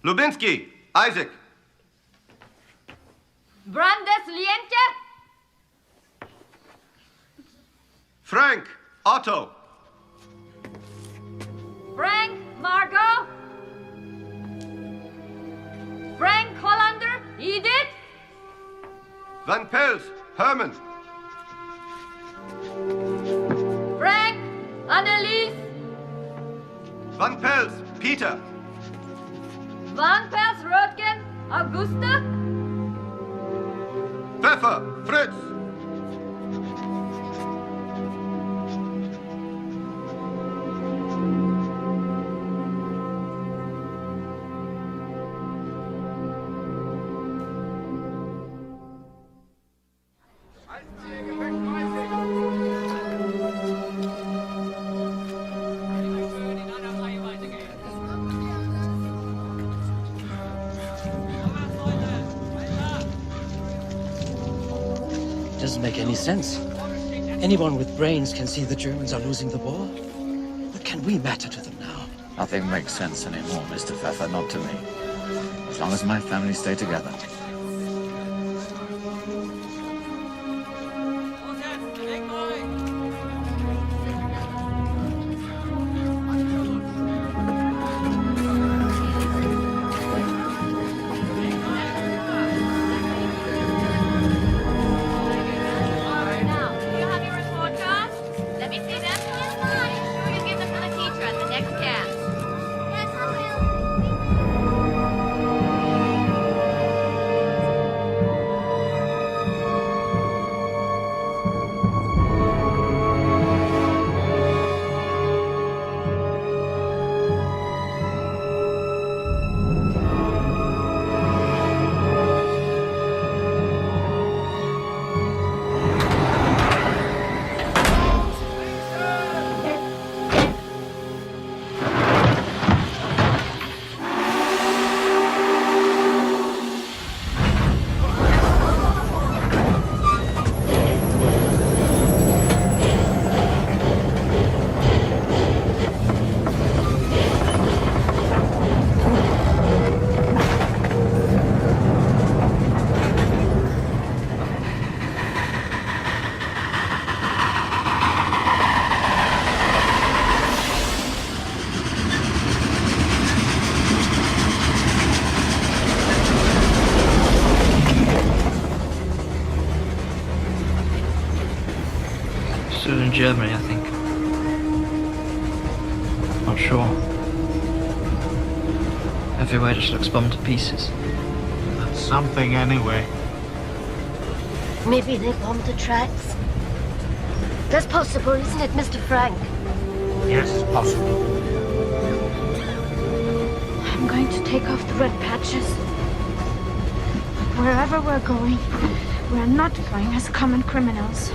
Speaker 5: Lubinsky, Isaac.
Speaker 7: Brandes Liente.
Speaker 5: Frank, Otto.
Speaker 7: Frank, Margot. Frank, Hollander, Edith.
Speaker 5: Van Pels, Herman.
Speaker 7: Frank, Annelies.
Speaker 5: Van Pels, Peter.
Speaker 7: Van Pels, Röttgen, Augusta.
Speaker 5: Pfeffer, Fritz.
Speaker 11: Doesn't make any sense. Anyone with brains can see the Germans are losing the war. What can we matter to them now?
Speaker 6: Nothing makes sense anymore, Mr. Pfeffer, not to me. As long as my family stay together.
Speaker 18: Still in Germany, I think. Not sure. Everywhere just looks bombed to pieces.
Speaker 16: That's something anyway.
Speaker 10: Maybe they bombed the tracks. That's possible, isn't it, Mr. Frank?
Speaker 16: Yes, possible.
Speaker 21: I'm going to take off the red patches. Wherever we're going, we're not going as common criminals.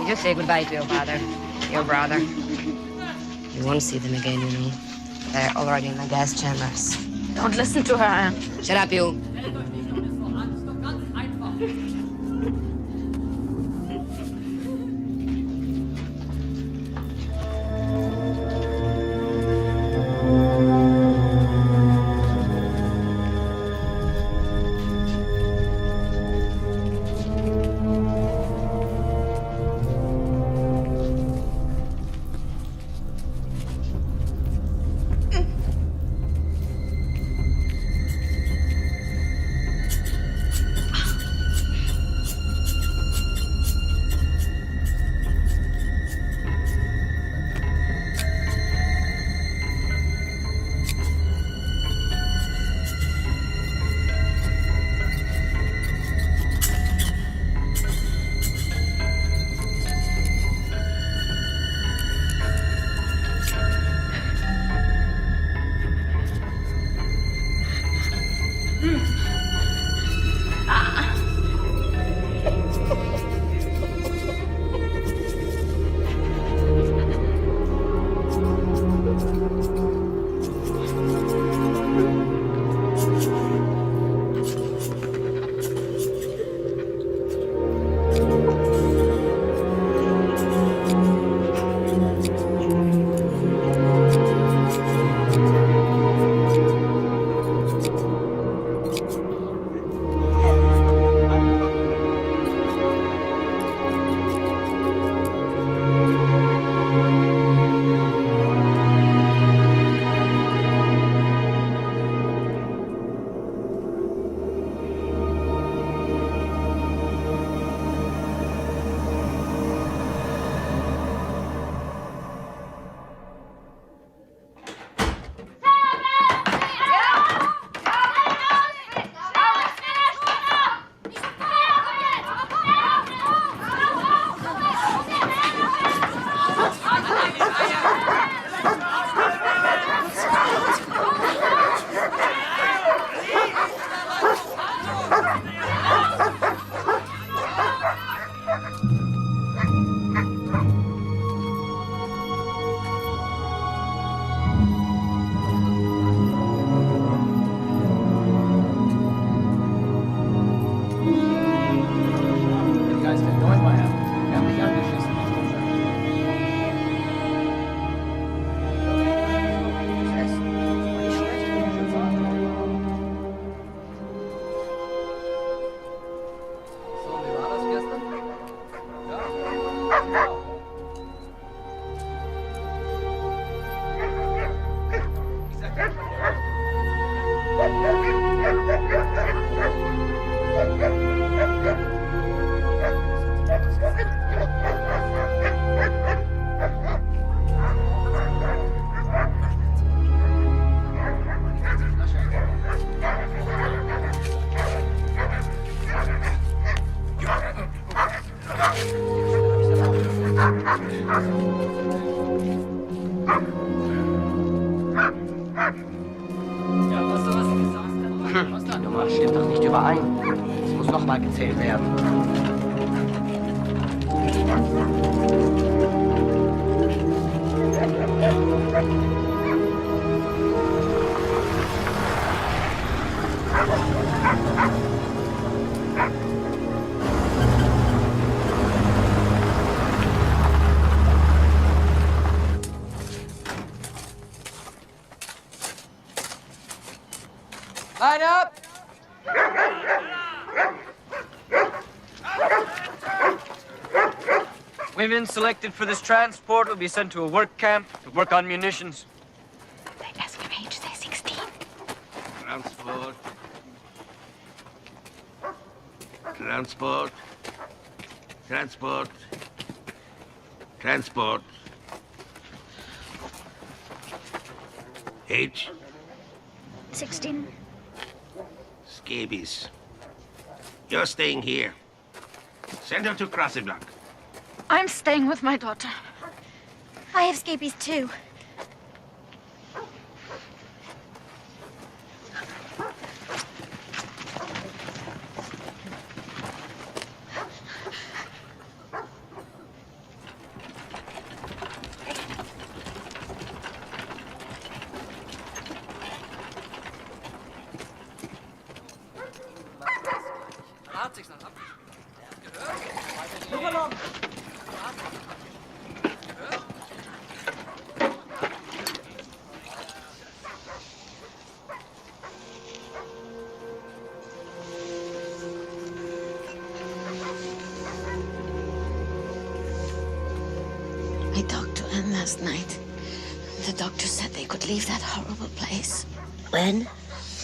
Speaker 12: You just say goodbye to your father, your brother. You won't see them again, you know. They're already in the gas chambers.
Speaker 25: Don't listen to her, Anne.
Speaker 12: Shut up, you.
Speaker 11: Die Nummer stimmt doch nicht überein. Es muss noch mal gezählt werden.
Speaker 23: Line up! Women selected for this transport will be sent to a work camp to work on munitions.
Speaker 21: They ask your age, they're 16.
Speaker 24: Transport. Transport. Transport. Transport. Age?
Speaker 21: 16.
Speaker 24: Scabies. You're staying here. Send her to Krasiblank.
Speaker 14: I'm staying with my daughter.
Speaker 21: I have scabies too.
Speaker 25: I talked to Anne last night. The doctor said they could leave that horrible place.
Speaker 10: When?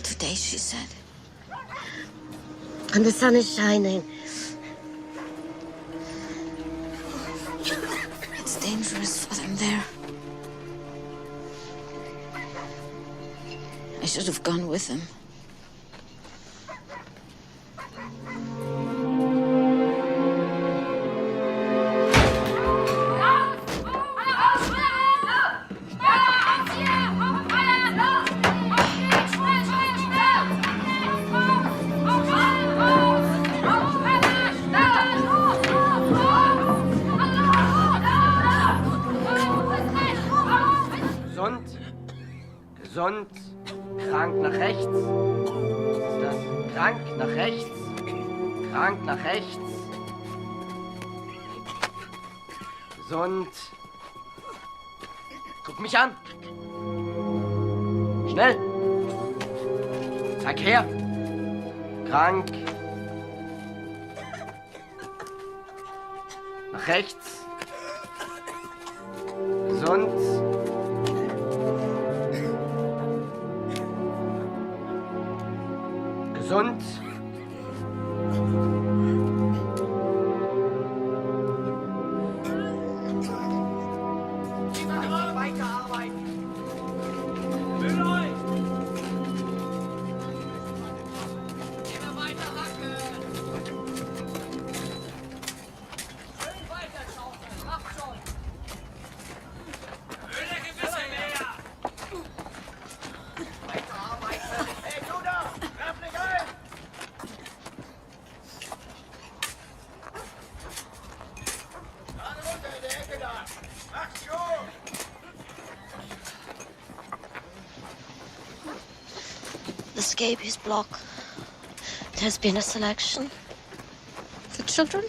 Speaker 25: Today, she said.
Speaker 10: And the sun is shining.
Speaker 25: It's dangerous for them there. I should have gone with them.
Speaker 23: Gesund. Gesund. Krank nach rechts. Ist das? Krank nach rechts. Krank nach rechts. Gesund. Guck mich an. Schnell. Zeig her. Krank. Nach rechts. Gesund. Gesund.
Speaker 10: The scabies block. There's been a selection. For children?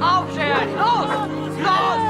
Speaker 23: Aufstehen! Los! Los! Los!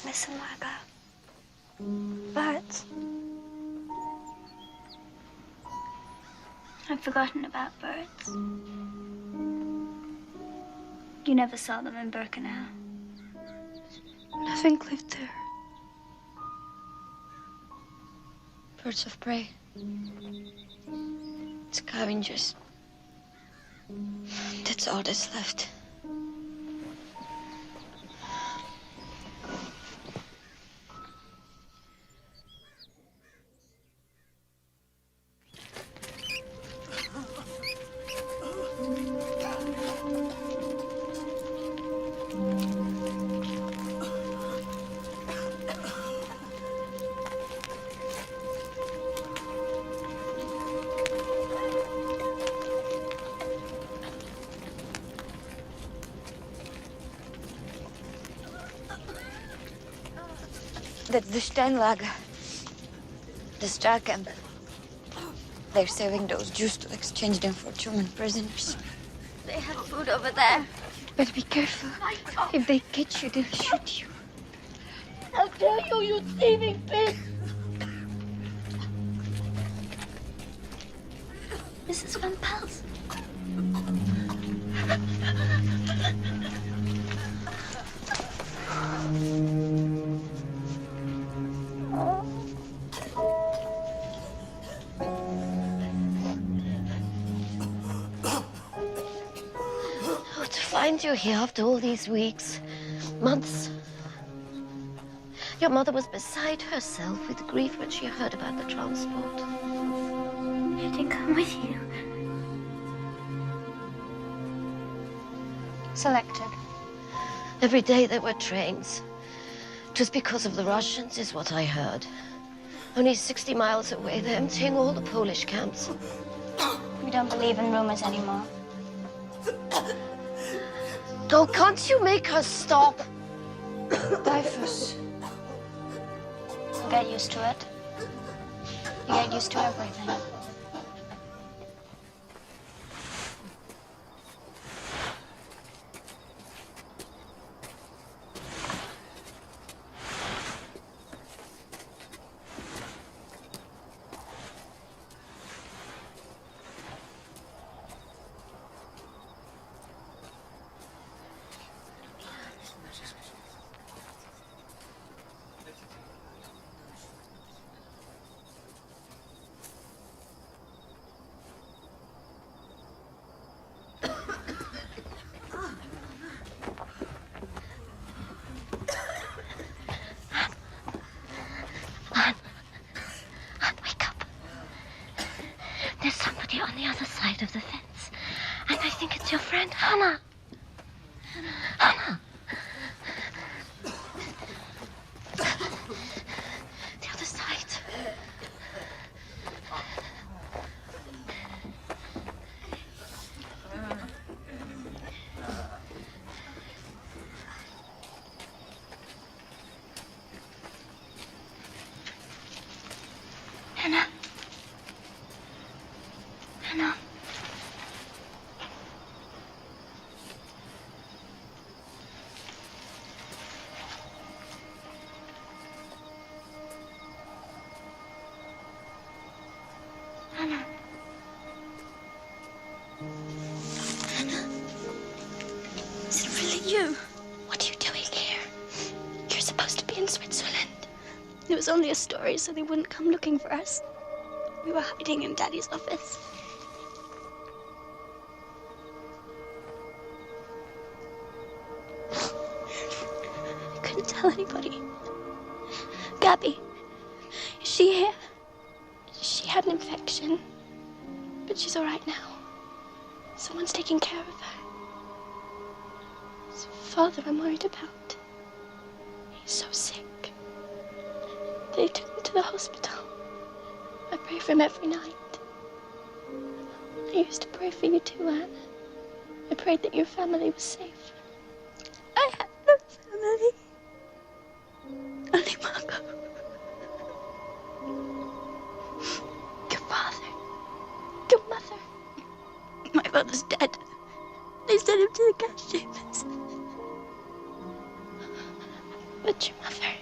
Speaker 3: Listen, Margot. Birds. I've forgotten about birds. You never saw them in Birkenau.
Speaker 22: Nothing lived there. Birds of prey. Scavengers. That's all that's left. That's the Steinlager. The star camp. They're saving those Jews to exchange them for German prisoners.
Speaker 3: They have food over there.
Speaker 22: But be careful. If they catch you, they'll shoot you.
Speaker 3: I'll tell you, you thieving pig! Mrs. Van Pels.
Speaker 10: To find you here after all these weeks, months. Your mother was beside herself with grief when she heard about the transport.
Speaker 3: I didn't come with you. Selected.
Speaker 10: Every day there were trains. Just because of the Russians is what I heard. Only 60 miles away, they're emptying all the Polish camps.
Speaker 3: We don't believe in rumors anymore.
Speaker 10: Oh, can't you make her stop?
Speaker 3: Typhus. You get used to it. You get used to everything.
Speaker 10: There's somebody on the other side of the fence. And I think it's your friend, Hannah. Hannah. The other side. Hannah. Hannah. Hannah. Hannah. Is it really you? What are you doing here? You're supposed to be in Switzerland.
Speaker 21: It was only a story so they wouldn't come looking for us. We were hiding in Daddy's office. I couldn't tell anybody. Gabby, is she here? She had an infection, but she's all right now. Someone's taking care of her. It's Father I'm worried about. He's so sick. They took him to the hospital. I pray for him every night. I used to pray for you too, Anne. I prayed that your family was safe. I have no family. Only Margot. Your father. Your mother. My father's dead. They sent him to the gas chambers. But your mother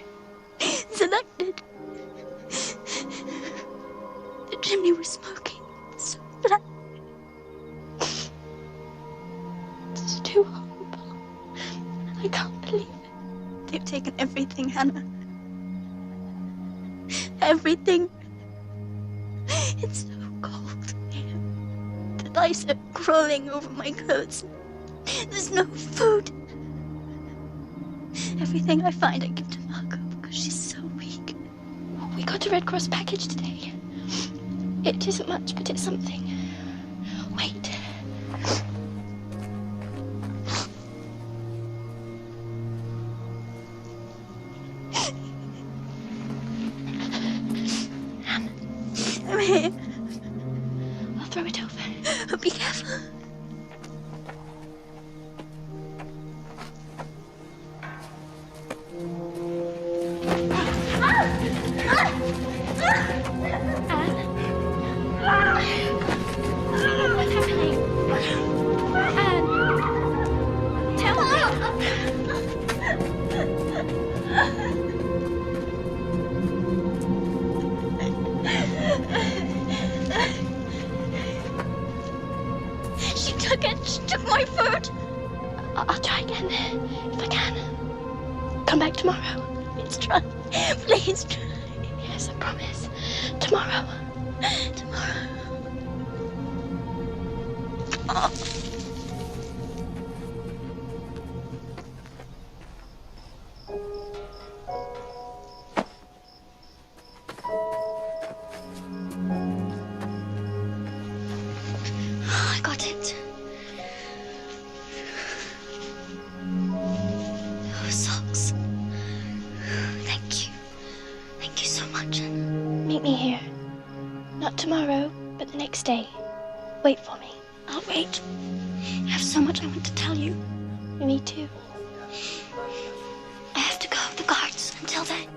Speaker 21: is elected. The chimney was smoking. So black. It's too horrible. I can't believe it. They've taken everything, Hannah. Everything. It's so cold here. The lice are crawling over my clothes. There's no food. Everything I find I give to Margot because she's so weak. We got a Red Cross package today. It isn't much, but it's something. Wait. I'm here. I'll throw it over. But be careful. What's happening? Anne, tell She took it. She took my food. I'll try again, if I can. Come back tomorrow. Please try. Please try. Yes, I promise. Tomorrow. Tomorrow. Oh. I got it. Oh, socks. Thank you. Thank you so much. Meet me here. Not tomorrow, but the next day. Wait for me. I'll wait. I have so much I want to tell you.
Speaker 3: Me too. I have to go with the guards until then.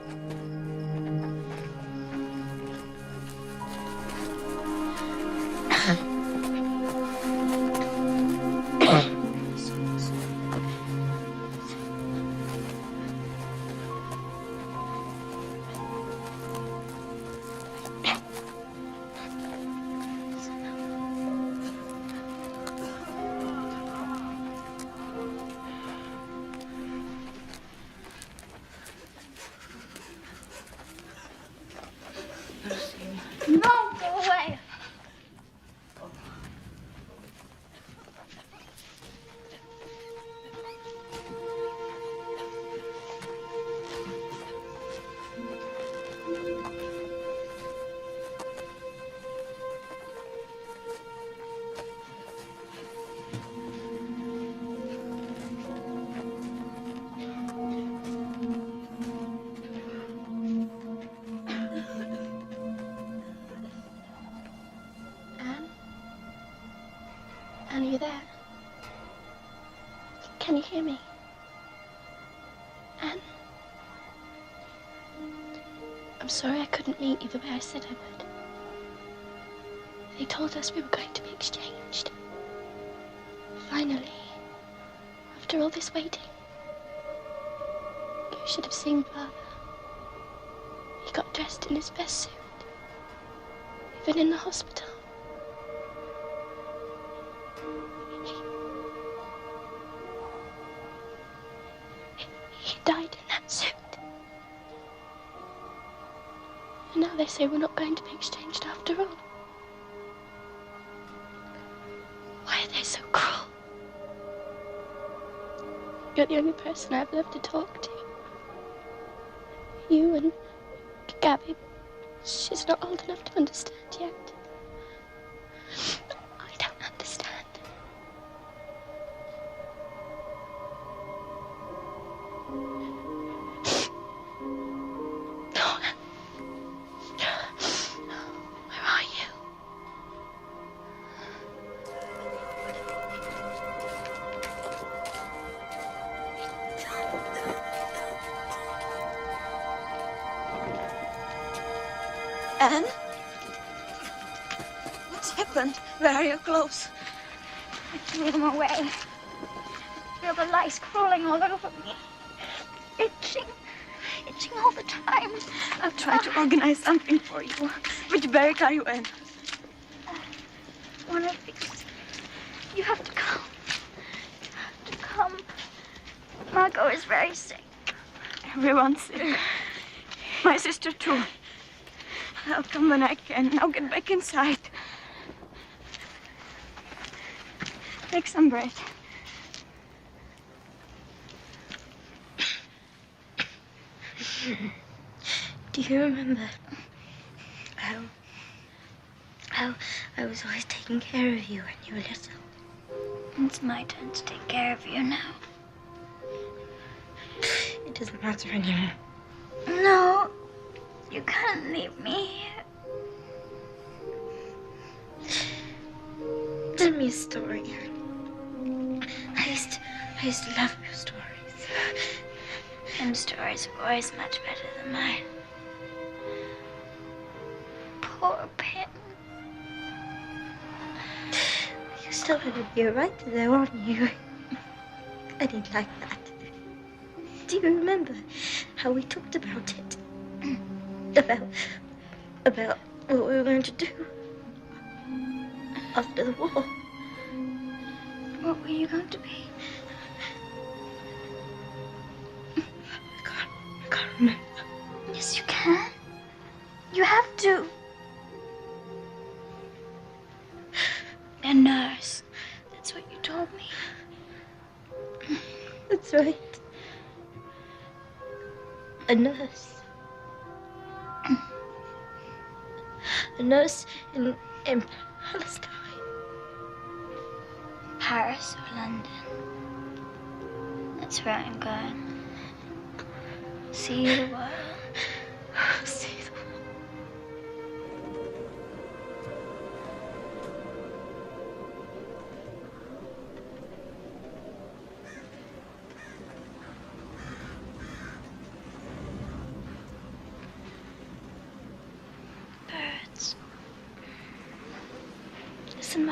Speaker 3: No, go away. Anne, are you there? Can you hear me? Anne? I'm sorry I couldn't meet you the way I said I would. They told us we were going to be exchanged. Finally, after all this waiting. You should have seen Father. He got dressed in his best suit. Even in the hospital. He died in that suit. And now they say we're not going to be exchanged after all. Why are they so cruel? You're the only person I've left to talk to. You and Gabby. She's not old enough to understand yet. I don't understand. Where are you? Anne? What's happened? Where are your clothes?
Speaker 21: I threw them away. I feel the lice crawling all over me. Itching all the time.
Speaker 3: I'll try to organize something for you. Which barrack are you in?
Speaker 21: One of these. You have to come. You have to come. Margot is very sick.
Speaker 3: Everyone's sick. My sister too. I'll come when I can. Now get back inside. Take some bread.
Speaker 21: Do you remember how I was always taking care of you when you were little? It's my turn to take care of you now. It doesn't matter anymore. No, you can't leave me here. Tell me a story. I used to love your stories. Pim's stories are always much better than mine. Poor Pim. You still had to be right there, weren't you? I didn't like that. Do you remember how we talked about it? About what we were going to do after the war. What were you going to be? I can't remember. Yes, you can. You have to. A nurse. That's what you told me. That's right. A nurse. A nurse in Palestine. Paris or London. That's where I'm going. See the world. See the world.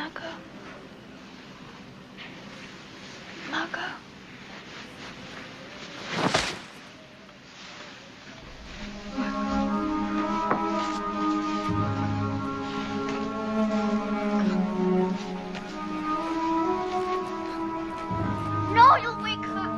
Speaker 21: Margot. Margot.
Speaker 7: No, you'll wake her.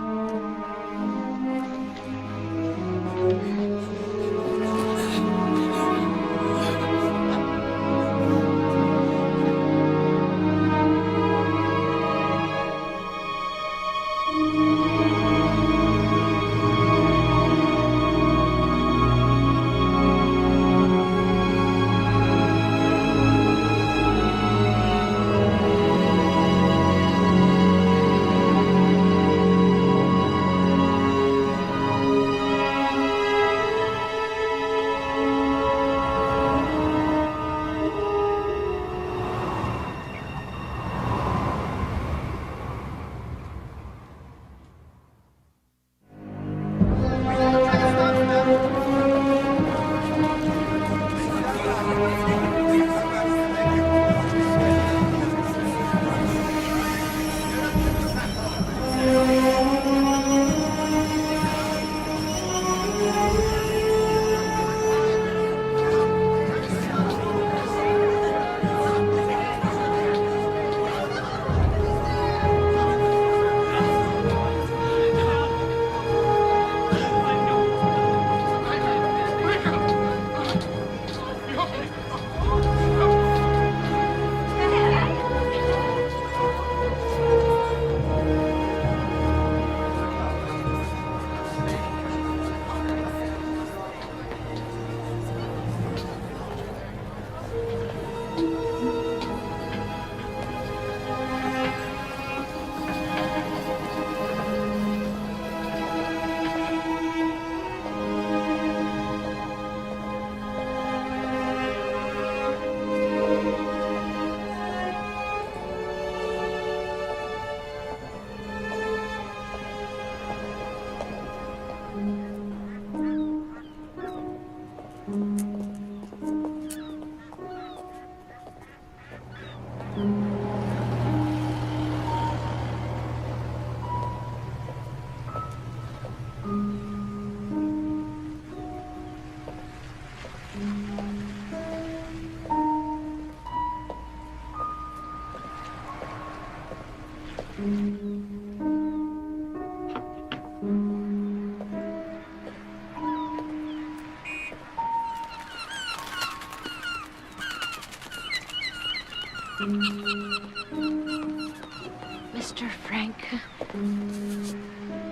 Speaker 25: Mr. Frank.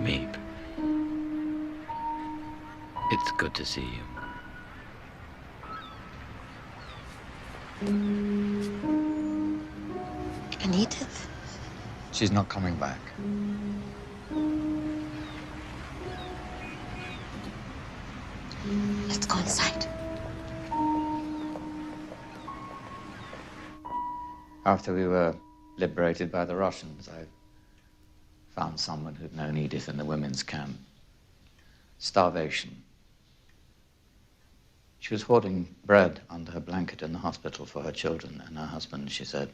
Speaker 2: Meep. It's good to see you.
Speaker 22: And Edith?
Speaker 6: She's not coming back.
Speaker 22: Let's go inside.
Speaker 6: After we were liberated by the Russians, I found someone who'd known Edith in the women's camp. Starvation. She was hoarding bread under her blanket in the hospital for her children and her husband, she said.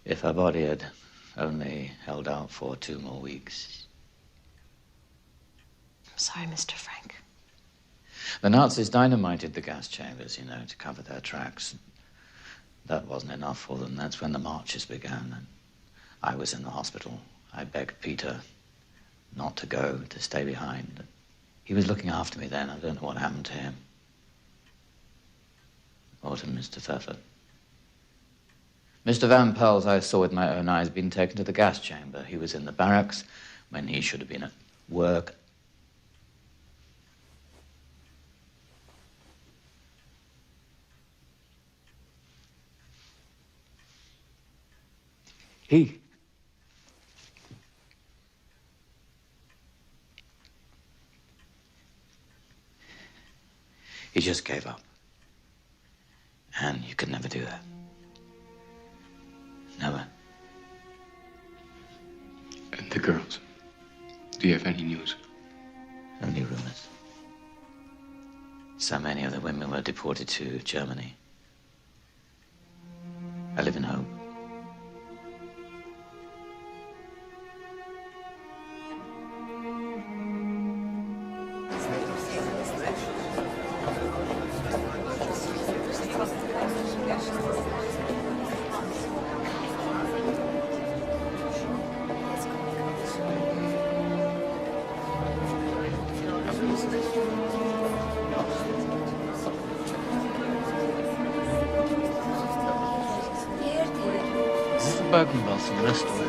Speaker 6: If her body had only held out for 2 more weeks.
Speaker 22: I'm sorry, Mr. Frank.
Speaker 6: The Nazis dynamited the gas chambers, you know, to cover their tracks. That wasn't enough for them. That's when the marches began. And I was in the hospital. I begged Peter not to go, to stay behind. He was looking after me then. I don't know what happened to him. Or to Mr. Thetford. Mr. Van Pels, I saw with my own eyes, been taken to the gas chamber. He was in the barracks when he should have been at work. He just gave up. And you could never do that. Never.
Speaker 9: And the girls? Do you have any news?
Speaker 6: Only rumors. So many of the women were deported to Germany. I live in hope.
Speaker 15: This is the Bergen-Belsen restaurant.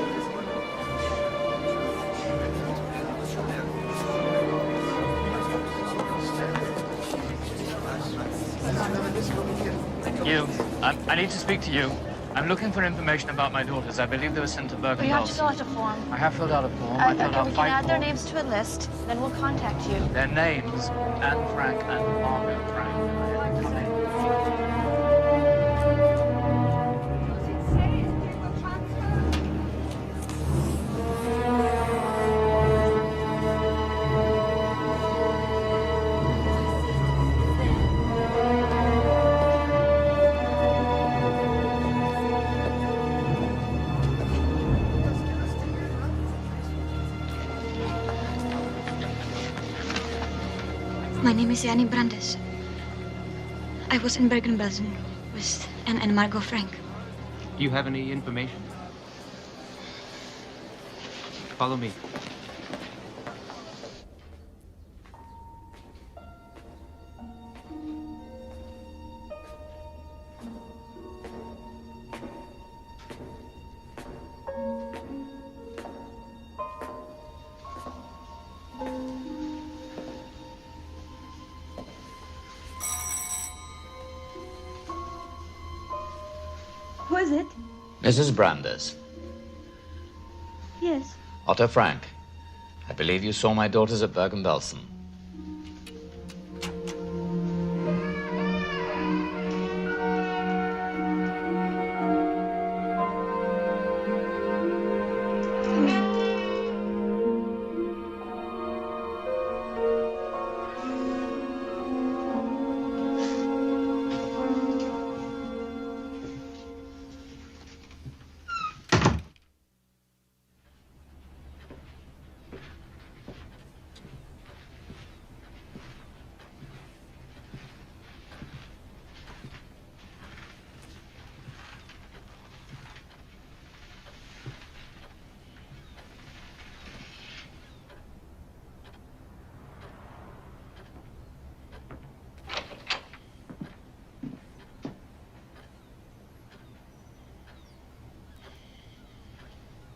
Speaker 15: You, I need to speak to you. I'm looking for information about my daughters. I believe they were sent to Bergen-Belsen.
Speaker 21: You have to fill out a form.
Speaker 15: I have filled out a form. I filled out
Speaker 21: we can
Speaker 15: 5
Speaker 21: add their
Speaker 15: forms.
Speaker 21: names to a list, then we'll contact you.
Speaker 15: Their names, Anne Frank and Margaret Frank. Come in.
Speaker 1: My name is Annie Brandes. I was in Bergen-Belsen with Anne and Margot Frank.
Speaker 6: Do you have any information? Follow me.
Speaker 1: Who is it?
Speaker 6: Mrs. Brandes.
Speaker 1: Yes.
Speaker 6: Otto Frank. I believe you saw my daughters at Bergen-Belsen.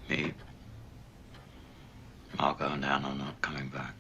Speaker 6: Me, Margot and Anne are not coming back.